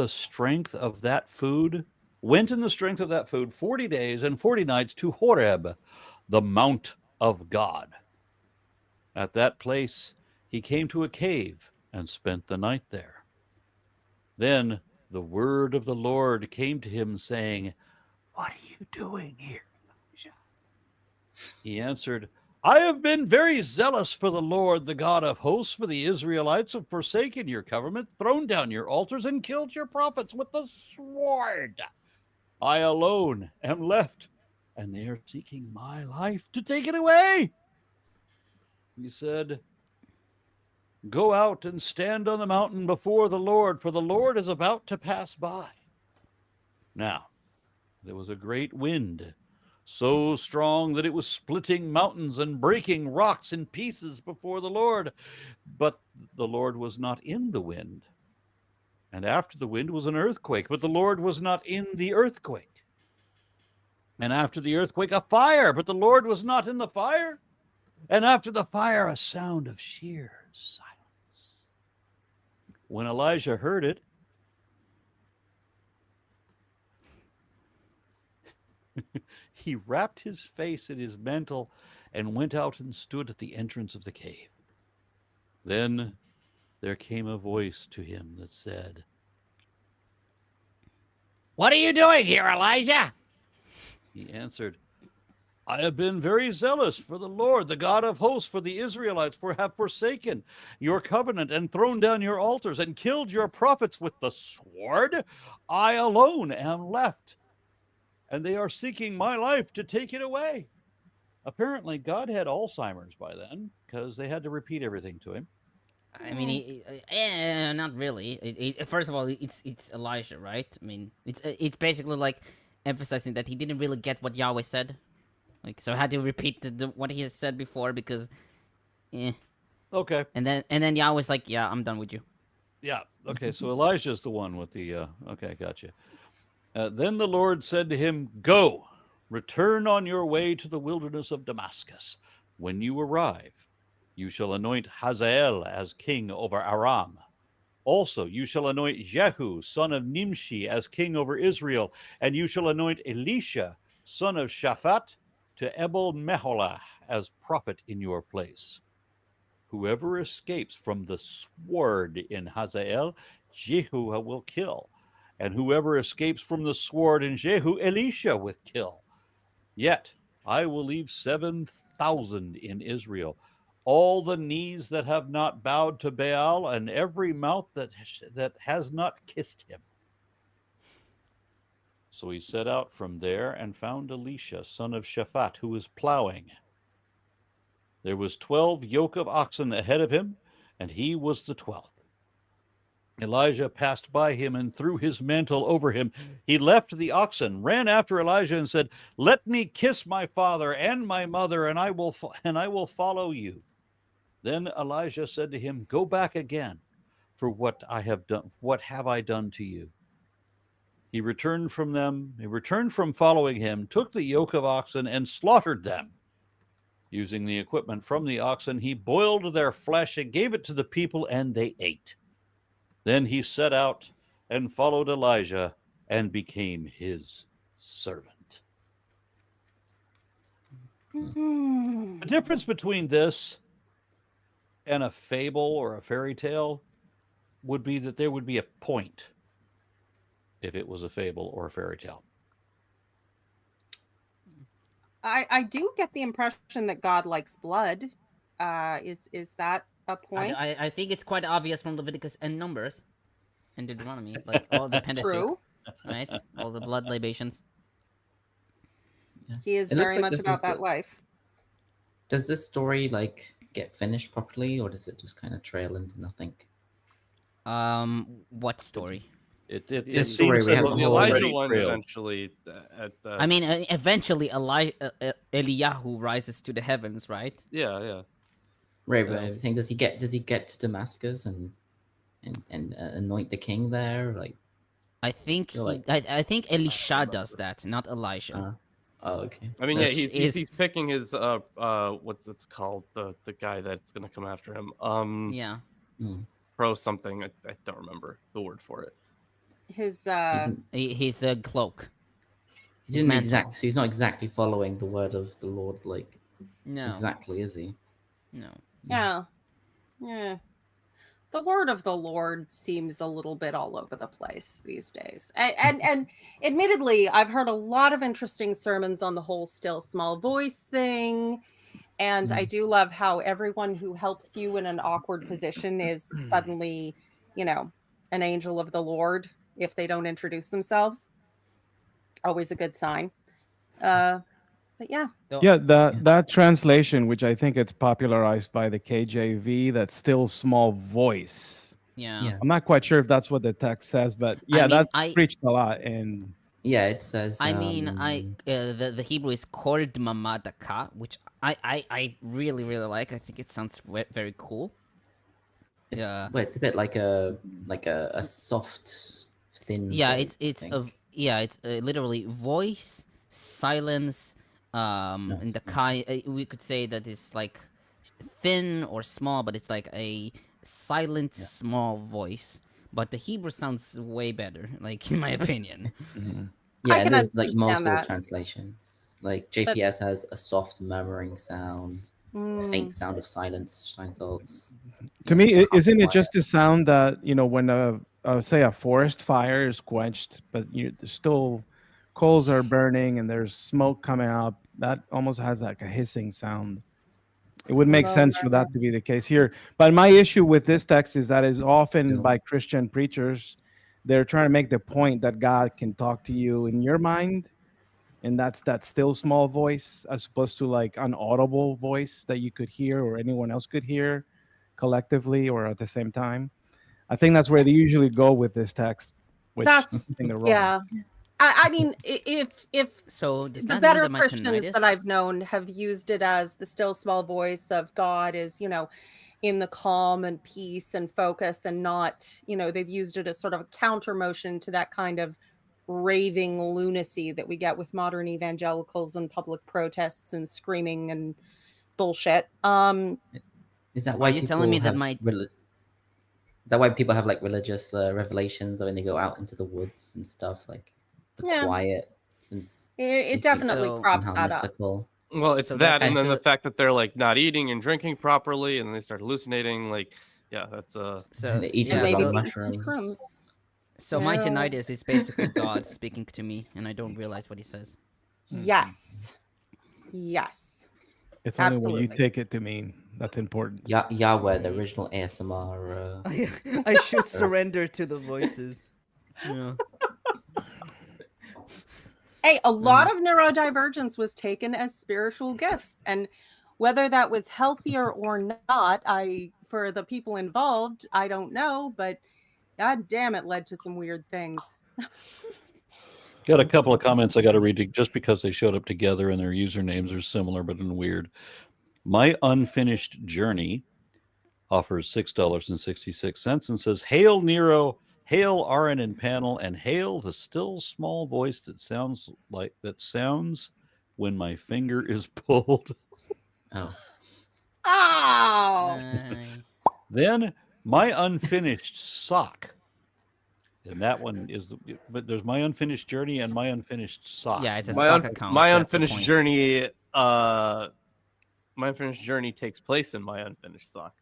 strength of that food. Went in the strength of that food 40 days and 40 nights to Horeb, the Mount of God. At that place he came to a cave and spent the night there. Then the word of the Lord came to him, saying, "What are you doing here, Elijah?" He answered, "I have been very zealous for the Lord, the God of hosts, for the Israelites have forsaken your covenant, thrown down your altars, and killed your prophets with the sword. I alone am left, and they are seeking my life to take it away." He said, "Go out and stand on the mountain before the Lord, for the Lord is about to pass by." Now, there was a great wind, so strong that it was splitting mountains and breaking rocks in pieces before the Lord. But the Lord was not in the wind. And after the wind was an earthquake, but the Lord was not in the earthquake. And after the earthquake, a fire, but the Lord was not in the fire. And after the fire, a sound of sheer silence. When Elijah heard it, he wrapped his face in his mantle and went out and stood at the entrance of the cave. Then there came a voice to him that said, "What are you doing here, Elijah?" He answered, "I have been very zealous for the Lord, the God of hosts, for the Israelites, have forsaken your covenant and thrown down your altars and killed your prophets with the sword. I alone am left, and they are seeking my life to take it away." Apparently, God had Alzheimer's by then, because they had to repeat everything to him. I mean, not really. First of all, it's Elijah, right? I mean, it's basically like emphasizing that he didn't really get what Yahweh said. Like, so I had to repeat what he has said before because, Okay. And then Yahweh's like, "Yeah, I'm done with you." Yeah. Okay. So Elijah's the one with the. Okay, gotcha. Then the Lord said to him, "Go, return on your way to the wilderness of Damascus. When you arrive, you shall anoint Hazael as king over Aram. Also, you shall anoint Jehu, son of Nimshi, as king over Israel, and you shall anoint Elisha, son of Shaphat, to Ebel Meholah as prophet in your place. Whoever escapes from the sword in Hazael, Jehu will kill, and whoever escapes from the sword in Jehu, Elisha will kill. Yet I will leave 7,000 in Israel, all the knees that have not bowed to Baal, and every mouth that has not kissed him." So he set out from there and found Elisha, son of Shaphat, who was plowing. There was 12 yoke of oxen ahead of him, and he was the 12th. Elijah passed by him and threw his mantle over him. He left the oxen, ran after Elijah, and said, "Let me kiss my father and my mother, and I will follow you." Then Elijah said to him, "Go back again, for what have I done to you?" He returned from following him, took the yoke of oxen and slaughtered them. Using the equipment from the oxen, he boiled their flesh and gave it to the people, and they ate. Then he set out and followed Elijah and became his servant. The difference between this and a fable or a fairy tale would be that there would be a point if it was a fable or a fairy tale. I do get the impression that God likes blood. Is that a point? I think it's quite obvious from Leviticus and Numbers and Deuteronomy, like all the Pentateuch, True. right? All the blood libations. He is It looks very like much this is about that the- life. Does this story like get finished properly, or does it just kind of trail into nothing? What story? It This story seems we that have Well, the the whole Elijah already one trailed. eventually at the I mean, eventually Eliyahu rises to the heavens, right? yeah. Right, So- but I'm saying, does he get to Damascus and anoint the king there? Like, I think You're he, like- I think Elisha does that, not Elisha. oh, okay. I mean, So yeah, it's- he's picking his what's it's called, the guy that's gonna come after him. Yeah. Pro something. I don't remember the word for it. His He's a cloak. He didn't mantle. exactly. So he's not exactly following the word of the Lord, like No. exactly, is he? No. yeah. The word of the Lord seems a little bit all over the place these days. And admittedly, I've heard a lot of interesting sermons on the whole still small voice thing. And I do love how everyone who helps you in an awkward position is suddenly, an angel of the Lord if they don't introduce themselves. Always a good sign. But yeah. Yeah, that translation, which I think it's popularized by the KJV, that's still small voice. Yeah. Yeah. I'm not quite sure if that's what the text says, but yeah, mean, that's I- preached a lot. And Yeah, it says. I mean, the Hebrew is called mamadaka, which I really like. I think it sounds very cool. Yeah. Well, it's a bit like a soft, thin. Yeah, voice, I it's think. literally voice, silence, and the kind. We could say that it's like thin or small, but it's like a silent, small voice. But the Hebrew sounds way better, like in my opinion. Yeah, I and can there's like understand multiple that. translations. Like JPS has a soft murmuring sound, a Mm. faint sound of silence, Steinsaltz. to me, isn't it quiet. just a sound that when say a forest fire is quenched, but there's still coals are burning and there's smoke coming up? That almost has like a hissing sound. It would make Well, sense for that to be the case here. But my issue with this text is that is often Still. by Christian preachers, they're trying to make the point that God can talk to you in your mind, and that's that still small voice, as opposed to like an audible voice that you could hear or anyone else could hear collectively or at the same time. I think that's where they usually go with this text, which I That's think they're wrong. yeah. I mean, if So does the that better mean the Christians Mitonitis? that I've known have used it as the still small voice of God is, in the calm and peace and focus, and not, they've used it as sort of a counter motion to that kind of raving lunacy that we get with modern evangelicals and public protests and screaming and bullshit. Is that Are why you telling me that my Is that why people have like religious revelations, or when they go out into the woods and stuff, like the Yeah. quiet? And It definitely So- props somehow that up. mystical. Well, it's So that, that- and then so- the fact that they're like not eating and drinking properly, and then they start hallucinating. Like, yeah, that's so They eat yeah, a lot maybe of so, mushrooms. shrooms. so Yeah. my tinnitus is basically God speaking to me, and I don't realize what he says. Yes. It's only when you Absolutely. take it to mean that's important. Yahweh, the original ASMR. I should surrender to the voices. Yeah. Hey, a lot of neurodivergence was taken as spiritual gifts, and whether that was healthier or not, for the people involved, I don't know, but god damn, it led to some weird things. Got a couple of comments I got to read just because they showed up together and their usernames are similar but in weird. My Unfinished Journey offers $6.66 and says, "Hail Nero, hail Aaron and panel, and hail the still small voice that sounds when my finger is pulled." Oh, Oh, Then my unfinished sock. And that one is, but there's my unfinished journey and my unfinished sock. Yeah, it's a my, sock un- account. my that's the unfinished point. journey. My unfinished journey takes place in my unfinished sock.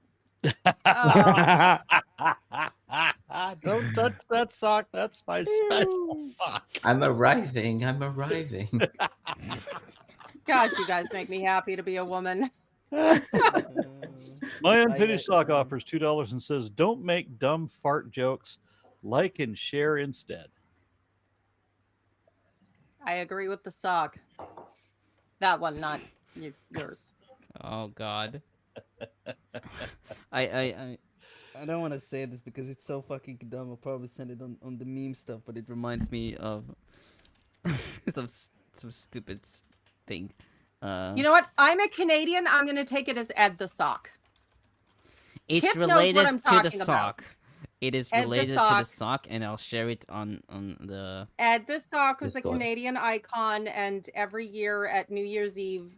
oh. Don't touch that sock. That's my special sock. I'm arriving. I'm arriving. God, you guys make me happy to be a woman. My unfinished sock offers $2 and says, "Don't make dumb fart jokes. Like and share instead." I agree with the sock. That one, not yours. Oh God. I don't want to say this because it's so fucking dumb. I'll probably send it on the meme stuff, but it reminds me of some stupid thing. You know what? I'm a Canadian. I'm going to take it as Ed the sock. It's Kip knows related what I'm to the talking about. sock. It is Ed the related to the sock. sock, and I'll share it on the. Ed the sock was a Discord. Canadian icon, and every year at New Year's Eve,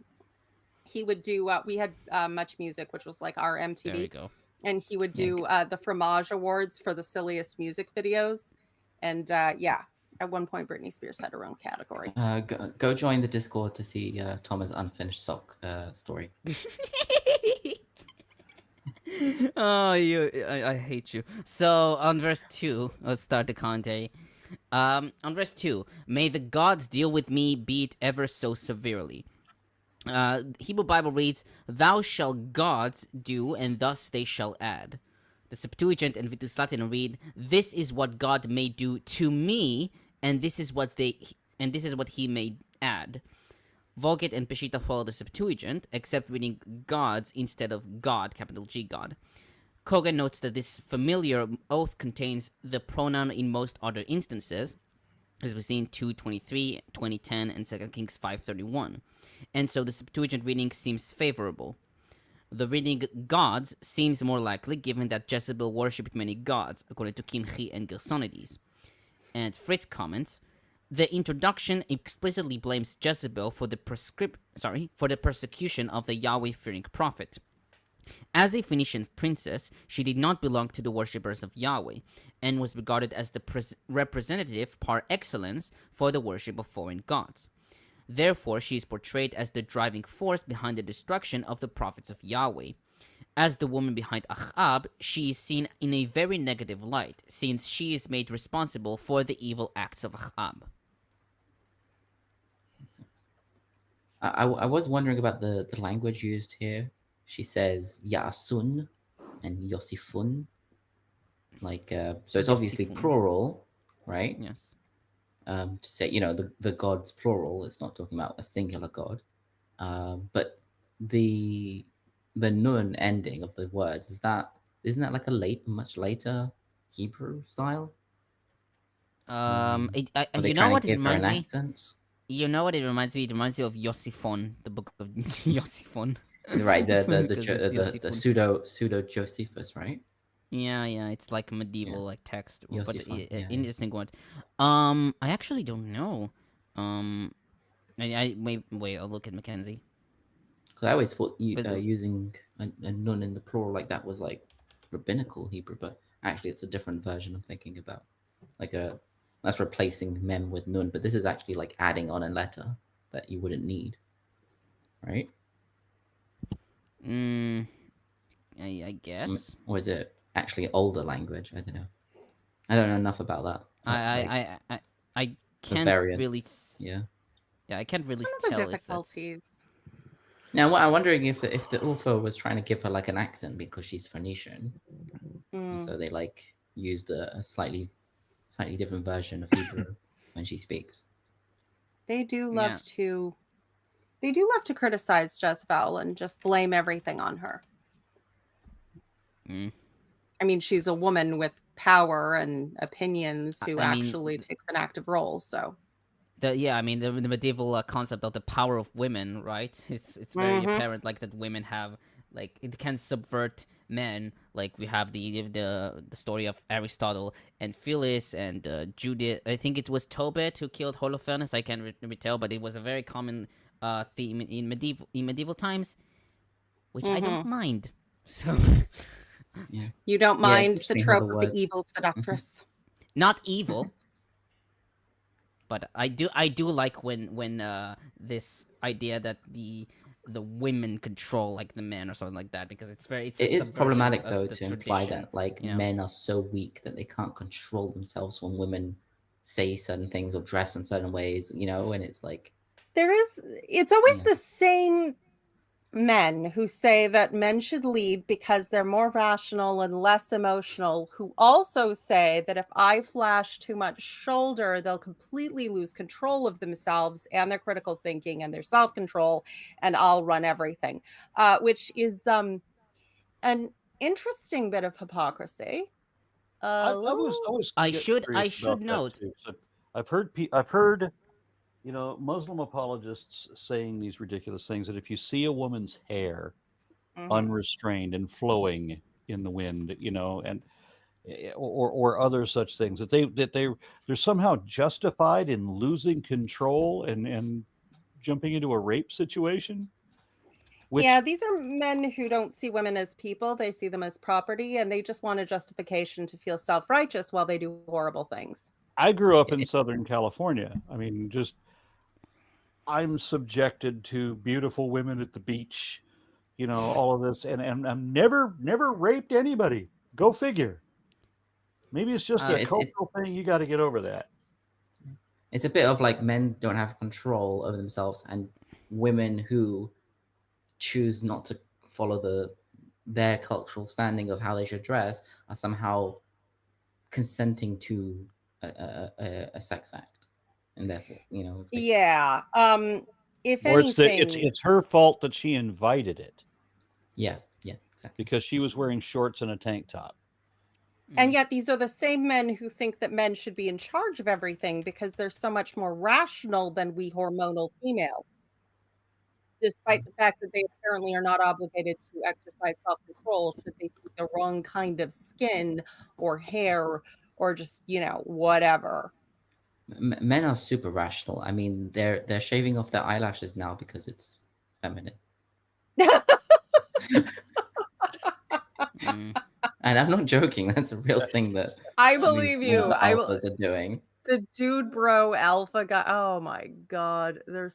he would do. We had Much Music, which was like our MTV. There we go. And he would do the Fromage Awards for the silliest music videos. And yeah, at one point, Britney Spears had her own category. Go join the Discord to see Thomas' unfinished sock story. Oh, I hate you. So on verse 2, let's start the commentary. On verse 2, may the gods deal with me, be it ever so severely. Hebrew Bible reads, "Thou shalt gods do, and thus they shall add." The Septuagint and Vitus Latin read, "This is what God may do to me, and this is what he may add." Vulgate and Peshitta follow the Septuagint, except reading gods instead of God, capital G God. Cogan notes that this familiar oath contains the pronoun in most other instances, as we see in 2:23, 20:10, and 2 Kings 5:31. And so the Septuagint reading seems favorable. The reading gods seems more likely, given that Jezebel worshipped many gods, according to Kimchi and Gersonides. And Fritz comments, the introduction explicitly blames Jezebel for the persecution of the Yahweh-fearing prophet. As a Phoenician princess, she did not belong to the worshippers of Yahweh, and was regarded as the representative par excellence for the worship of foreign gods. Therefore, she is portrayed as the driving force behind the destruction of the prophets of Yahweh. As the woman behind Ahab, she is seen in a very negative light, since she is made responsible for the evil acts of Ahab. I was wondering about the language used here. She says Yasun and Yosifun. Like, so it's obviously Yosifun. plural, right? Yes. To say, the gods plural, it's not talking about a singular god. But the nun ending of the words, isn't that like much later Hebrew style? Are they you know trying what to it give her an reminds me? accent? You know what it reminds me? It reminds me of Yosifon, the book of Yosifon. Right, the Because it's pseudo Josephus, right? Yeah, it's like medieval like text, but Yosifon, yeah. interesting one. I actually don't know. I wait. I'll look at McKenzie. Because I always thought But- using a nun in the plural like that was like rabbinical Hebrew, but actually it's a different version I'm thinking about. That's replacing mem with nun, but this is actually like adding on a letter that you wouldn't need, right? I guess. Or is it actually older language? I don't know. I don't know enough about that. I The can't variants. really. Yeah. Yeah, I can't really It's one of tell the if that's. difficulties. Now I'm wondering if the author was trying to give her like an accent because she's Phoenician, and so they like used a slightly different version of Hebrew when she speaks. They do love to. They do love to criticize Jezebel and just blame everything on her. I mean, she's a woman with power and opinions who actually takes an active role. So, the medieval concept of the power of women, right? It's very apparent, like that women have, like it can subvert men. Like we have the story of Aristotle and Phyllis and Judith. I think it was Tobit who killed Holofernes. I can't retell, but it was a very common theme in medieval times, which I don't mind. So. Yeah. You don't mind it's the interesting how trope the of the words- evil seductress. Not evil, but I do like when this idea that the women control like the men or something like that, because it is problematic though the to imply tradition. that like men are so weak that they can't control themselves when women say certain things or dress in certain ways, and it's like It's always the same men who say that men should lead because they're more rational and less emotional, who also say that if I flash too much shoulder, they'll completely lose control of themselves and their critical thinking and their self-control, and I'll run everything, which is an interesting bit of hypocrisy. I was I get should curious about that note. too. So I've heard Muslim apologists saying these ridiculous things that if you see a woman's hair Mhm. unrestrained and flowing in the wind, and or other such things that they're somehow justified in losing control and jumping into a rape situation. Which Yeah, these are men who don't see women as people. They see them as property, and they just want a justification to feel self-righteous while they do horrible things. I grew up in Southern California. I mean, I'm subjected to beautiful women at the beach, all of this, and I'm never raped anybody. Go figure. Maybe it's just a It's cultural thing. You got to get over that. it's a bit of like men don't have control over themselves, and women who choose not to follow their cultural standing of how they should dress are somehow consenting to a sex act, and therefore, it's like, Yeah. If Or anything, it's her fault that she invited it yeah, exactly. because she was wearing shorts and a tank top. and yet these are the same men who think that men should be in charge of everything because they're so much more rational than we hormonal females, despite the fact that they apparently are not obligated to exercise self-control should they see the wrong kind of skin or hair or just, whatever. Men are super rational. I mean, they're shaving off their eyelashes now because it's feminine. And I'm not joking. That's a real thing that I believe you. the I will. alphas are doing. The dude bro alpha guy. Oh my God. They're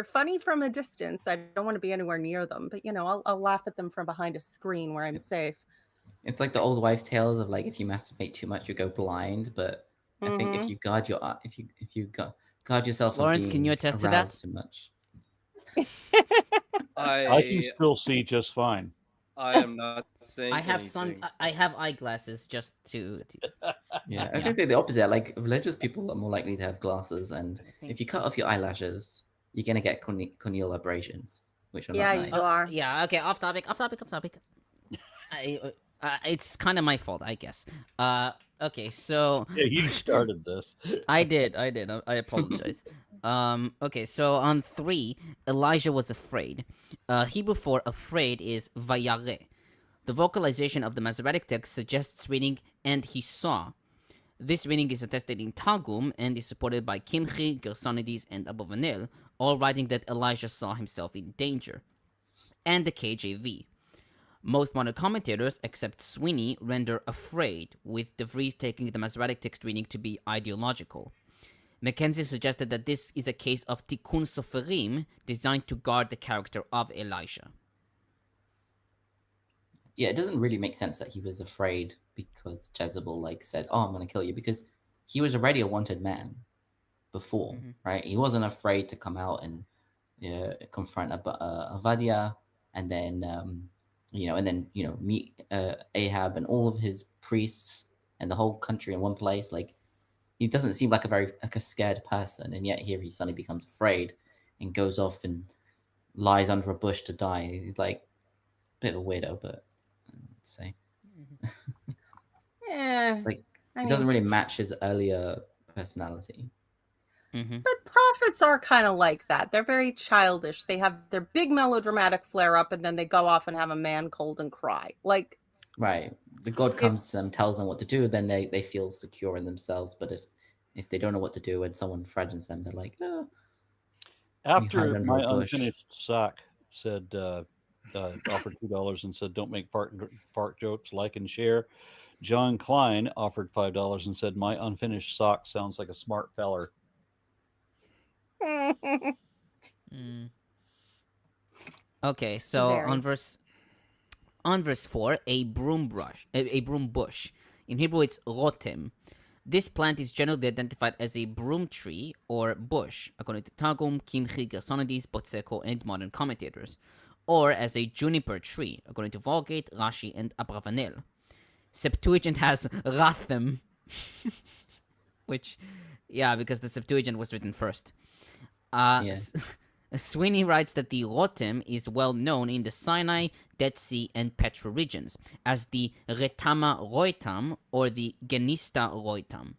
funny from a distance. I don't want to be anywhere near them, but I'll laugh at them from behind a screen where I'm safe. It's like the old wives' tales of like if you masturbate too much, you go blind. But I think if you guard guard yourself from Lawrence, being can you attest to that? aroused too much. I can still see just fine. I am not saying I have anything. I have eyeglasses just to Yeah, I can say the opposite. Like religious people are more likely to have glasses, and if you cut off your eyelashes, you're gonna get corneal abrasions, which are Yeah, not you nice. are. Yeah, okay, off topic. It's kind of my fault, I guess. Okay, so Yeah, you started this. I did. I apologize. Okay, so on 3, Elijah was afraid. Hebrew for afraid is vayare. The vocalization of the Masoretic text suggests reading "and he saw." This reading is attested in Targum and is supported by Kimchi, Gersonides, and Abuvanel, all writing that Elijah saw himself in danger, and the KJV. Most modern commentators, except Sweeney, render afraid, with DeVries taking the Masoretic text reading to be ideological. McKenzie suggested that this is a case of tikkun soferim, designed to guard the character of Elijah. Yeah, it doesn't really make sense that he was afraid because Jezebel said, "Oh, I'm going to kill you," because he was already a wanted man before, right? He wasn't afraid to come out and confront Obadiah, and then meet Ahab and all of his priests and the whole country in one place. Like, he doesn't seem like a scared person, and yet here he suddenly becomes afraid and goes off and lies under a bush to die. He's like a bit of a weirdo, but I'd say it doesn't really match his earlier personality. But prophets are kind of like that. They're very childish. They have their big melodramatic flare up, and then they go off and have a man cold and cry. Right. The God comes to them, tells them what to do, then they feel secure in themselves. But if they don't know what to do and someone threatens them, they're like, oh. After my unfinished sock said, offered $2 and said, "Don't make fart jokes, like and share." John Klein offered $5 and said, "My unfinished sock sounds like a smart feller." Okay, so on verse 4, a broom bush. In Hebrew, it's rotem. This plant is generally identified as a broom tree or bush, according to Targum, Kimchi, Gersonides, Botseko, and modern commentators, or as a juniper tree, according to Vulgate, Rashi, and Abravanel. Septuagint has Rathem, which, yeah, because the Septuagint was written first. Yeah. Sweeney writes that the Rotem is well known in the Sinai, Dead Sea, and Petra regions as the Retama Roitam or the Genista Roitam.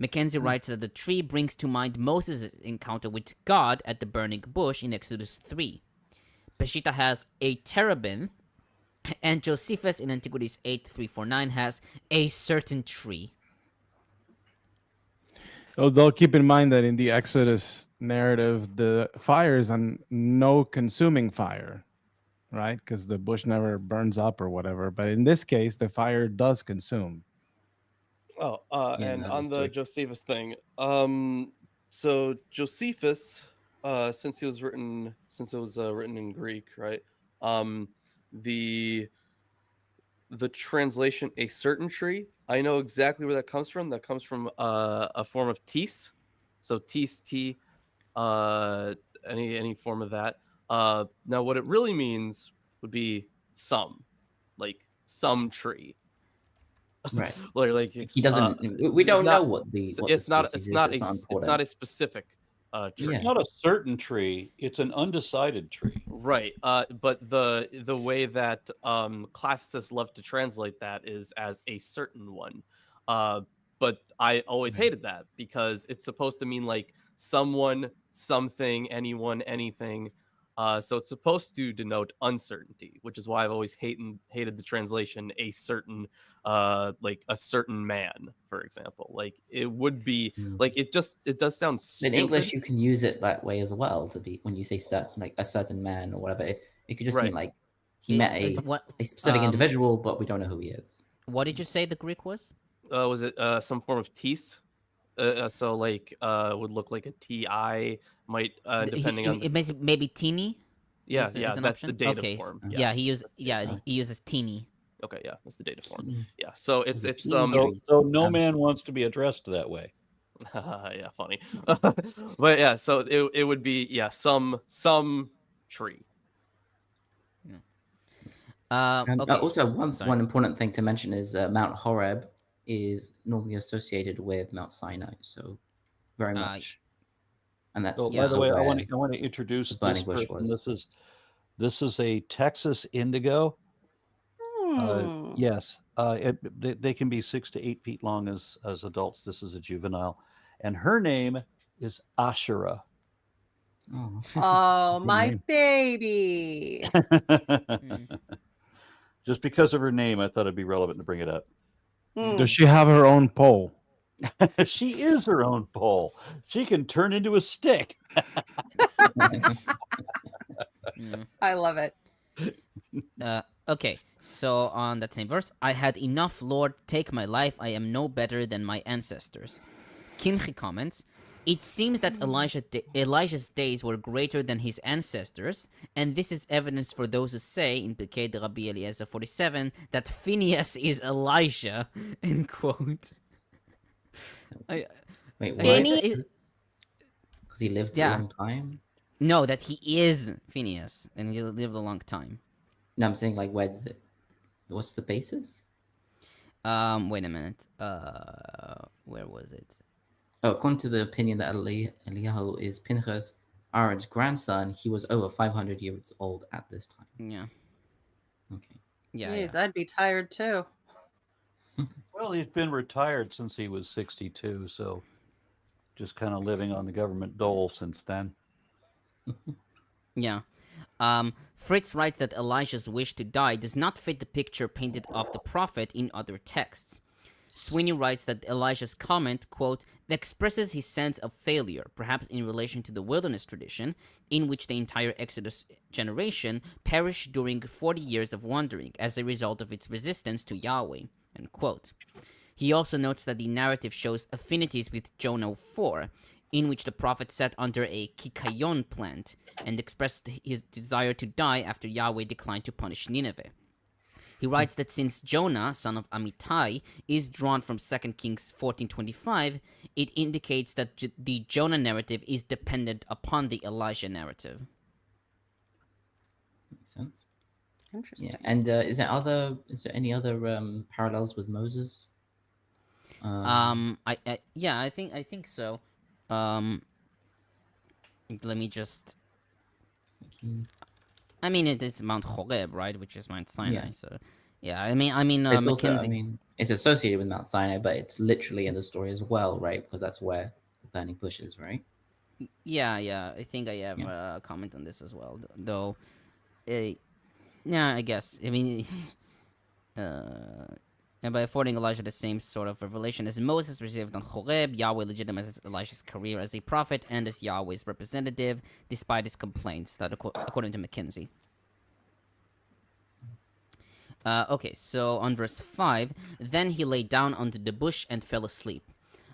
McKenzie writes that the tree brings to mind Moses' encounter with God at the burning bush in Exodus 3. Peshitta has a terebinth, and Josephus in Antiquities 8349 has a certain tree. Although keep in mind that in the Exodus narrative, the fire is no consuming fire, right? Because the bush never burns up or whatever. But in this case, the fire does consume. Oh, Yeah, and that on is the true. Josephus thing, so Josephus, since it was written in Greek, right? The translation "a certain tree," I know exactly where that comes from. That comes from a form of tis, so tis t, any form of that. Now what it really means would be some, like some tree. Right. like He doesn't. We don't know what the it's not species it's not is. a It's not it's important. not a specific tree. Yeah. It's not a certain tree, it's an undecided tree. Right. But the way that classicists love to translate that is as a certain one. But I always hated that because it's supposed to mean like someone, something, anyone, anything. So it's supposed to denote uncertainty, which is why I've always hated the translation a certain like a certain man, for example. Like it would be like it does sound stupid. In English, you can use it that way as well. To be when you say certain, like a certain man or whatever, it could just Right. mean like he met a What- specific individual, but we don't know who he is. What did you say the Greek was? Was it some form of tis? So like would look like a ti, might depending on the, Maybe teeny. yeah, is yeah, an that's option? the dative Okay, form. Yeah, he that's the uses teeny. okay, yeah, that's the dative form. Mm. Yeah, so it's Teeny tree. So no man wants to be addressed that way. yeah, funny. But yeah, so it would be some tree. And Okay, also, sorry. one important thing to mention is Mount Horeb is normally associated with Mount Sinai, so very much. And that's So by the also way, I where want to introduce the burning this bush person. was. This is a Texas indigo. Yes, they can be 6 to 8 feet long as adults. This is a juvenile, and her name is Asherah. Oh, Oh, Good my name. baby. Just because of her name, I thought it'd be relevant to bring it up. Does she have her own pole? She is her own pole. She can turn into a stick. I love it. Okay, so on that same verse, I had enough, Lord, take my life. I am no better than my ancestors. Kimchi comments, it seems that Elijah's days were greater than his ancestors, and this is evidence for those who say, in Pirkei de Rabbi Eliezer 47, that Phineas is Elijah, end quote. wait, what? Phineas- Because he lived Yeah. a long time? No, that he is Phineas, and he lived a long time. No, I'm saying, like, where does it... What's the basis? Wait a minute. Where was it? Oh, according to the opinion that Eliyahu is Pinchas, Aaron's grandson, he was over 500 years old at this time. Yeah. Okay. Yeah. Jeez, I'd be tired too. Well, he's been retired since he was 62, so just kind of living on the government dole since then. Yeah. Fritz writes that Elijah's wish to die does not fit the picture painted of the prophet in other texts. Sweeney writes that Elijah's comment, quote, expresses his sense of failure, perhaps in relation to the wilderness tradition, in which the entire Exodus generation perished during 40 years of wandering as a result of its resistance to Yahweh, end quote. He also notes that the narrative shows affinities with Jonah 4, in which the prophet sat under a kikayon plant and expressed his desire to die after Yahweh declined to punish Nineveh. He writes that since Jonah, son of Amittai, is drawn from 2 Kings 14:25, it indicates that the Jonah narrative is dependent upon the Elijah narrative. Makes sense. Interesting. Yeah. And is there any other parallels with Moses? I think so. Let me just. I mean, it is Mount Horeb, right, which is Mount Sinai. Yeah. So, yeah. I mean, It's also, McKenzie. it's associated with Mount Sinai, but it's literally in the story as well, right? Because that's where the burning bush is, right? Yeah. I think I have a comment on this as well, though. Yeah, I guess. I mean, and by affording Elijah the same sort of revelation as Moses received on Horeb, Yahweh legitimizes Elijah's career as a prophet and as Yahweh's representative, despite his complaints, that according to McKenzie. Okay, so on verse 5, then he lay down under the bush and fell asleep.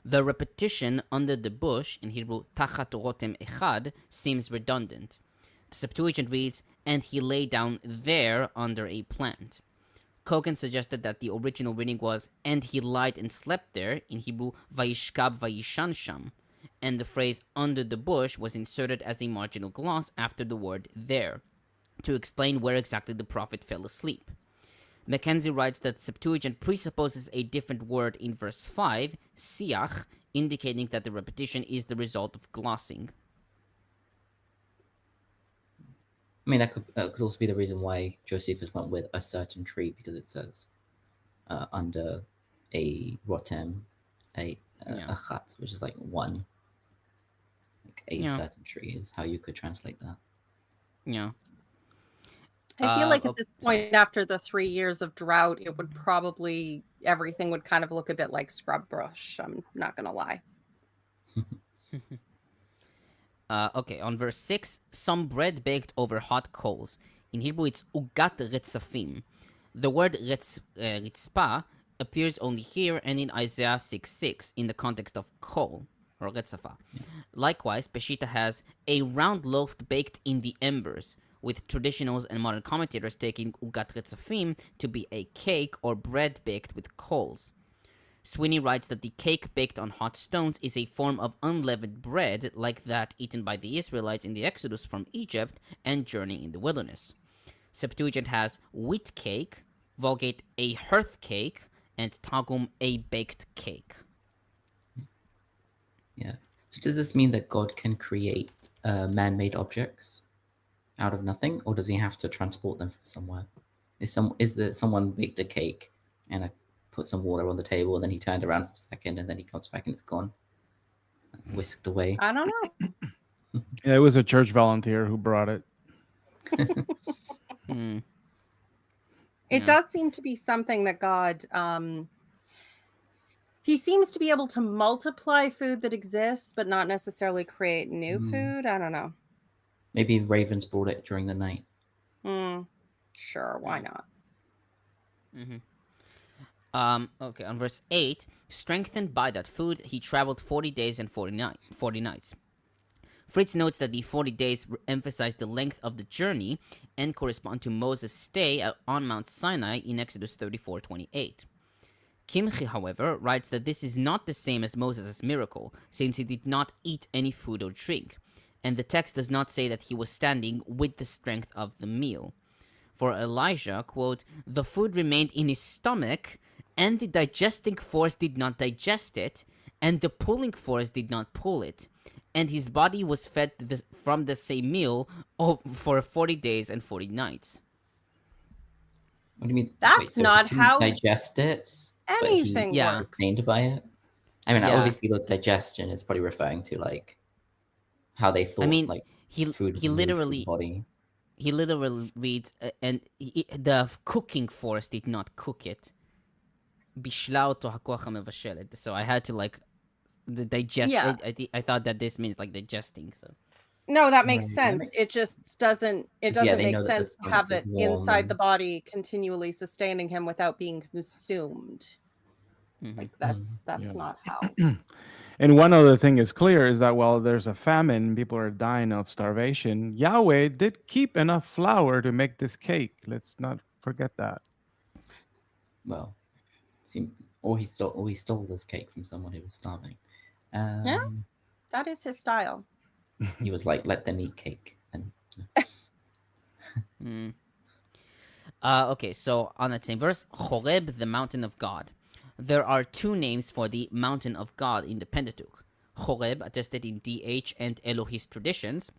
The repetition under the bush, in Hebrew, tachat rotem echad, seems redundant. The Septuagint reads, and he lay down there under a plant. Cogan suggested that the original reading was, and he lied and slept there, in Hebrew, vayishkab vayishan sham, and the phrase under the bush was inserted as a marginal gloss after the word there, to explain where exactly the prophet fell asleep. McKenzie writes that Septuagint presupposes a different word in verse 5, siach, indicating that the repetition is the result of glossing. I mean, that could also be the reason why Josephus went with a certain tree, because it says under a rotem, a chat, which is like one. Like a certain tree is how you could translate that. Yeah. I feel like at this point, after the 3 years of drought, it would probably, everything would kind of look a bit like scrub brush. I'm not going to lie. Okay, on verse 6, some bread baked over hot coals. In Hebrew, it's ugat retzafim. The word ritzpa appears only here and in Isaiah 6:6 in the context of coal, or retzafa. Likewise, Peshitta has a round loaf baked in the embers, with traditionals and modern commentators taking ugat retzafim to be a cake or bread baked with coals. Sweeney writes that the cake baked on hot stones is a form of unleavened bread like that eaten by the Israelites in the Exodus from Egypt and journey in the wilderness. Septuagint has wheat cake, Vulgate a hearth cake, and Targum a baked cake. Yeah. So does this mean that God can create man-made objects out of nothing, or does he have to transport them from somewhere? Is there someone baked a cake and put some water on the table, and then he turned around for a second, and then he comes back and it's gone, whisked away? I don't know. Yeah, it was a church volunteer who brought it. It does seem to be something that God, he seems to be able to multiply food that exists, but not necessarily create new food. I don't know. Maybe ravens brought it during the night. Sure, why not? Okay, on verse 8, strengthened by that food, he traveled 40 days and 40 nights. Fritz notes that the 40 days emphasize the length of the journey and correspond to Moses' stay on Mount Sinai in Exodus 34:28. Kimchi, however, writes that this is not the same as Moses' miracle, since he did not eat any food or drink, and the text does not say that he was standing with the strength of the meal. For Elijah, quote, the food remained in his stomach, and the digesting force did not digest it, and the pulling force did not pull it, and his body was fed from the same meal for 40 days and 40 nights. What do you mean? That's so not he didn't how digest it, anything but he works. sustained by it. I mean, Yeah. obviously, the digestion is probably referring to like how they thought. I mean, like he food would move through literally the body. he literally reads, the cooking force did not cook it. בישלה אותו הכוח המבשלת. So I had to like the digest. Yeah. I thought that this means like digesting. So No, that makes Right, that sense. makes- It just doesn't. It Yeah, doesn't they make know that the sense to have stomach it is warm inside and- the body, continually sustaining him without being consumed. Like that's Yeah. not how. And one other thing is clear is that while there's a famine, people are dying of starvation, Yahweh did keep enough flour to make this cake. Let's not forget that. well, or he stole this cake from someone who was starving. Yeah. That is his style. He was like, let them eat cake. And Okay, so on that same verse, Horeb, the mountain of God. There are two names for the mountain of God in the Pentateuch. Horeb, attested in DH and Elohist traditions,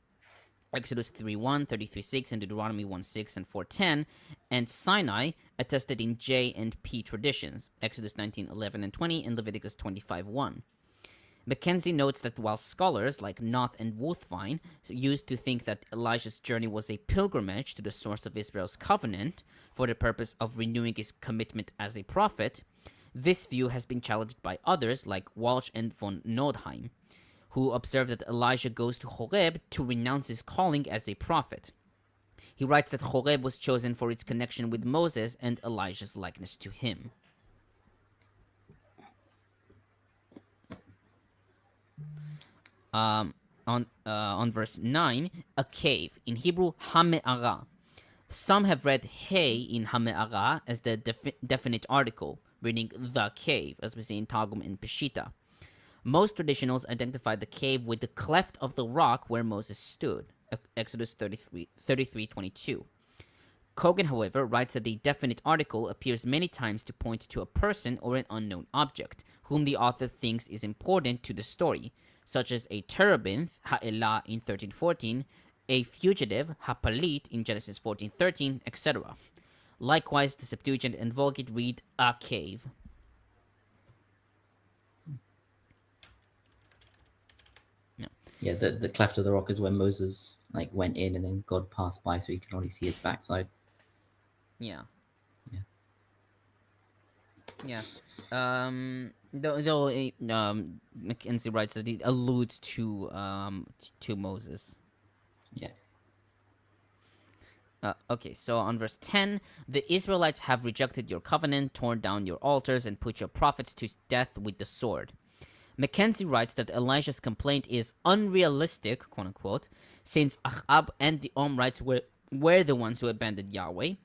Exodus 3:1, 33:6, and Deuteronomy 1:6 and 4:10, and Sinai, attested in J and P traditions, Exodus 19:11 and 20, and Leviticus 25:1. McKenzie notes that while scholars like Noth and Wolfvine used to think that Elijah's journey was a pilgrimage to the source of Israel's covenant for the purpose of renewing his commitment as a prophet, this view has been challenged by others like Walsh and von Nordheim, who observe that Elijah goes to Horeb to renounce his calling as a prophet. He writes that Horeb was chosen for its connection with Moses and Elijah's likeness to him. On verse 9, a cave, in Hebrew, Hame'ara. Some have read Hey in Hame'ara as the definite article, reading the cave, as we see in Targum and Peshitta. Most traditionals identify the cave with the cleft of the rock where Moses stood, Exodus 33:22. Cogan, however, writes that the definite article appears many times to point to a person or an unknown object, whom the author thinks is important to the story, such as a terebinth, ha'elah, in 13:14, a fugitive, hapalit, in Genesis 14:13, etc. Likewise, the Septuagint and Vulgate read a cave. yeah, the cleft of the rock is where Moses like went in, and then God passed by, so he could only see his backside. Yeah. Yeah. Yeah. Though McKenzie writes that it alludes to Moses. Yeah. Okay, so on verse 10, the Israelites have rejected your covenant, torn down your altars, and put your prophets to death with the sword. McKenzie writes that Elijah's complaint is unrealistic, quote unquote, since Ahab and the Omrites were the ones who abandoned Yahweh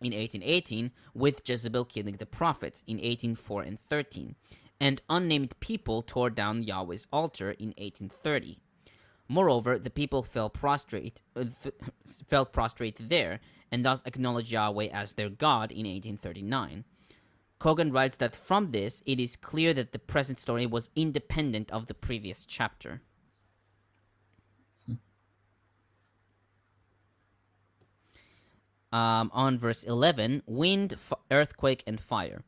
in 1818, with Jezebel killing the prophets in 18:4 and 13, and unnamed people tore down Yahweh's altar in 1830. Moreover, the people fell prostrate there, and thus acknowledged Yahweh as their God in 1839. Cogan writes that from this, it is clear that the present story was independent of the previous chapter. On verse 11, wind, earthquake, and fire.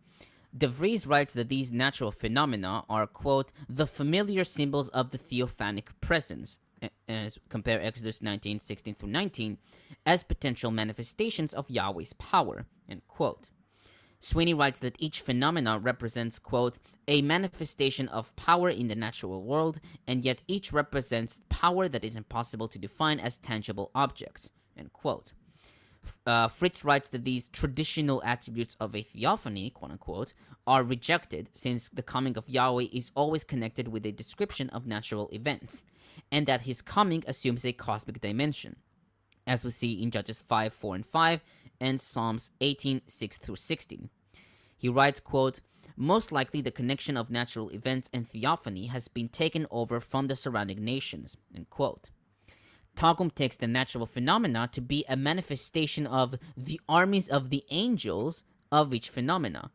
DeVries writes that these natural phenomena are, quote, the familiar symbols of the theophanic presence, as compare Exodus 19:16-19, as potential manifestations of Yahweh's power, end quote. Sweeney writes that each phenomena represents, quote, a manifestation of power in the natural world, and yet each represents power that is impossible to define as tangible objects, end quote. Fritz writes that these traditional attributes of a theophany, quote unquote, are rejected since the coming of Yahweh is always connected with a description of natural events, and that his coming assumes a cosmic dimension, as we see in Judges 5:4 and 5, and Psalms 18:6-16. He writes, quote, most likely the connection of natural events and theophany has been taken over from the surrounding nations, end quote. Targum takes the natural phenomena to be a manifestation of the armies of the angels of each phenomena.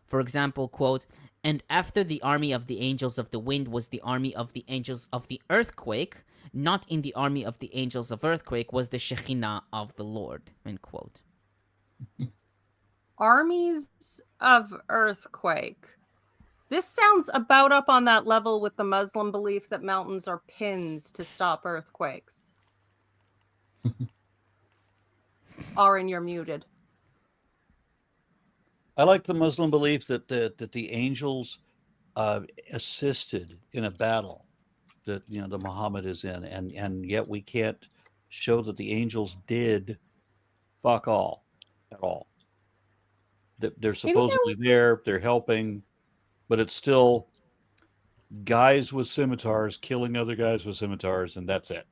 For example, quote, and after the army of the angels of the wind was the army of the angels of the earthquake, not in the army of the angels of earthquake was the Shekhinah of the Lord, end quote. Armies of earthquake. This sounds about up on that level with the Muslim belief that mountains are pins to stop earthquakes. Aaron, you're muted. I like the Muslim belief that the angels assisted in a battle that the Muhammad is in, and yet we can't show that the angels did fuck all at all. They're supposedly there, they're helping, but it's still guys with scimitars killing other guys with scimitars, and that's it.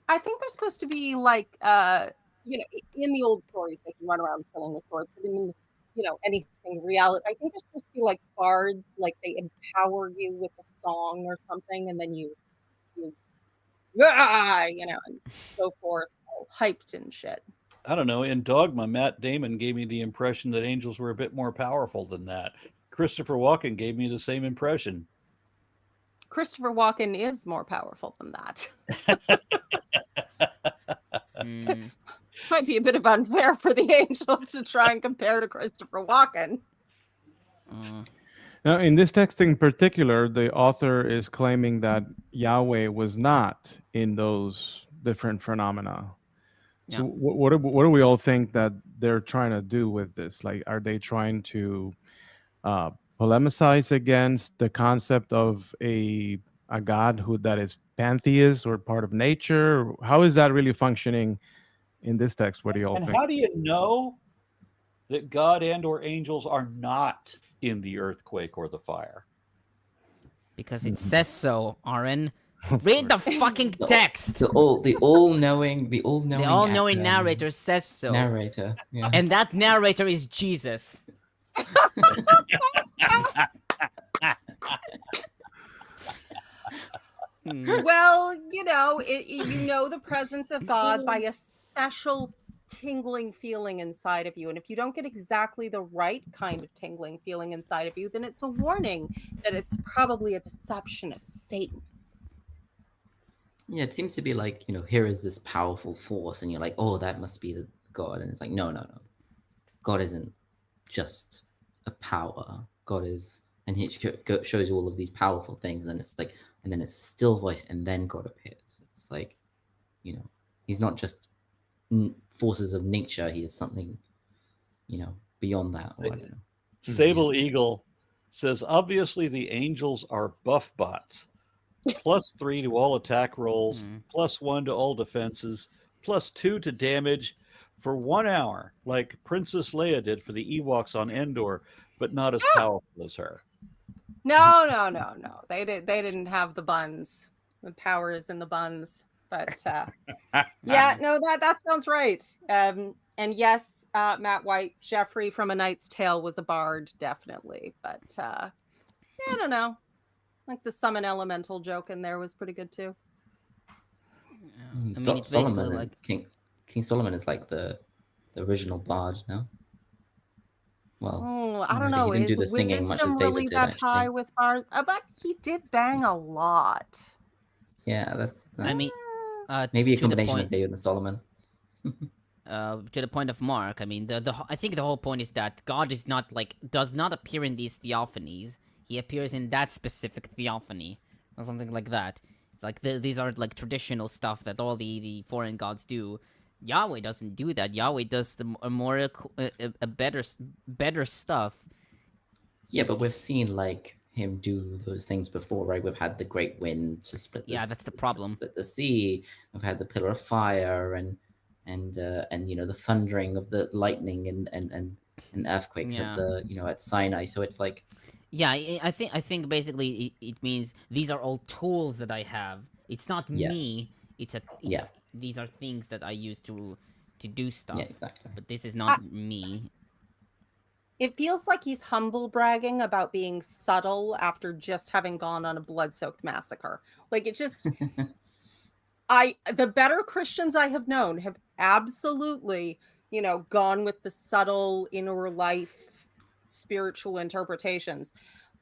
I think they're supposed to be like, in the old stories, they can run around killing the swords. But in anything reality. I think it's supposed to be like bards, like they empower you with a song or something, and then you and so forth, all hyped and shit. I don't know. In Dogma, Matt Damon gave me the impression that angels were a bit more powerful than that. Christopher Walken gave me the same impression. Christopher Walken is more powerful than that. Might be a bit of unfair for the angels to try and compare to Christopher Walken. Now, in this text in particular, the author is claiming that Yahweh was not in those different phenomena. Yeah. So what do we all think that they're trying to do with this? Like, are they trying to polemicize against the concept of a God that is pantheist or part of nature? How is that really functioning in this text? What do you all And think? how do you know that God and or angels are not in the earthquake or the fire? Because it says so, Aaron. Read the fucking text. The all-knowing The all-knowing narrator says so. narrator. Yeah. And that narrator is Jesus. Well, the presence of God by a special tingling feeling inside of you. And if you don't get exactly the right kind of tingling feeling inside of you, then it's a warning that it's probably a deception of Satan. Yeah, it seems to be like, here is this powerful force, and you're like, oh, that must be the God. And it's like, no. God isn't just a power. God is, and he shows you all of these powerful things, and then it's like, and then it's a still voice, and then God appears. It's like, he's not just forces of nature. He is something, beyond that. Or I don't know. Sable Eagle says, obviously the angels are buff bots. +3 to all attack rolls, +1 to all defenses, +2 to damage for 1 hour, like Princess Leia did for the Ewoks on Endor, but not as powerful as her. No. They didn't have the buns. The power is in the buns. But that sounds right. And yes, Matt White, Jeffrey from A Knight's Tale was a bard, definitely. But I don't know. Like the summon elemental joke in there was pretty good too. I mean, it's basically Solomon, like King Solomon is like the original bard, no? Well, I don't he know. didn't do Is the singing much as wisdom David really did, that actually. high with bars? But he did bang a lot. Yeah, that's. I mean, maybe a to the combination of point- David and Solomon. to the point of Mark, I mean, I think the whole point is that God is not does not appear in these theophanies. He appears in that specific theophany or something like that. It's like these are like traditional stuff that all the foreign gods do. Yahweh doesn't do that. Yahweh does a better stuff. Yeah, but we've seen him do those things before, right? We've had the great wind to split. That's the problem. Split the sea. We've had the pillar of fire and the thundering of the lightning and earthquakes at at Sinai. So it's like. Yeah, I think basically it means these are all tools that I have. It's not me. These are things that I use to do stuff. Yeah, exactly. But this is not me. It feels like he's humble bragging about being subtle after just having gone on a blood-soaked massacre. Like it just the better Christians I have known have absolutely, gone with the subtle inner life spiritual interpretations,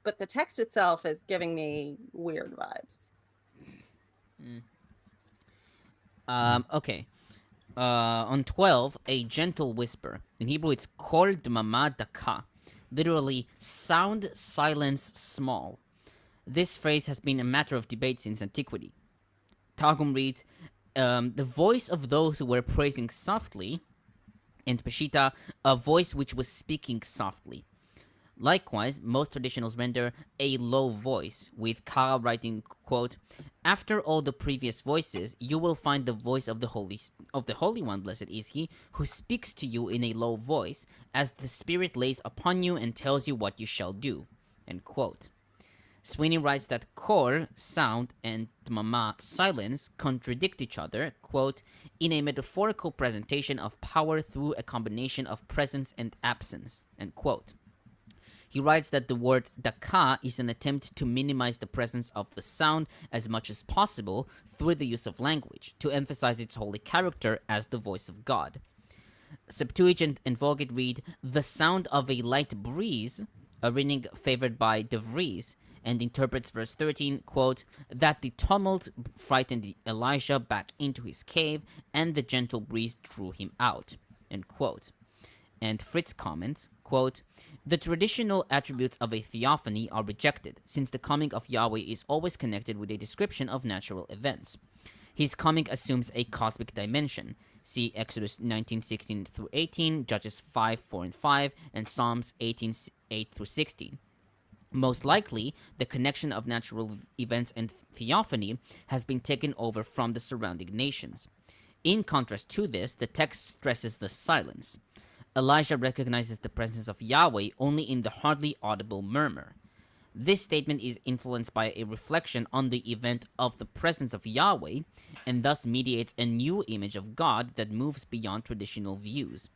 but the text itself is giving me weird vibes. Okay. On 12, a gentle whisper. In Hebrew, it's kol dmama daka, literally sound, silence, small. This phrase has been a matter of debate since antiquity. Targum reads, the voice of those who were praising softly, and Peshita, a voice which was speaking softly. Likewise, most traditionals render a low voice, with Kara writing, quote, after all the previous voices, you will find the voice of the Holy One, blessed is he, who speaks to you in a low voice, as the Spirit lays upon you and tells you what you shall do, end quote. Sweeney writes that kol, sound, and dmama, silence, contradict each other, quote, in a metaphorical presentation of power through a combination of presence and absence, end quote. He writes that the word daka is an attempt to minimize the presence of the sound as much as possible through the use of language, to emphasize its holy character as the voice of God. Septuagint and Vulgate read, the sound of a light breeze, a reading favored by DeVries, and interprets verse 13, quote, that the tumult frightened Elijah back into his cave, and the gentle breeze drew him out, end quote. And Fritz comments, quote, the traditional attributes of a theophany are rejected, since the coming of Yahweh is always connected with a description of natural events. His coming assumes a cosmic dimension. See Exodus 19:16 through 18, Judges 5:4 and 5, and Psalms 18:8 through 16. Most likely, the connection of natural events and theophany has been taken over from the surrounding nations. In contrast to this, the text stresses the silence. Elijah recognizes the presence of Yahweh only in the hardly audible murmur. This statement is influenced by a reflection on the event of the presence of Yahweh, and thus mediates a new image of God that moves beyond traditional views.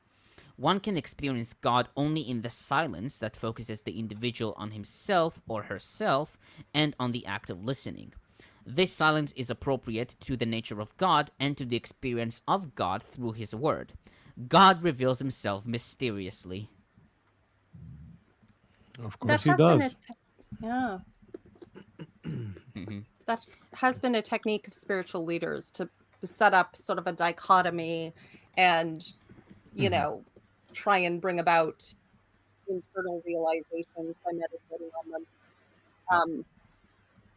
One can experience God only in the silence that focuses the individual on himself or herself and on the act of listening. This silence is appropriate to the nature of God and to the experience of God through his word. God reveals himself mysteriously. Of That course he has been does. yeah. Mhm. That has been a technique of spiritual leaders to set up sort of a dichotomy and, you know, try and bring about internal realizations by meditating on them.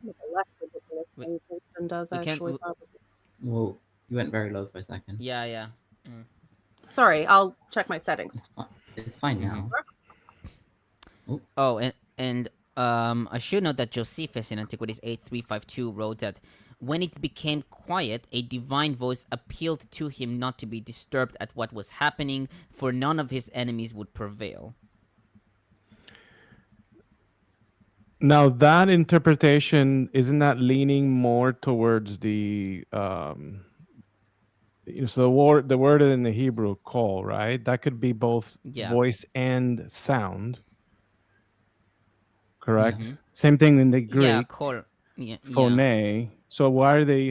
With a less ridiculous We- thing Princeton does we can't- actually. we- Probably. Well, you went very low for a second. Yeah. Sorry, I'll check my settings. It's fine. It's fine now. Oh, and I should note that Josephus in Antiquities 8352 wrote that when it became quiet, a divine voice appealed to him not to be disturbed at what was happening, for none of his enemies would prevail. Now that interpretation, isn't that leaning more towards the so the word in the Hebrew call, right? That could be both Yeah. voice and sound. Correct? Mhm. Same thing in the Yeah, Greek, core. Yeah. phone. So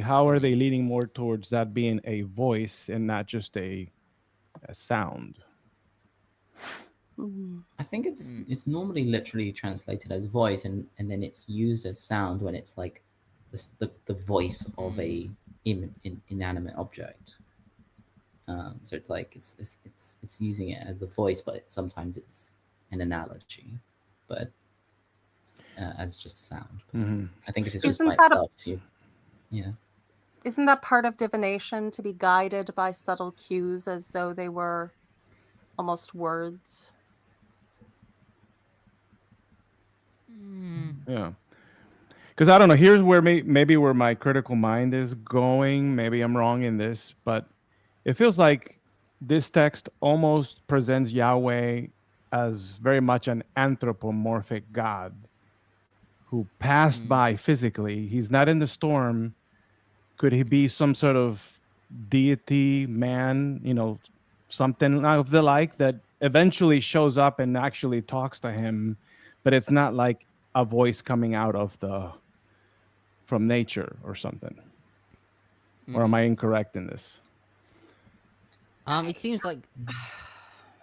how are they leaning more towards that being a voice and not just a sound? I think it's normally literally translated as voice, and then it's used as sound when it's like the voice of a inanimate object. So it's like it's using it as a voice, but sometimes it's an analogy, but as just sound. I think if it's just Isn't by that itself, Isn't that part of divination, to be guided by subtle cues as though they were almost words? Yeah. Because I don't know. Here's where maybe where my critical mind is going. Maybe I'm wrong in this, but it feels like this text almost presents Yahweh as very much an anthropomorphic God who passed by physically. He's not in the storm. Could he be some sort of deity, man, something of the like that eventually shows up and actually talks to him, but it's not like a voice coming out of from nature or something? Or am I incorrect in this? It seems like.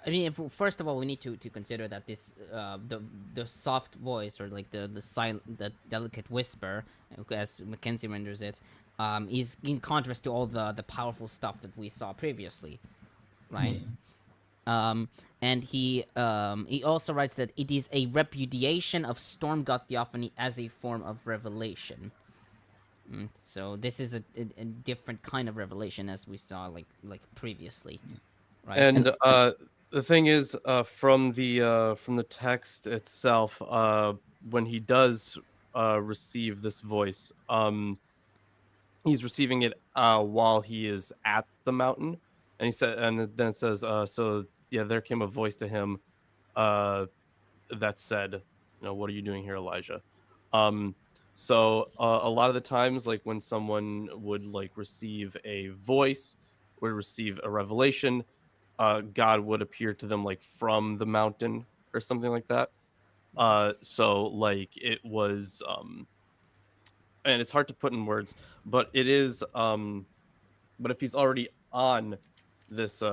I mean, first of all, we need to consider that this the soft voice, or like the delicate whisper, as McKenzie renders it, is in contrast to all the powerful stuff that we saw previously, right? And he also writes that it is a repudiation of storm god theophany as a form of revelation. So this is a different kind of revelation, as we saw like previously, right? And the thing is, from the text itself, when he does receive this voice, he's receiving it while he is at the mountain, and he said, and then it says, so yeah, there came a voice to him that said, what are you doing here, Elijah? So a lot of the times, like when someone would like receive a voice or receive a revelation, God would appear to them like from the mountain or something like that. So like it was, and it's hard to put in words, but it is, but if he's already on this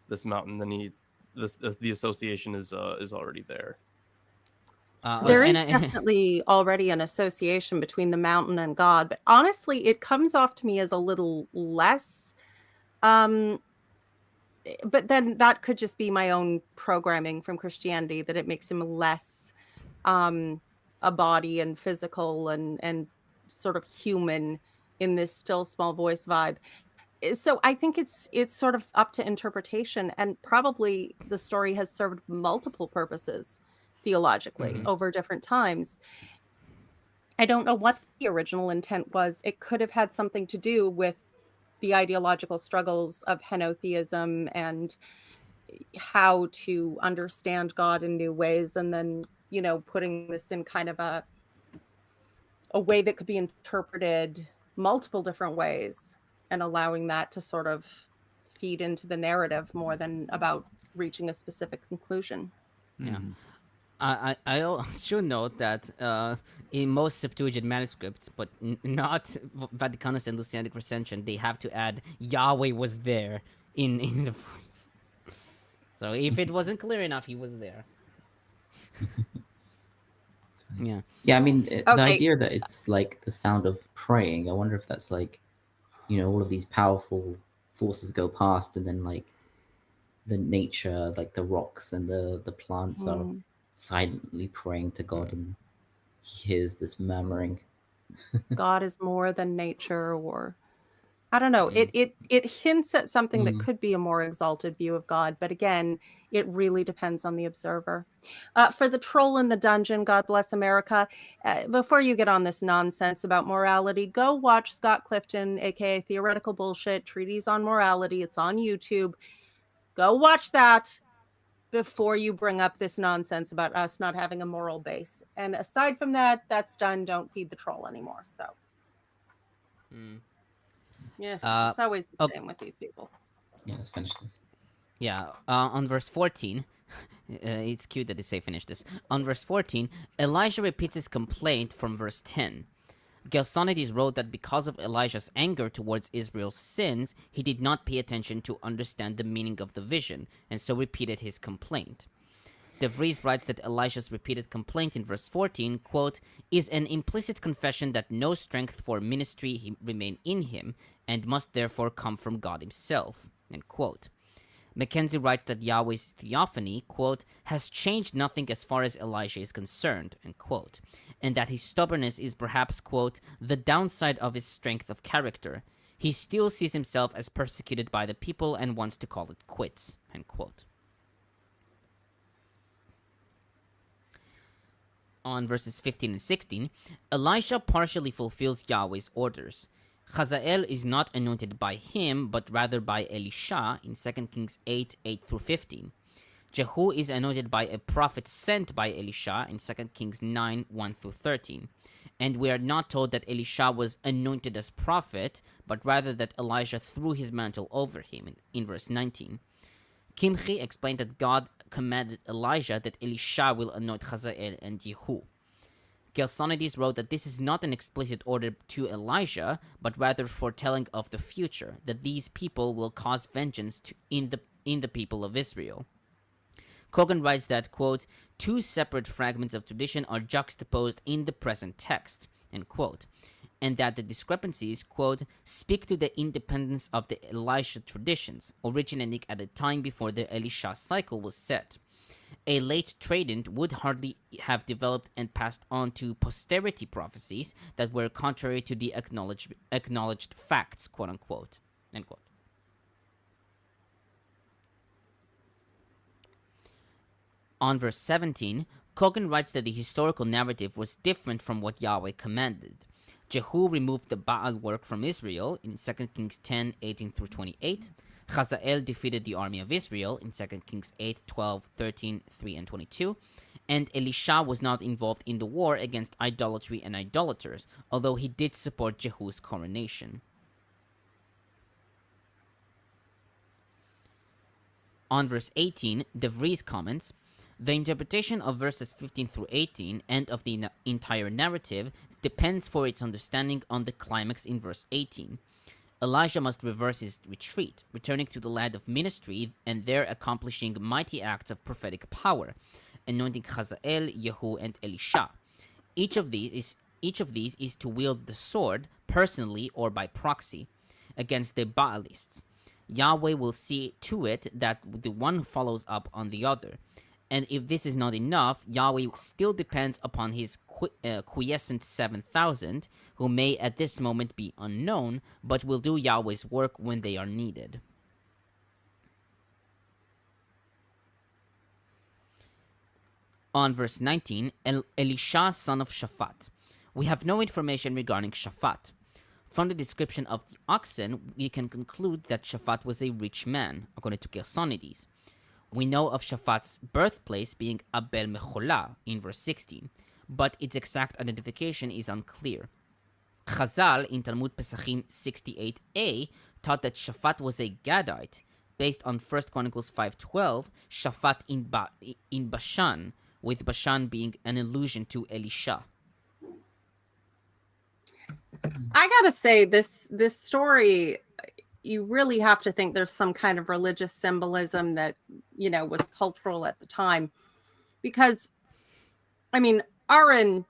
this mountain, then the association is already there. There is and definitely already an association between the mountain and God, but honestly, it comes off to me as a little less. But then that could just be my own programming from Christianity, that it makes him less a body and physical and sort of human in this still small voice vibe. So I think it's sort of up to interpretation, and probably the story has served multiple purposes theologically over different times. I don't know what the original intent was. It could have had something to do with the ideological struggles of henotheism and how to understand God in new ways, and then, you know, putting this in kind of a way that could be interpreted multiple different ways, and allowing that to sort of feed into the narrative more than about reaching a specific conclusion. Yeah. I should note that in most Septuagint manuscripts, but not Vaticanus and Lucianic Recension, they have to add Yahweh was there in the voice. So if it wasn't clear enough, he was there. Yeah. Yeah, I mean, the idea that it's like the sound of praying, I wonder if that's like, you know, all of these powerful forces go past, and then like the nature, like the rocks and the plants are silently praying to God, and he hears this murmuring. God is more than nature, or I don't know. It hints at something that could be a more exalted view of God, but again, it really depends on the observer. For the troll in the dungeon, God bless America. Before you get on this nonsense about morality, go watch Scott Clifton, aka Theoretical Bullshit, Treatise on Morality. It's on YouTube. Go watch that before you bring up this nonsense about us not having a moral base. And aside from that, that's done. Don't feed the troll anymore. So. Yeah, it's always the same with these people. Yeah, let's finish this. Yeah, on verse 14, it's cute that they say finish this. On verse 14, Elijah repeats his complaint from verse 10. Gersonides wrote that because of Elijah's anger towards Israel's sins, he did not pay attention to understand the meaning of the vision, and so repeated his complaint. DeVries writes that Elisha's repeated complaint in verse 14, quote, is an implicit confession that no strength for ministry remain in him, and must therefore come from God himself, end quote. McKenzie writes that Yahweh's theophany, quote, has changed nothing as far as Elijah is concerned, end quote, and that his stubbornness is perhaps, quote, the downside of his strength of character. He still sees himself as persecuted by the people and wants to call it quits, end quote. On verses 15 and 16, Elisha partially fulfills Yahweh's orders. Hazael is not anointed by him, but rather by Elisha in 2 Kings 8, 8 through 15. Jehu is anointed by a prophet sent by Elisha in 2 Kings 9, 1 through 13. And we are not told that Elisha was anointed as prophet, but rather that Elijah threw his mantle over him in verse 19. Kimchi explained that God commanded Elijah that Elisha will anoint Hazael and Jehu. Gersonides wrote that this is not an explicit order to Elijah, but rather foretelling of the future, that these people will cause vengeance in the people of Israel. Cogan writes that, quote, two separate fragments of tradition are juxtaposed in the present text, end quote, and that the discrepancies, quote, speak to the independence of the Elisha traditions, originating at a time before the Elisha cycle was set. A late tradent would hardly have developed and passed on to posterity prophecies that were contrary to the acknowledged facts, quote unquote, end quote. On verse 17, Cogan writes that the historical narrative was different from what Yahweh commanded. Jehu removed the Baal work from Israel in 2 Kings 10, 18 through 28. Hazael defeated the army of Israel in 2 Kings 8, 12, 13, 3, and 22. And Elisha was not involved in the war against idolatry and idolaters, although he did support Jehu's coronation. On verse 18, DeVries comments, the interpretation of verses 15 through 18 and of the entire narrative depends for its understanding on the climax in verse 18. Elijah must reverse his retreat, returning to the land of ministry and there accomplishing mighty acts of prophetic power, anointing Hazael, Yehu, and Elisha. Each of these is to wield the sword, personally or by proxy, against the Baalists. Yahweh will see to it that the one follows up on the other. And if this is not enough, Yahweh still depends upon his quiescent 7,000, who may at this moment be unknown, but will do Yahweh's work when they are needed. On verse 19, Elisha, son of Shaphat. We have no information regarding Shaphat. From the description of the oxen, we can conclude that Shaphat was a rich man, according to Gersonides. We know of Shaphat's birthplace being Abel Mecholah in verse 16, but its exact identification is unclear. Chazal in Talmud Pesachim 68a taught that Shaphat was a Gadite, based on 1 Chronicles 5:12, Shaphat in Bashan, with Bashan being an allusion to Elisha. I gotta say, this story, you really have to think there's some kind of religious symbolism that, you know, was cultural at the time. Because, I mean, Aaron,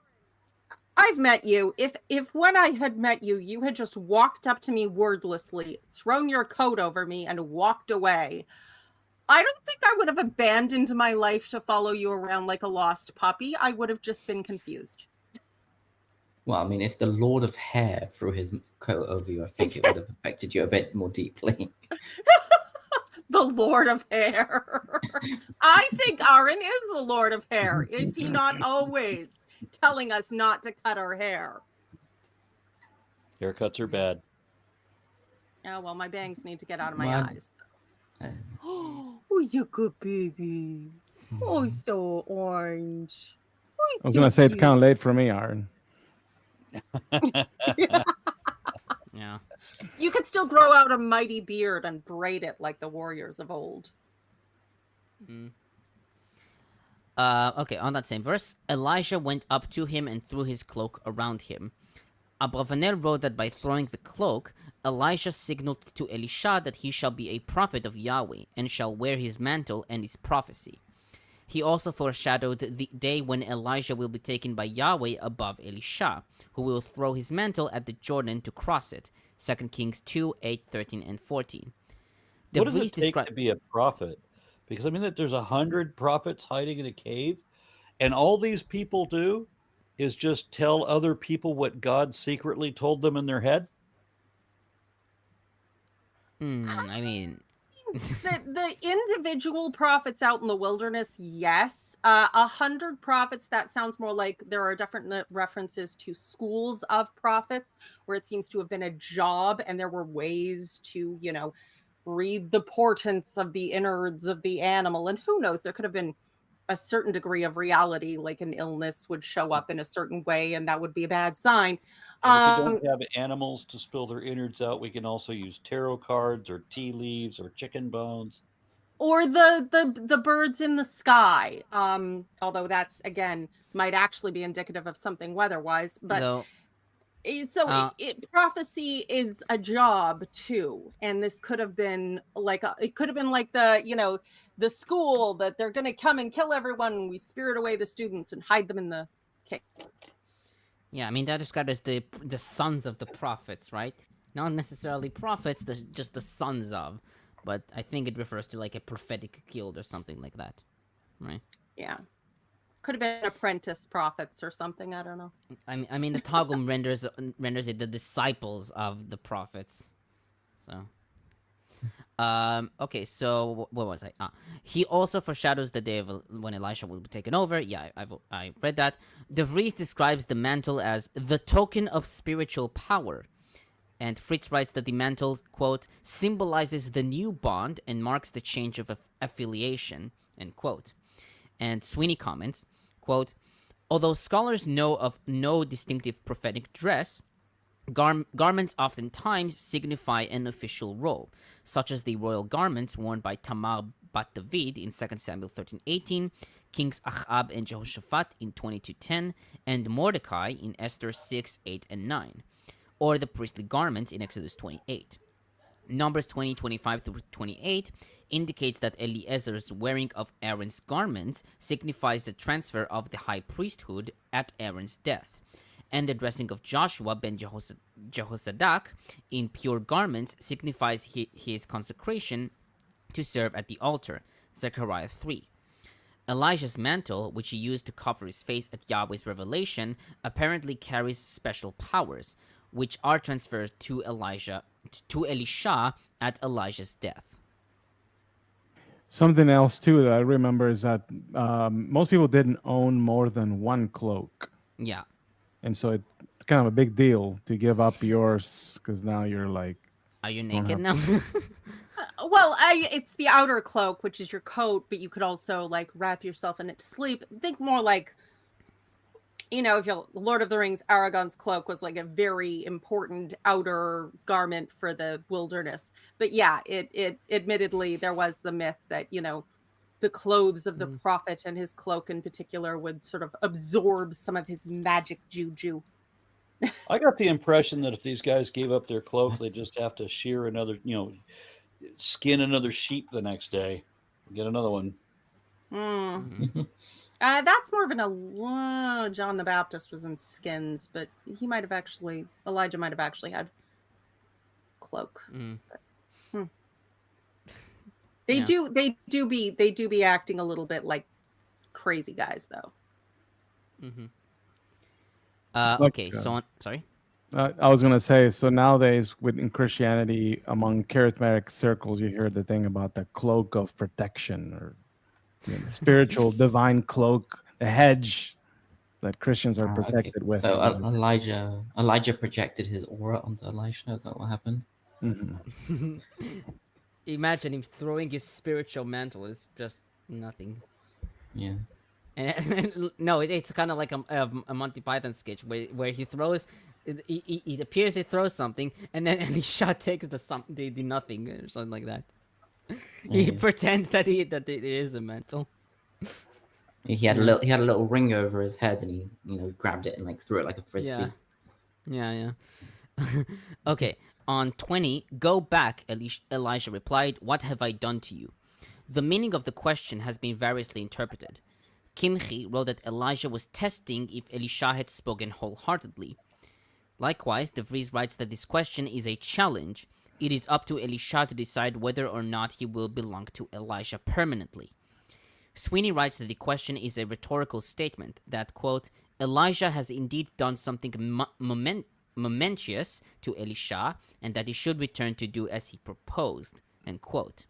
I've met you. If when I had met you, you had just walked up to me wordlessly, thrown your coat over me, and walked away, I don't think I would have abandoned my life to follow you around like a lost puppy. I would have just been confused. Well, I mean, if the Lord of Hair threw his coat over you, I think it would have affected you a bit more deeply. The Lord of Hair. I think Aaron is the Lord of Hair. Is he not always telling us not to cut our hair? Haircuts are bad. Oh, well, my bangs need to get out of my Mine- eyes. Oh, you good baby. Oh, so orange. Oh, I was gonna say it's kind of late for me, Aaron. Yeah. You could still grow out a mighty beard and braid it like the warriors of old. Okay, on that same verse, Elijah went up to him and threw his cloak around him. Abravanel wrote that by throwing the cloak, Elijah signaled to Elisha that he shall be a prophet of Yahweh, and shall wear his mantle and his prophecy. He also foreshadowed the day when Elijah will be taken by Yahweh above Elisha, who will throw his mantle at the Jordan to cross it. 2 Kings 2, 8, 13, and 14. What does it take to be a prophet? Because I mean that there's 100 prophets hiding in a cave, and all these people do is just tell other people what God secretly told them in their head. I mean, the individual prophets out in the wilderness, yes. 100 prophets, that sounds more like there are different references to schools of prophets where it seems to have been a job and there were ways to, you know, read the portents of the innards of the animal. And who knows, there could have been a certain degree of reality, like an illness would show up in a certain way and that would be a bad sign. And if we don't have animals to spill their innards out, we can also use tarot cards or tea leaves or chicken bones. Or the birds in the sky. Although that's, again, might actually be indicative of something weather-wise. But though, prophecy is a job too, and this could have been like the, you know, the school that they're going to come and kill everyone, and we spirit away the students and hide them in the cave. yeah, I mean, that is described as the sons of the prophets, right? Not necessarily prophets, just the sons of. But I think it refers to like a prophetic guild or something like that, right? Yeah. Could have been apprentice prophets or something. I don't know. I mean, the Targum renders it the disciples of the prophets. So, okay. So what was I? He also foreshadows the day of when Elisha will be taken over. Yeah, I read that. DeVries describes the mantle as the token of spiritual power, and Fritz writes that the mantle, quote, symbolizes the new bond and marks the change of affiliation, end quote. And Sweeney comments, quote, although scholars know of no distinctive prophetic dress, garments oftentimes signify an official role, such as the royal garments worn by Tamar bat David in 2 Samuel 13:18, Kings Ahab and Jehoshaphat in 22:10, and Mordecai in Esther 6:8 and 9, or the priestly garments in Exodus 28. Numbers 20:25 through 28 indicates that Eliezer's wearing of Aaron's garments signifies the transfer of the high priesthood at Aaron's death, and the dressing of Joshua ben Jehozadak in pure garments signifies his consecration to serve at the altar, Zechariah 3. Elijah's mantle, which he used to cover his face at Yahweh's revelation, apparently carries special powers, which are transferred to Elisha at Elijah's death. Something else too that I remember is that most people didn't own more than one cloak, Yeah. and so it's kind of a big deal to give up yours because now you're like, Are you Don't naked have now? Well, it's the outer cloak, which is your coat, but you could also like wrap yourself in it to sleep. Think more like, if you Lord of the Rings, Aragorn's cloak was like a very important outer garment for the wilderness. But yeah, it admittedly there was the myth that the clothes of the prophet and his cloak in particular would sort of absorb some of his magic juju. I got the impression that if these guys gave up their cloak, they just have to shear another, skin another sheep the next day, get another one. That's more of an John the Baptist was in skins, but Elijah might have actually had cloak. But, They do be acting a little bit like crazy guys though. Okay, so sorry. I was gonna say, so nowadays in Christianity, among charismatic circles, you hear the thing about the cloak of protection, or the spiritual divine cloak, the hedge that Christians are protected with. So Elijah projected his aura onto Elisha. Is that what happened? Imagine him throwing his spiritual mantle is just nothing. Yeah. And no, it's kind of like a Monty Python sketch where he throws. It appears he throws something, and then Elisha takes they do nothing or something like that. He pretends that it is a mantle. He had a little ring over his head, and he grabbed it and like threw it like a frisbee. Yeah. Okay, on 20, go back, Elisha replied, what have I done to you? The meaning of the question has been variously interpreted. Kimchi wrote that Elijah was testing if Elisha had spoken wholeheartedly. Likewise, DeVries writes that this question is a challenge. It is up to Elisha to decide whether or not he will belong to Elijah permanently. Sweeney writes that the question is a rhetorical statement that, quote, Elijah has indeed done something momentous to Elisha, and that he should return to do as he proposed, end quote.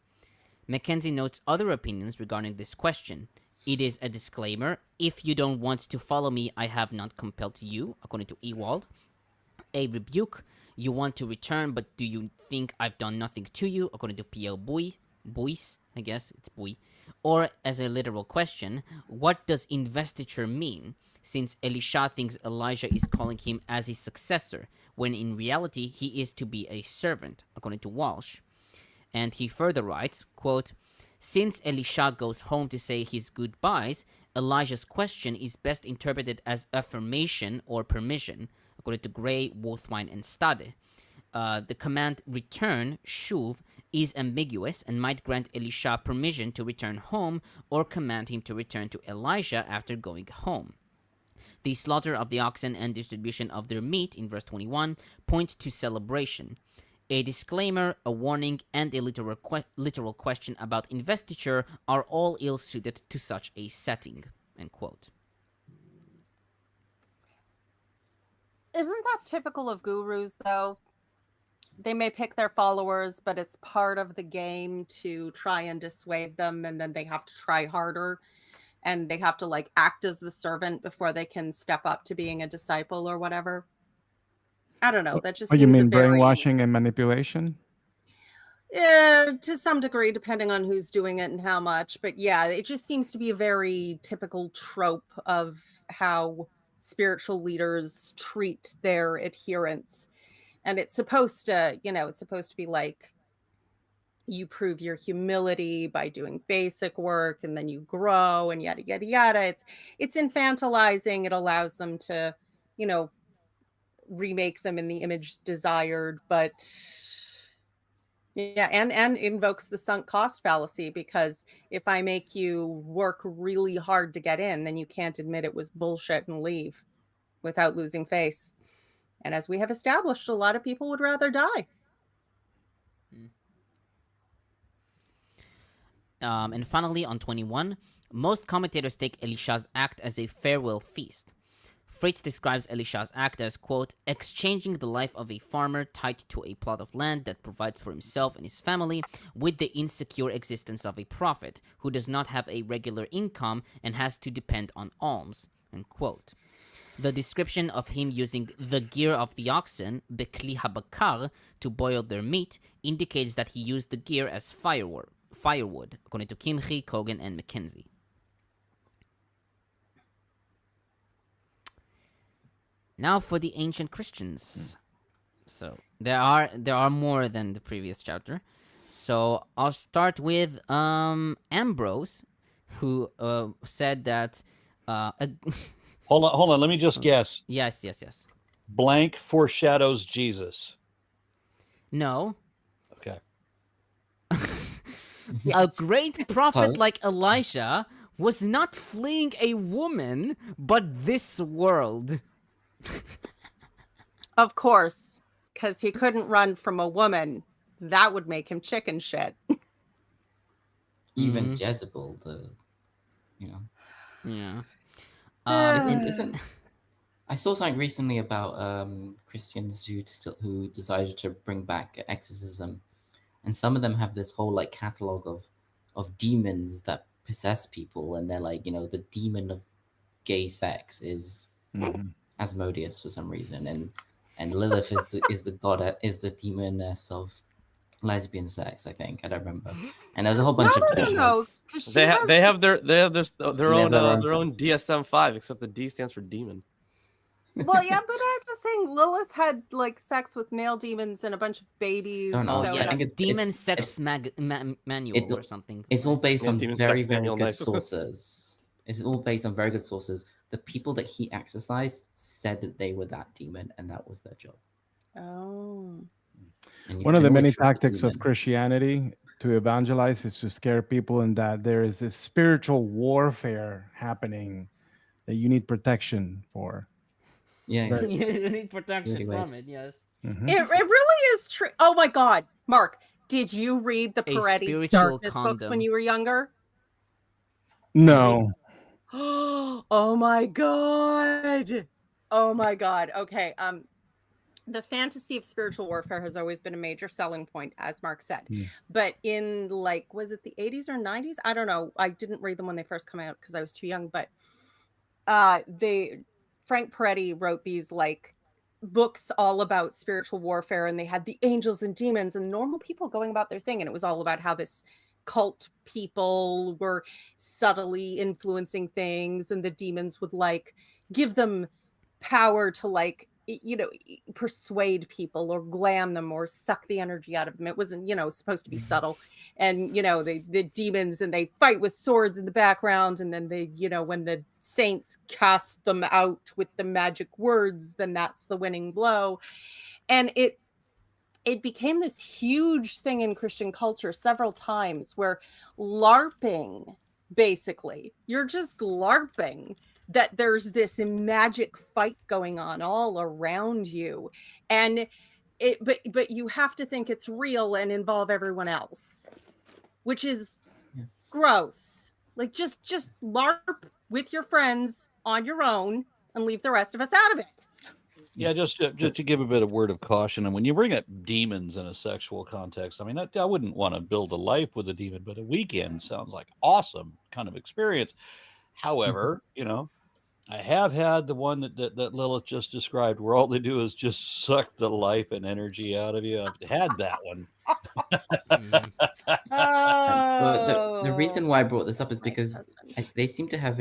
McKenzie notes other opinions regarding this question. It is a disclaimer. If you don't want to follow me, I have not compelled you, according to Ewald. A rebuke. You want to return, but do you think I've done nothing to you, according to P.L. Boyce, I guess it's Boy. Or as a literal question, what does investiture mean, since Elisha thinks Elijah is calling him as his successor, when in reality he is to be a servant, according to Walsh. And he further writes, quote, since Elisha goes home to say his goodbyes, Elijah's question is best interpreted as affirmation or permission, according to Gray, Wolfwine, and Stade. The command return, shuv, is ambiguous and might grant Elisha permission to return home or command him to return to Elijah after going home. The slaughter of the oxen and distribution of their meat in verse 21 point to celebration. A disclaimer, a warning, and a literal question about investiture are all ill-suited to such a setting, end quote. Isn't that typical of gurus, though? They may pick their followers, but it's part of the game to try and dissuade them, and then they have to try harder, and they have to like act as the servant before they can step up to being a disciple or whatever. I don't know. That just seems you mean a very... brainwashing and manipulation? Yeah, to some degree, depending on who's doing it and how much. But yeah, it just seems to be a very typical trope of how spiritual leaders treat their adherents. And it's supposed to, it's supposed to be like you prove your humility by doing basic work and then you grow and yada, yada, yada. It's infantilizing. It allows them to, remake them in the image desired, but yeah, and invokes the sunk cost fallacy, because if I make you work really hard to get in, then you can't admit it was bullshit and leave without losing face. And as we have established, a lot of people would rather die. And finally, on 21, most commentators take Elisha's act as a farewell feast. Fritz describes Elisha's act as, quote, exchanging the life of a farmer tied to a plot of land that provides for himself and his family with the insecure existence of a prophet who does not have a regular income and has to depend on alms, end quote. The description of him using the gear of the oxen, bekli habakar, to boil their meat indicates that he used the gear as firewood, according to Kimchi, Cogan, and McKenzie. Now for the ancient Christians. So there are more than the previous chapter. So I'll start with Ambrose, who said that. Hold on. Let me just guess. Yes. Blank foreshadows Jesus. No. Okay. A great prophet Close. like Elisha was not fleeing a woman, but this world. Of course, because he couldn't run from a woman. That would make him chicken shit. Even Jezebel, Yeah. I saw something recently about Christians who decided to bring back exorcism, and some of them have this whole like catalog of demons that possess people, and they're like, the demon of gay sex is Asmodeus for some reason, and Lilith is the demoness of lesbian sex. I think, I don't remember. And there's a whole bunch of No, They have their own DSM-5, except the D stands for demon. Well, yeah, but I'm just saying Lilith had like sex with male demons and a bunch of babies. Don't know. Oh, so I yes. think it's Demon it's- Sex Manual or something. It's all based Yeah, on Demon very, Sex very Manual, good nice. sources. It's all based on very good sources. The people that he exorcised said that they were that demon, and that was their job. Oh. And you One of can the always many trust the tactics of demon. Christianity to evangelize is to scare people, and that there is this spiritual warfare happening that you need protection for. Yeah, Very- You need protection really weird. from it, yes. Mhm. It really is true. Oh my God, Mark, did you read the A Peretti spiritual Darkness books condom. when you were younger? No. Oh my God. Oh my God. Okay. The fantasy of spiritual warfare has always been a major selling point, as Mark said. But in was it the 80s or 90s? I don't know. I didn't read them when they first come out because I was too young. But Frank Peretti wrote these books all about spiritual warfare, and they had the angels and demons and normal people going about their thing, and it was all about how this cult people were subtly influencing things, and the demons would give them power to persuade people or glam them or suck the energy out of them. It wasn't supposed to be subtle. And the demons, and they fight with swords in the background, and then they when the saints cast them out with the magic words, then that's the winning blow. And it became this huge thing in Christian culture several times, where LARPing, basically, you're just LARPing, that there's this magic fight going on all around you. And but you have to think it's real and involve everyone else, which is gross. Just LARP with your friends on your own and leave the rest of us out of it. Yeah, just to give a bit of word of caution, and when you bring up demons in a sexual context, I mean, I wouldn't want to build a life with a demon, but a weekend sounds like awesome kind of experience. However, I have had the one that Lilith just described, where all they do is just suck the life and energy out of you. I've had that one. Mhm. Well, the Oh, reason why I brought this up is nice because husband. they seem to have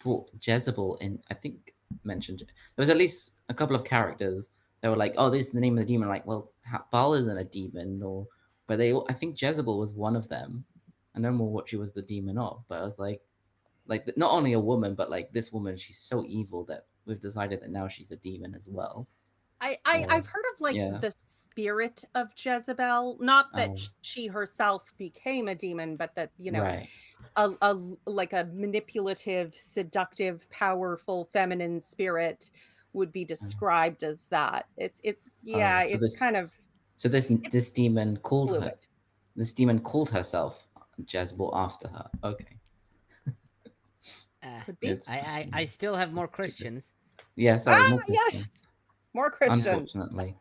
brought Jezebel in. I think mentioned there was at least a couple of characters that were like, "Oh, this is the name of the demon." Like, well, Baal isn't a demon, or but I think Jezebel was one of them. I don't know what she was the demon of, but I was like not only a woman, but like this woman, she's so evil that we've decided that now she's a demon as well. I've heard of like yeah. the spirit of Jezebel, not that Oh. she herself became a demon, but that, you know, Right. a like a manipulative, seductive, powerful feminine spirit would be described as that. It's yeah, So it's kind of this demon called her. fluid. This demon called herself Jezebel after her. Okay. Could be. It's I still have more stupid. Christians. Yeah, sorry, more Yes, Christians. more Christians. Unfortunately.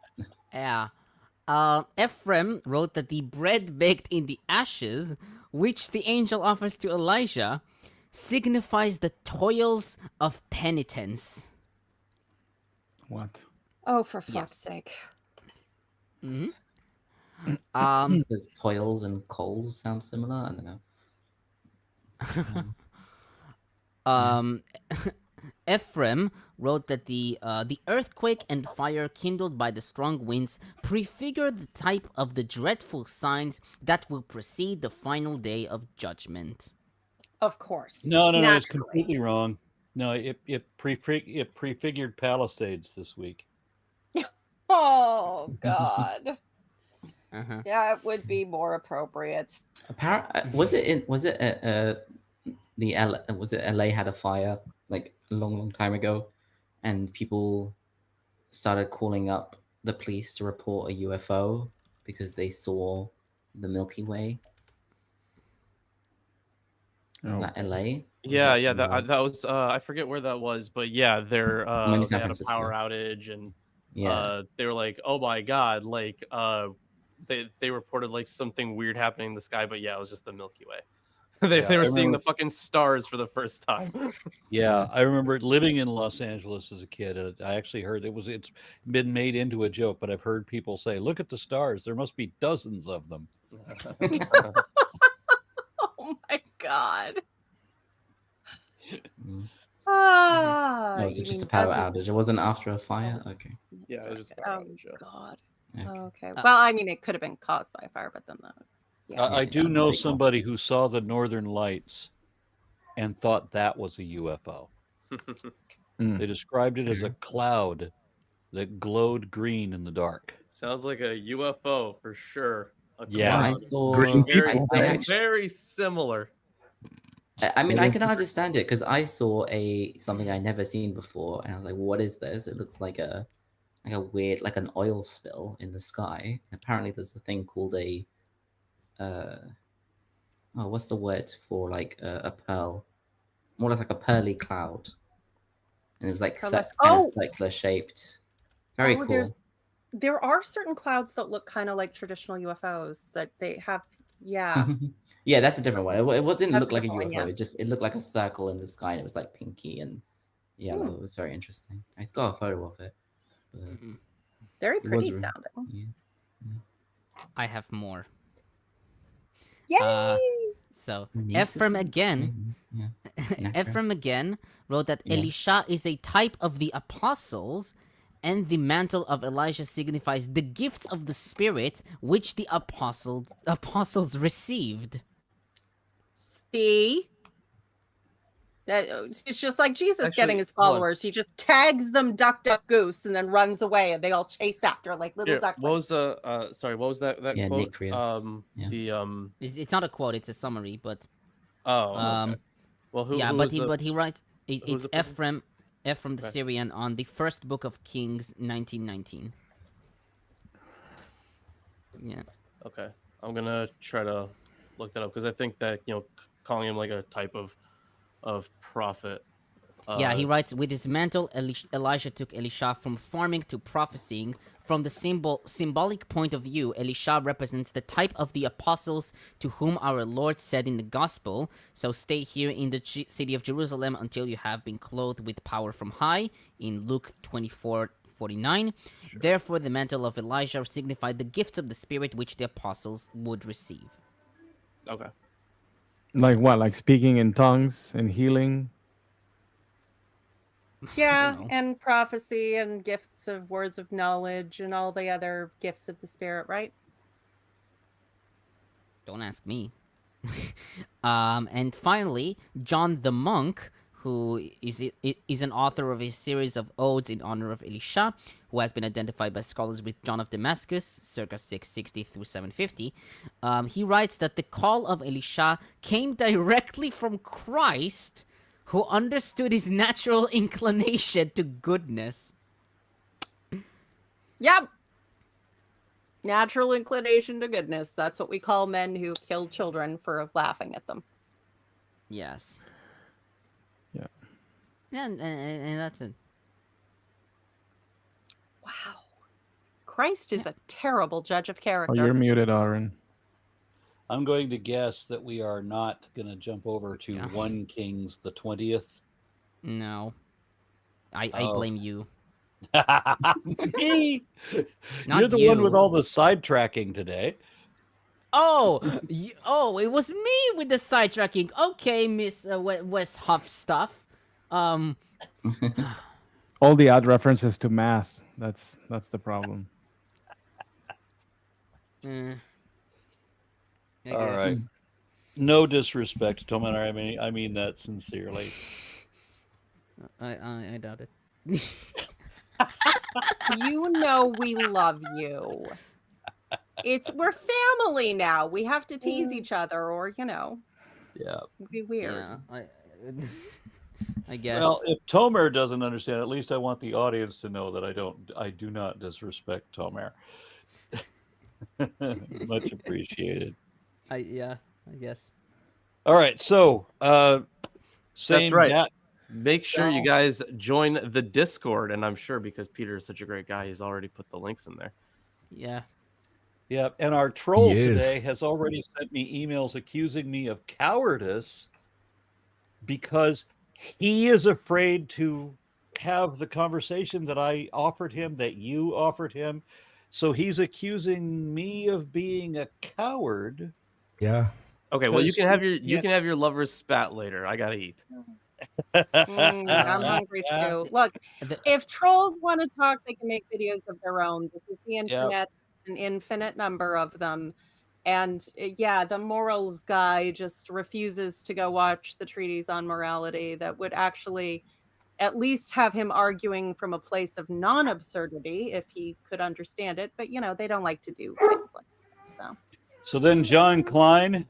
Yeah. Ephraim wrote that the bread baked in the ashes, which the angel offers to Elijah, signifies the toils of penitence. What? Oh, for fuck's Yes. sake! hmm Does toils and coals sound similar? I don't know. Ephraim wrote that the earthquake and fire kindled by the strong winds prefigure the type of the dreadful signs that will precede the final day of judgment. Of course. No, it's Naturally. completely wrong. No, it prefigured Palisades this week. Oh God. Uh-huh. Yeah, it would be more appropriate. Was it LA had a fire like a long time ago, and people started calling up the police to report a UFO because they saw the Milky Way. Oh. That LA? Yeah, That's yeah, where it that was I forget where that was, but yeah, Maybe they San had a Francisco. power outage, and Yeah. they were like, "Oh my god!" Like they reported like something weird happening in the sky, but yeah, it was just the Milky Way. They Yeah, they I were seeing the remember- fucking stars for the first time. Yeah, I remember living in Los Angeles as a kid, and I actually heard it's been made into a joke, but I've heard people say, "Look at the stars. There must be dozens of them." Oh my God. Mm. Ah, Oh, was you it just mean a power dozens outage? It wasn't after a fire? of Okay. Yeah, it was just a power Oh outage, yeah. God. Okay. Okay. Well, I mean, it could have been caused by a fire, but then that. Yeah. I Yeah, do know pretty cool. somebody who saw the Northern Lights and thought that was a UFO. They described it as a cloud that glowed green in the dark. Sounds like a UFO for sure. A Yeah. I cloud. saw. Green Very, people. very similar. I mean, It I is- can understand it because I saw something I never seen before, and I was like, "What is this?" It looks like a weird, like an oil spill in the sky. And apparently, there's a thing called what's the word for like a pearl? More or less like a pearly cloud, and it was like kind of circular shaped. Very cool. There are certain clouds that look kind of like traditional UFOs that they have. Yeah. Yeah, that's a different one. It didn't That's look a like a different UFO. one, yeah. It looked like a circle in the sky, and it was like pinky and yellow. It was very interesting. I got a photo of it. But Very it pretty was sounding. Yeah. I have more. Yay! So Nieces Ephraim and- again. Yeah. Ephraim again wrote that Yeah. Elisha is a type of the apostles, and the mantle of Elijah signifies the gifts of the Spirit which the apostles received. See? It's just like Jesus Actually, getting his hold on. followers. He just tags them duck, duck, goose, and then runs away, and they all chase after like little Here, ducklings. what was sorry, what was that Yeah, quote? Nicrius. Yeah. The It's not a quote; it's a summary. But okay. Well, who but was he writes who's it's the person? Ephraim the Okay. Syrian on the first book of Kings, 1919. Yeah. Okay, I'm gonna try to look that up because I think that calling him like a type of prophet Yeah, he writes, with his mantle, Elijah took Elisha from farming to prophesying. From the symbolic point of view, Elisha represents the type of the apostles to whom our Lord said in the gospel, so stay here in the city of Jerusalem until you have been clothed with power from high, in Luke 24:49. Sure. Therefore, the mantle of Elijah signified the gifts of the Spirit which the apostles would receive. Okay. Like what? Like speaking in tongues and healing? Yeah, and prophecy and gifts of words of knowledge and all the other gifts of the Spirit, right? Don't ask me. And finally, John the Monk, who is an author of a series of odes in honor of Elisha, who has been identified by scholars with John of Damascus, circa 660 through 750. He writes that the call of Elisha came directly from Christ, who understood his natural inclination to goodness. Yep. Natural inclination to goodness. That's what we call men who kill children for laughing at them. Yes. Yeah. Yeah, and that's it. Wow. Christ is a terrible judge of character. Oh, you're muted, Aaron. I'm going to guess that we are not going to jump over to 1 Kings the 20th. No. I blame you. Me? Not You're the you. one with all the sidetracking today. Oh, it was me with the sidetracking. Okay, Miss West Huff stuff. All the odd references to math. That's the problem. All right. No disrespect, Toman. I mean that sincerely. I doubt it. You know we love you. We're family now. We have to tease each other, or Yeah, be weird. Yeah, I guess. Well, if Tomer doesn't understand, at least I want the audience to know that I do not disrespect Tomer. Much appreciated. I guess. All right, so that's right. Make sure you guys join the Discord, and I'm sure because Peter is such a great guy, he's already put the links in there. Yeah. Yeah, and our troll today has already sent me emails accusing me of cowardice because he is afraid to have the conversation that I offered him, that you offered him. So he's accusing me of being a coward. Yeah. Okay, well you can have your lover's spat later. I gotta eat. I'm hungry too. Look, if trolls want to talk, they can make videos of their own. This is the internet, an infinite number of them. And the morals guy just refuses to go watch the treatise on morality that would actually at least have him arguing from a place of non-absurdity if he could understand it. But, they don't like to do things like that. So then John Klein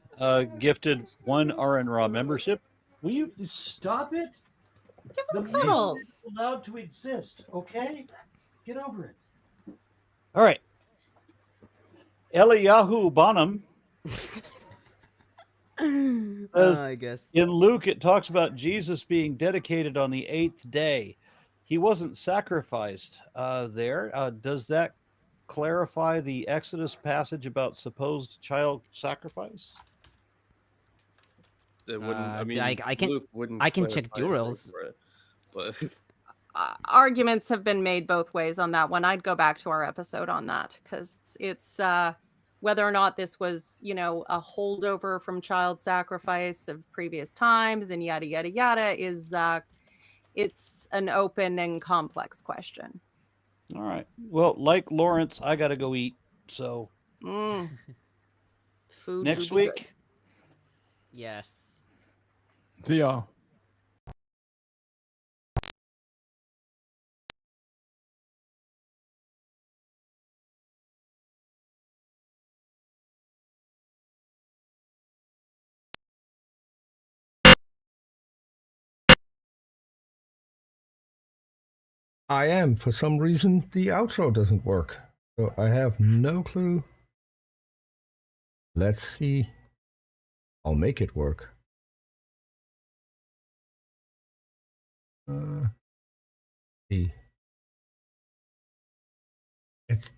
gifted 1 RN Raw membership. Will you stop it? Give him cuddles. It's allowed to exist, okay? Get over it. All right. Eliyahu Bonham says, I guess. In Luke, it talks about Jesus being dedicated on the 8th day. He wasn't sacrificed there. Does that clarify the Exodus passage about supposed child sacrifice? It wouldn't. I can check Durrell's. But arguments have been made both ways on that one. I'd go back to our episode on that because it's whether or not this was, a holdover from child sacrifice of previous times and yada yada yada is it's an open and complex question. All right. Well, like Lawrence, I got to go eat. So food next week. Good. Yes. See y'all. I am. For some reason, the outro doesn't work. So I have no clue. Let's see. I'll make it work.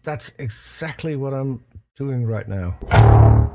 That's exactly what I'm doing right now.